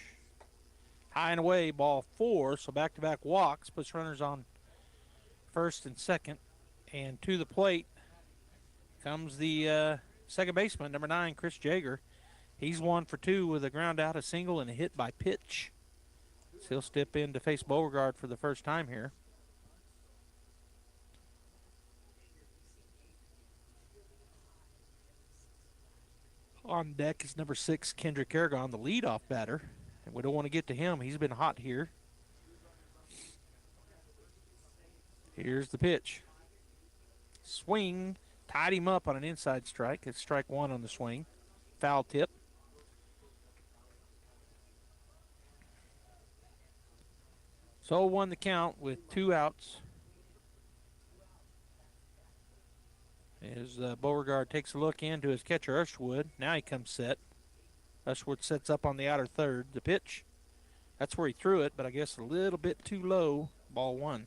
High and away, ball 4, so back-to-back walks, puts runners on first and second. And to the plate comes the second baseman, number 9, Chris Jager. He's 1 for 2 with a ground out, a single, and a hit by pitch. So he'll step in to face Beauregard for the first time here. On deck is number 6, Kendrick Aragon, the leadoff batter. And we don't want to get to him. He's been hot here. Here's the pitch. Swing, tied him up on an inside strike. It's strike one on the swing. Foul tip. So 1 the count with 2 outs. As Beauregard takes a look into his catcher, Ushwood. Now he comes set. Ushwood sets up on the outer third. The pitch, that's where he threw it, but I guess a little bit too low. Ball 1.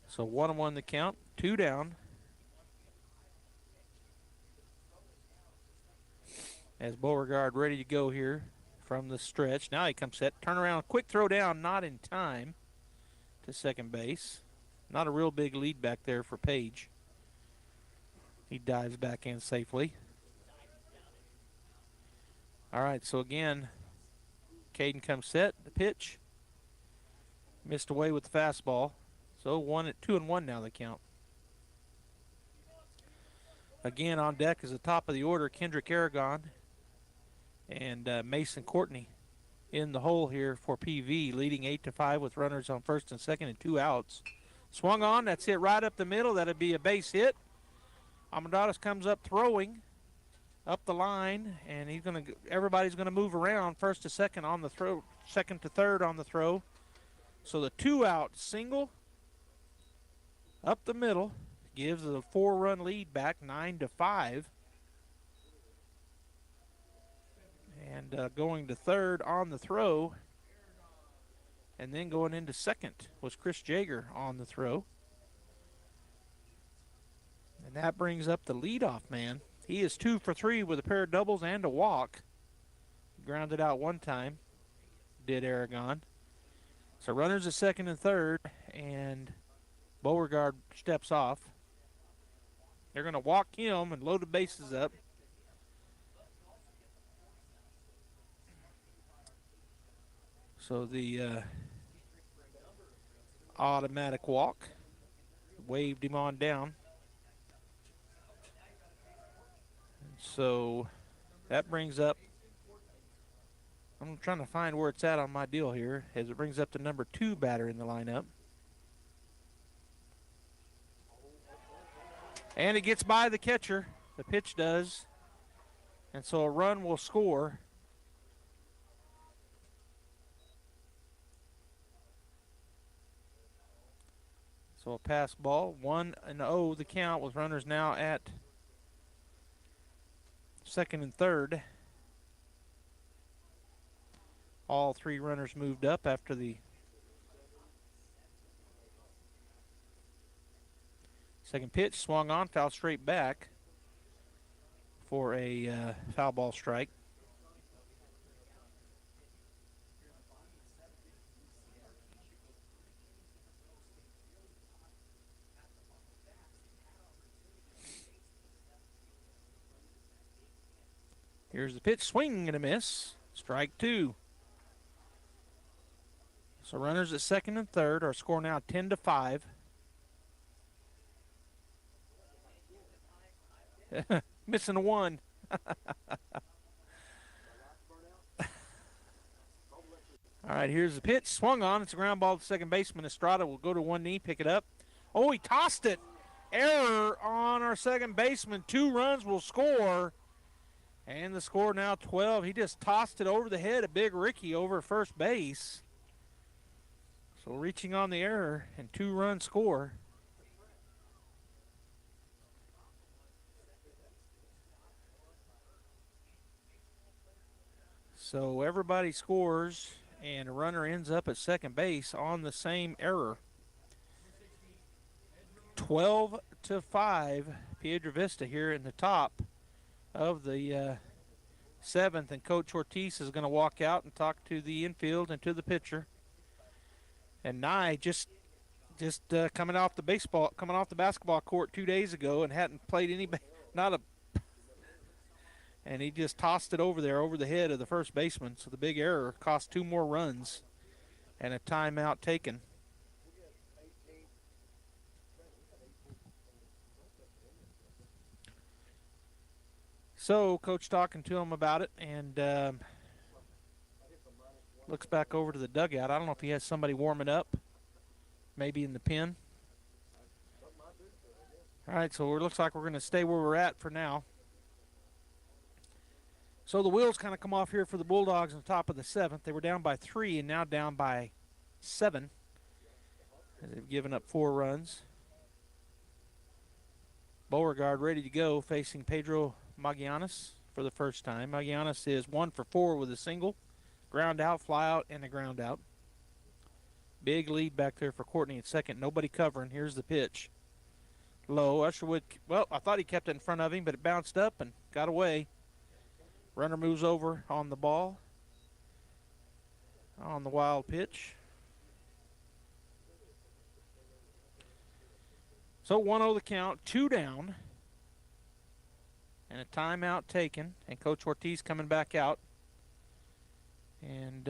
So 1-1 the count, 2 down. As Beauregard ready to go here from the stretch. Now he comes set. Turn around, quick throw down, not in time to second base. Not a real big lead back there for Page. He dives back in safely. All right, so again, Caden comes set. The pitch missed away with the fastball. So 2-1 now the count. Again on deck is the top of the order, Kendrick Aragon and Mason Courtney in the hole here for PV, leading 8-5 with runners on first and second and 2 outs. Swung on, that's it right up the middle. That'll be a base hit. Amadeus comes up throwing up the line, and everybody's gonna move around first to second on the throw, second to third on the throw. So the 2-out single up the middle gives a 4-run lead back, 9-5. And going to third on the throw, and then going into second was Chris Jager on the throw. And that brings up the leadoff man. He is 2 for 3 with a pair of doubles and a walk. Grounded out one time, did Aragon. So runners at second and third, and Beauregard steps off. They're going to walk him and load the bases up. So the automatic walk, waved him on down. And so that brings up, I'm trying to find where it's at on my deal here, as it brings up the number 2 batter in the lineup. And it gets by the catcher, the pitch does, and so a run will score. So a pass ball, 1-0 the count with runners now at second and third. All 3 runners moved up after the second pitch. Swung on, foul straight back for a foul ball strike. Here's the pitch, swing and a miss. Strike 2. So runners at second and third. Our score now 10-5. Missing a 1. All right, here's the pitch. Swung on. It's a ground ball to second baseman. Estrada will go to one knee, pick it up. Oh, he tossed it. Error on our second baseman. 2 runs will score. And the score now 12. He just tossed it over the head of Big Ricky over first base. So reaching on the error and 2-run score. So everybody scores and a runner ends up at second base on the same error. 12-5, Piedra Vista here in the top of the 7th, and Coach Ortiz is going to walk out and talk to the infield and to the pitcher. And Nye just coming off the basketball court 2 days ago and hadn't played and he just tossed it over the head of the first baseman. So the big error cost 2 more runs and a timeout taken. So Coach talking to him about it, and looks back over to the dugout. I don't know if he has somebody warming up maybe in the pen. All right, so it looks like we're going to stay where we're at for now. So the wheels kind of come off here for the Bulldogs on the top of the 7th. They were down by 3 and now down by 7. They've given up 4 runs. Beauregard ready to go, facing Pedro Magallanes for the first time. Magallanes is 1 for 4 with a single, ground out, fly out, and a ground out. Big lead back there for Courtney at second. Nobody covering. Here's the pitch. Low. Usherwood, well, I thought he kept it in front of him, but it bounced up and got away. Runner moves over on the ball. On the wild pitch. So 1-0 the count, 2 down. And a timeout taken. And Coach Ortiz coming back out. And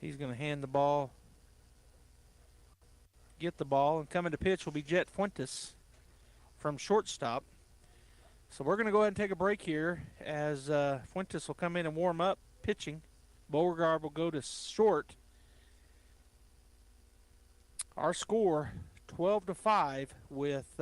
he's going to hand the ball. Get the ball. And coming to pitch will be Jet Fuentes from shortstop. So we're going to go ahead and take a break here as Fuentes will come in and warm up pitching. Beauregard will go to short. Our score 12-5 with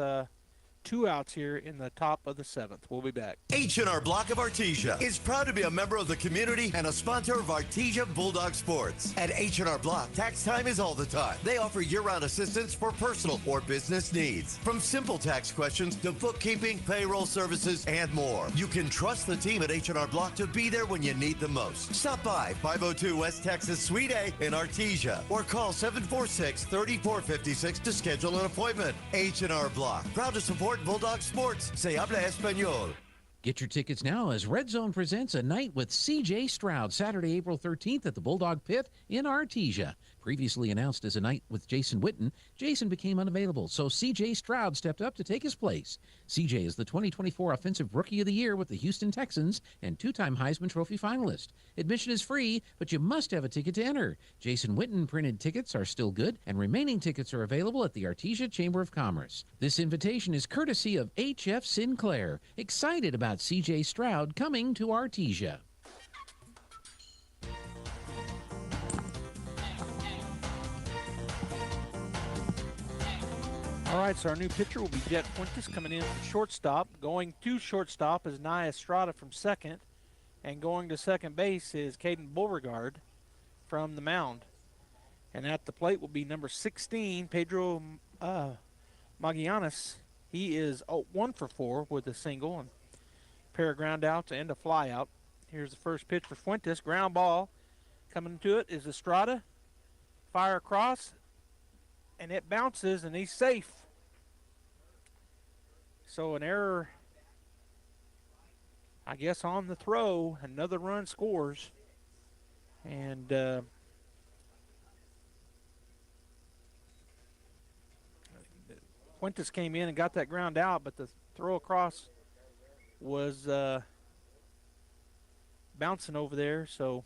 2 outs here in the top of the 7th. We'll be back. H&R Block of Artesia is proud to be a member of the community and a sponsor of Artesia Bulldog Sports. At H&R Block, tax time is all the time. They offer year-round assistance for personal or business needs. From simple tax questions to bookkeeping, payroll services, and more. You can trust the team at H&R Block to be there when you need them most. Stop by 502 West Texas Suite A in Artesia or call 746-3456 to schedule an appointment. H&R Block, proud to support Bulldog Sports. Se habla español. Get your tickets now as Red Zone presents A Night with C.J. Stroud, Saturday, April 13th at the Bulldog Pit in Artesia. Previously announced as A Night with Jason Witten, Jason became unavailable, so C.J. Stroud stepped up to take his place. C.J. is the 2024 Offensive Rookie of the Year with the Houston Texans and 2-time Heisman Trophy finalist. Admission is free, but you must have a ticket to enter. Jason Witten printed tickets are still good, and remaining tickets are available at the Artesia Chamber of Commerce. This invitation is courtesy of H.F. Sinclair. Excited about C.J. Stroud coming to Artesia. All right, so our new pitcher will be Jet Fuentes coming in from shortstop. Going to shortstop is Nia Estrada from second. And going to second base is Caden Beauregard from the mound. And at the plate will be number 16, Pedro Magallanes. He is 1 for 4 with a single and a pair of ground outs and a fly out. Here's the first pitch for Fuentes. Ground ball. Coming to it is Estrada. Fire across. And it bounces, and he's safe. So an error, I guess, on the throw. Another run scores. And Fuentes came in and got that ground out, but the throw across was bouncing over there. So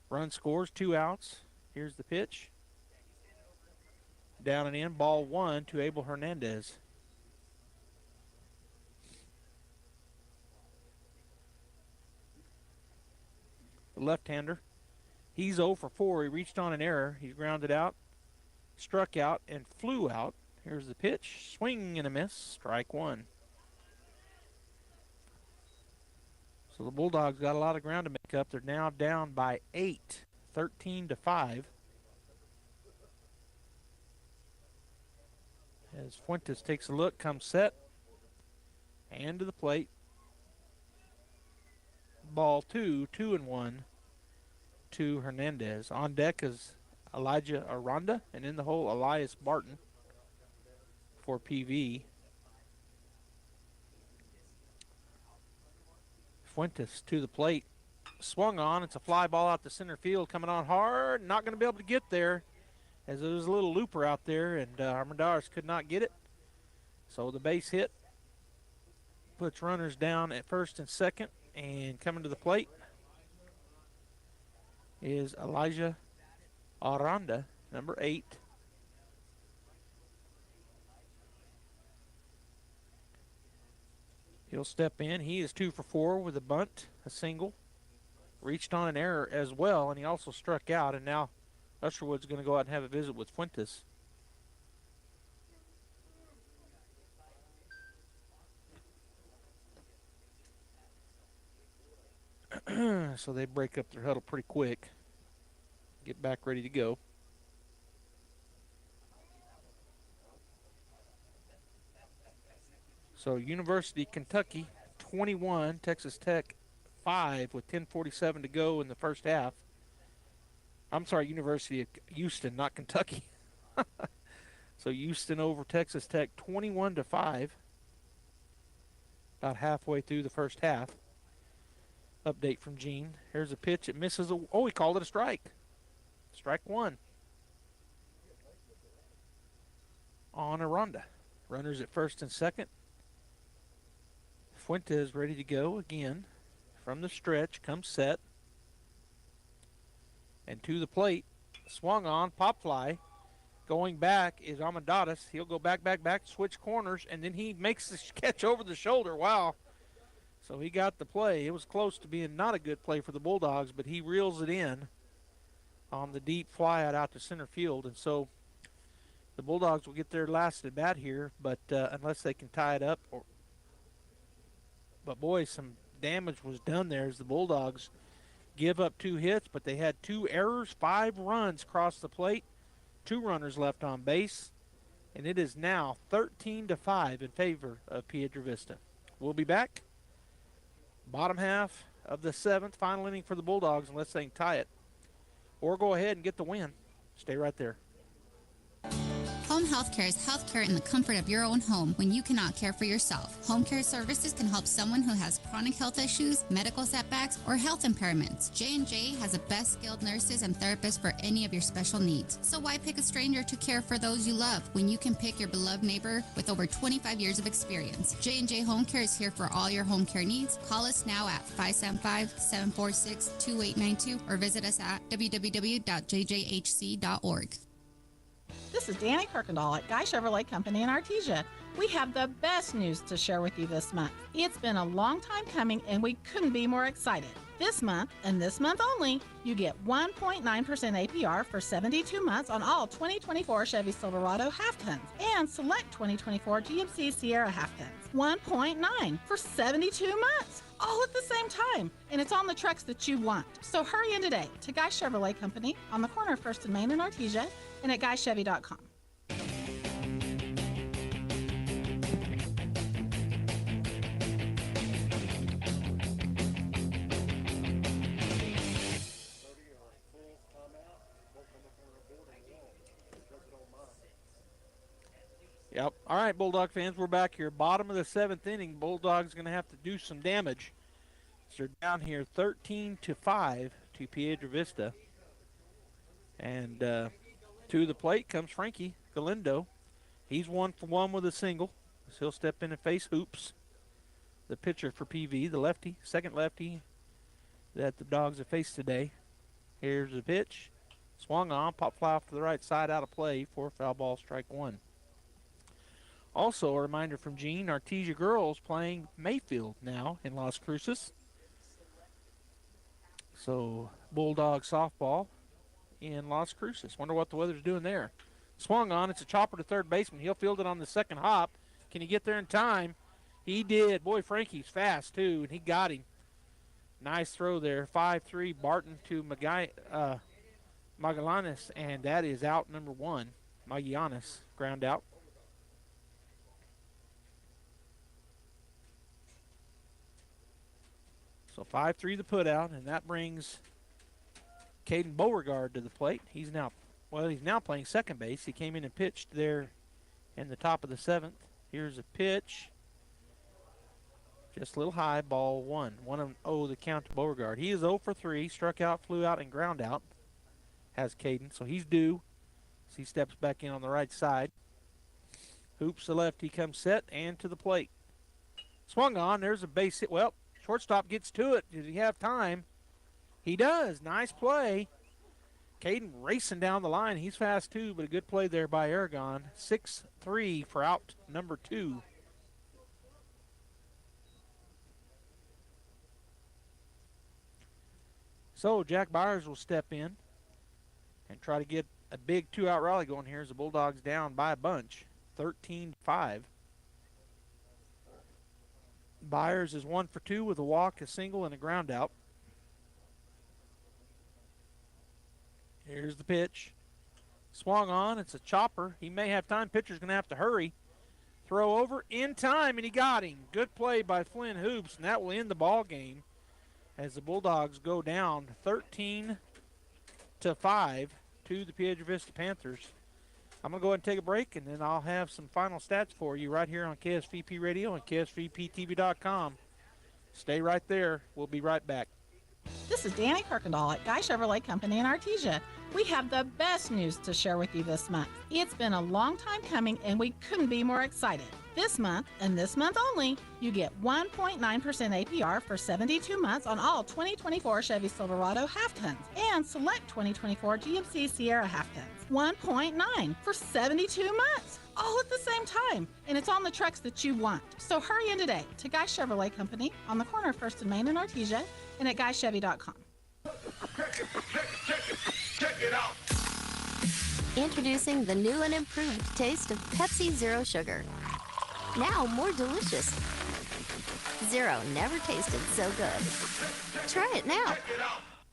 run scores, 2 outs. Here's the pitch. Down and in, ball 1 to Abel Hernandez. The left-hander. He's 0 for 4. He reached on an error. He's grounded out, struck out, and flew out. Here's the pitch. Swing and a miss. Strike 1. So the Bulldogs got a lot of ground to make up. They're now down by 8, 13-5. As Fuentes takes a look, comes set, and to the plate. Ball 2, 2-1 to Hernandez. On deck is Elijah Aranda, and in the hole, Elias Barton for PV. Fuentes to the plate. Swung on. It's a fly ball out to center field, coming on hard. Not going to be able to get there, as there was a little looper out there, and Armendariz could not get it. So the base hit puts runners down at first and second, and coming to the plate is Elijah Aranda, number 8. He'll step in. He is 2 for 4 with a bunt, a single. Reached on an error as well, and he also struck out, and now Usherwood's going to go out and have a visit with Fuentes. So they break up their huddle pretty quick. Get back ready to go. So University of Kentucky 21, Texas Tech 5 with 10:47 to go in the first half. I'm sorry, University of Houston, not Kentucky. So Houston over Texas Tech 21-5. About halfway through the first half. Update from Gene. Here's a pitch. It misses. Oh, he called it a strike. Strike one. On Aranda. Runners at first and second. Fuentes ready to go again. From the stretch, comes set. And to the plate. Swung on, pop fly. Going back is Amadeus. He'll go back, switch corners, and then he makes the catch over the shoulder. Wow. So he got the play. It was close to being not a good play for the Bulldogs, but he reels it in on the deep fly out to center field. And so the Bulldogs will get their last at bat here, but unless they can tie it up. But boy, some damage was done there as the Bulldogs give up 2 hits, but they had 2 errors, 5 runs cross the plate, 2 runners left on base, and it is now 13-5 in favor of Piedra Vista. We'll be back. Bottom half of the 7th, final inning for the Bulldogs unless they can tie it or go ahead and get the win. Stay right there. Home health care is healthcare in the comfort of your own home when you cannot care for yourself. Home care services can help someone who has chronic health issues, medical setbacks, or health impairments. J&J has the best skilled nurses and therapists for any of your special needs. So why pick a stranger to care for those you love when you can pick your beloved neighbor with over 25 years of experience? J&J Home Care is here for all your home care needs. Call us now at 575-746-2892 or visit us at www.jjhc.org. This is Danny Kirkendall at Guy Chevrolet Company in Artesia. We have the best news to share with you this month. It's been a long time coming and we couldn't be more excited. This month, and this month only, you get 1.9% APR for 72 months on all 2024 Chevy Silverado half-tons and select 2024 GMC Sierra half-tons. 1.9 for 72 months, all at the same time. And it's on the trucks that you want. So hurry in today to Guy Chevrolet Company on the corner of 1st and Main in Artesia and at guychevy.com. Yep. All right, Bulldog fans, we're back here. Bottom of the 7th inning. Bulldogs going to have to do some damage. So they're down here 13-5 to Piedra Vista. And to the plate comes Frankie Galindo. He's 1 for 1 with a single. So he'll step in and face Hoops, the pitcher for PV, the lefty, second lefty that the Dogs have faced today. Here's the pitch. Swung on, pop fly off to the right side, out of play for foul ball, strike one. Also, a reminder from Gene, Artesia girls playing Mayfield now in Las Cruces. So, Bulldog softball in Las Cruces. Wonder what the weather's doing there. Swung on, it's a chopper to third baseman. He'll field it on the second hop. Can he get there in time? He did. Boy, Frankie's fast, too, and he got him. Nice throw there. 5-3, Barton to Magallanes, and that is out number 1. Magallanes, ground out. So 5-3 the put out, and that brings Caden Beauregard to the plate. He's now playing second base. He came in and pitched there in the top of the 7th. Here's a pitch. Just a little high, ball 1. 1-0 the count to Beauregard. He is 0 for 3, struck out, flew out, and ground out. Has Caden, so he's due. So he steps back in on the right side. Hoops the left, he comes set and to the plate. Swung on, there's a base hit. Well, shortstop gets to it. Does he have time? He does. Nice play. Caden racing down the line. He's fast too, but a good play there by Aragon. 6-3 for out number 2. So Jack Byers will step in. and try to get a big 2-out rally going here as the Bulldogs down by a bunch, 13-5. Byers is 1 for 2 with a walk, a single, and a ground out. Here's the pitch. Swung on. It's a chopper. He may have time. Pitcher's going to have to hurry. Throw over in time, and he got him. Good play by Flynn Hoops, and that will end the ball game as the Bulldogs go down 13-5 to the Piedra Vista Panthers. I'm going to go ahead and take a break, and then I'll have some final stats for you right here on KSVP Radio and KSVPTV.com. Stay right there. We'll be right back. This is Danny Kirkendall at Guy Chevrolet Company in Artesia. We have the best news to share with you this month. It's been a long time coming, and we couldn't be more excited. This month, and this month only, you get 1.9% APR for 72 months on all 2024 Chevy Silverado half-tons and select 2024 GMC Sierra half-tons. 1.9 for 72 months, all at the same time, and it's on the trucks that you want. So hurry in today to Guy Chevrolet Company on the corner of 1st and Main in Artesia and at GuyChevy.com. Check it out. Introducing the new and improved taste of Pepsi Zero Sugar. Now more delicious. Zero never tasted so good. Try it now.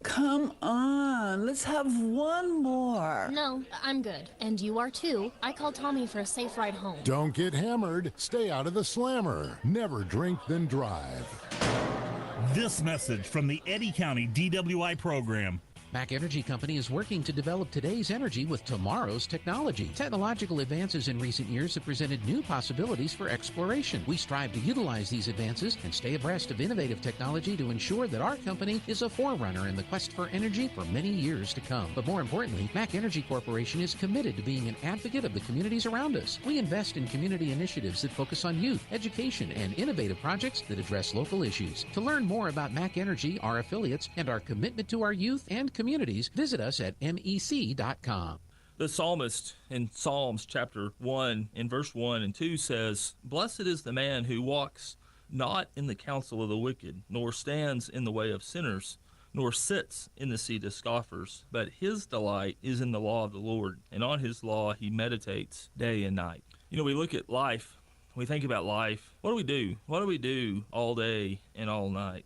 Come on, let's have one more. No, I'm good. And you are too. I called Tommy for a safe ride home. Don't get hammered. Stay out of the slammer. Never drink, then drive. This message from the Eddy County DWI program. Mac Energy Company is working to develop today's energy with tomorrow's technology. Technological advances in recent years have presented new possibilities for exploration. We strive to utilize these advances and stay abreast of innovative technology to ensure that our company is a forerunner in the quest for energy for many years to come. But more importantly, Mac Energy Corporation is committed to being an advocate of the communities around us. We invest in community initiatives that focus on youth, education, and innovative projects that address local issues. To learn more about Mac Energy, our affiliates, and our commitment to our youth and communities, visit us at mec.com. The psalmist in Psalms chapter 1 in verse 1 and 2 says, "Blessed is the man who walks not in the counsel of the wicked, nor stands in the way of sinners, nor sits in the seat of scoffers, but his delight is in the law of the Lord, and on his law he meditates day and night." You know, we look at life, we think about life. What do we do? What do we do all day and all night?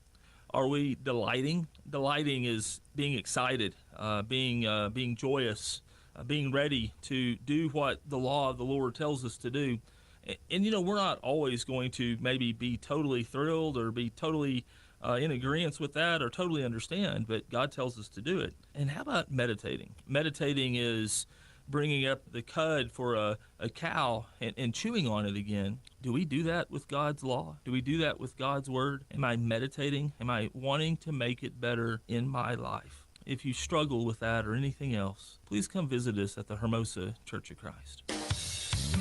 Are we delighting? Delighting is being excited, being joyous, being ready to do what the law of the Lord tells us to do. And you know, we're not always going to maybe be totally thrilled or be totally in agreement with that or totally understand, but God tells us to do it. And how about meditating? Meditating is bringing up the cud for a cow and chewing on it again. Do we do that with God's law? Do we do that with God's word? Am I meditating? Am I wanting to make it better in my life? If you struggle with that or anything else, please come visit us at the Hermosa Church of Christ.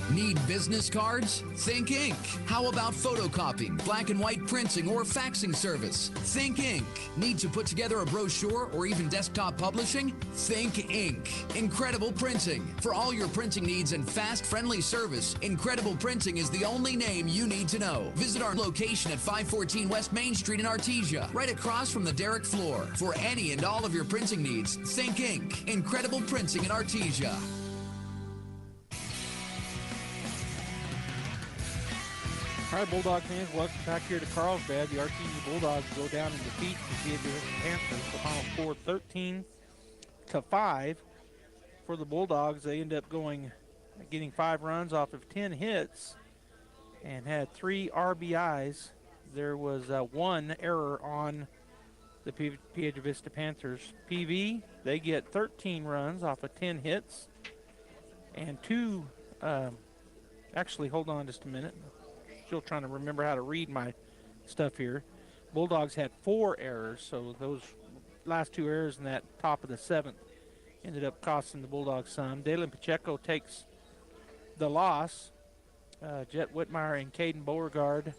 Need business cards? Think Ink. How about photocopying, black and white printing, or faxing service? Think Ink. Need to put together a brochure or even desktop publishing? Think Ink. Incredible Printing. For all your printing needs and fast, friendly service, Incredible Printing is the only name you need to know. Visit our location at 514 West Main Street in Artesia, right across from the Derrick floor. For any and all of your printing needs, Think Ink. Incredible Printing in Artesia. All right, Bulldog fans, welcome back here to Carlsbad. The Artesia Bulldogs go down and defeat the Piedra Panthers. The final score 13-5 for the Bulldogs. They end up getting 5 runs off of 10 hits and had 3 RBIs. There was 1 error on the Piedra Vista Panthers. PV, they get 13 runs off of 10 hits and 2, actually, hold on just a minute. Still trying to remember how to read my stuff here. Bulldogs had 4 errors, so those last 2 errors in that top of the 7th ended up costing the Bulldogs some. Dalen Pacheco takes the loss. Jet Whitmire and Caden Beauregard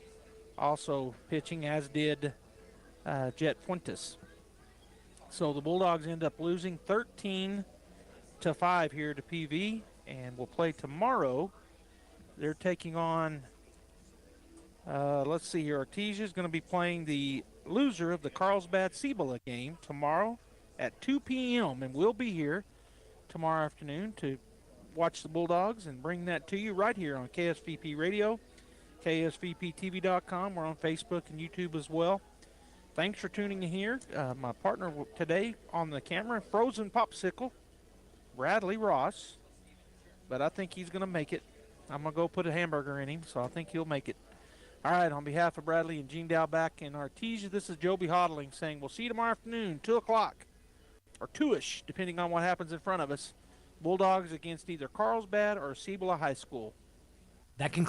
also pitching, as did Jet Fuentes. So the Bulldogs end up losing 13-5 here to PV, and will play tomorrow. They're taking on let's see here. Artesia is going to be playing the loser of the Carlsbad Cibola game tomorrow at 2 p.m. and we'll be here tomorrow afternoon to watch the Bulldogs and bring that to you right here on KSVP Radio, KSVPTV.com. We're on Facebook and YouTube as well. Thanks for tuning in here. My partner today on the camera, Frozen Popsicle, Bradley Ross. But I think he's going to make it. I'm going to go put a hamburger in him, so I think he'll make it. All right, on behalf of Bradley and Gene Dowback in Artesia, this is Joby Hodling saying we'll see you tomorrow afternoon, 2 o'clock, or 2-ish, depending on what happens in front of us. Bulldogs against either Carlsbad or Cibola High School. That concludes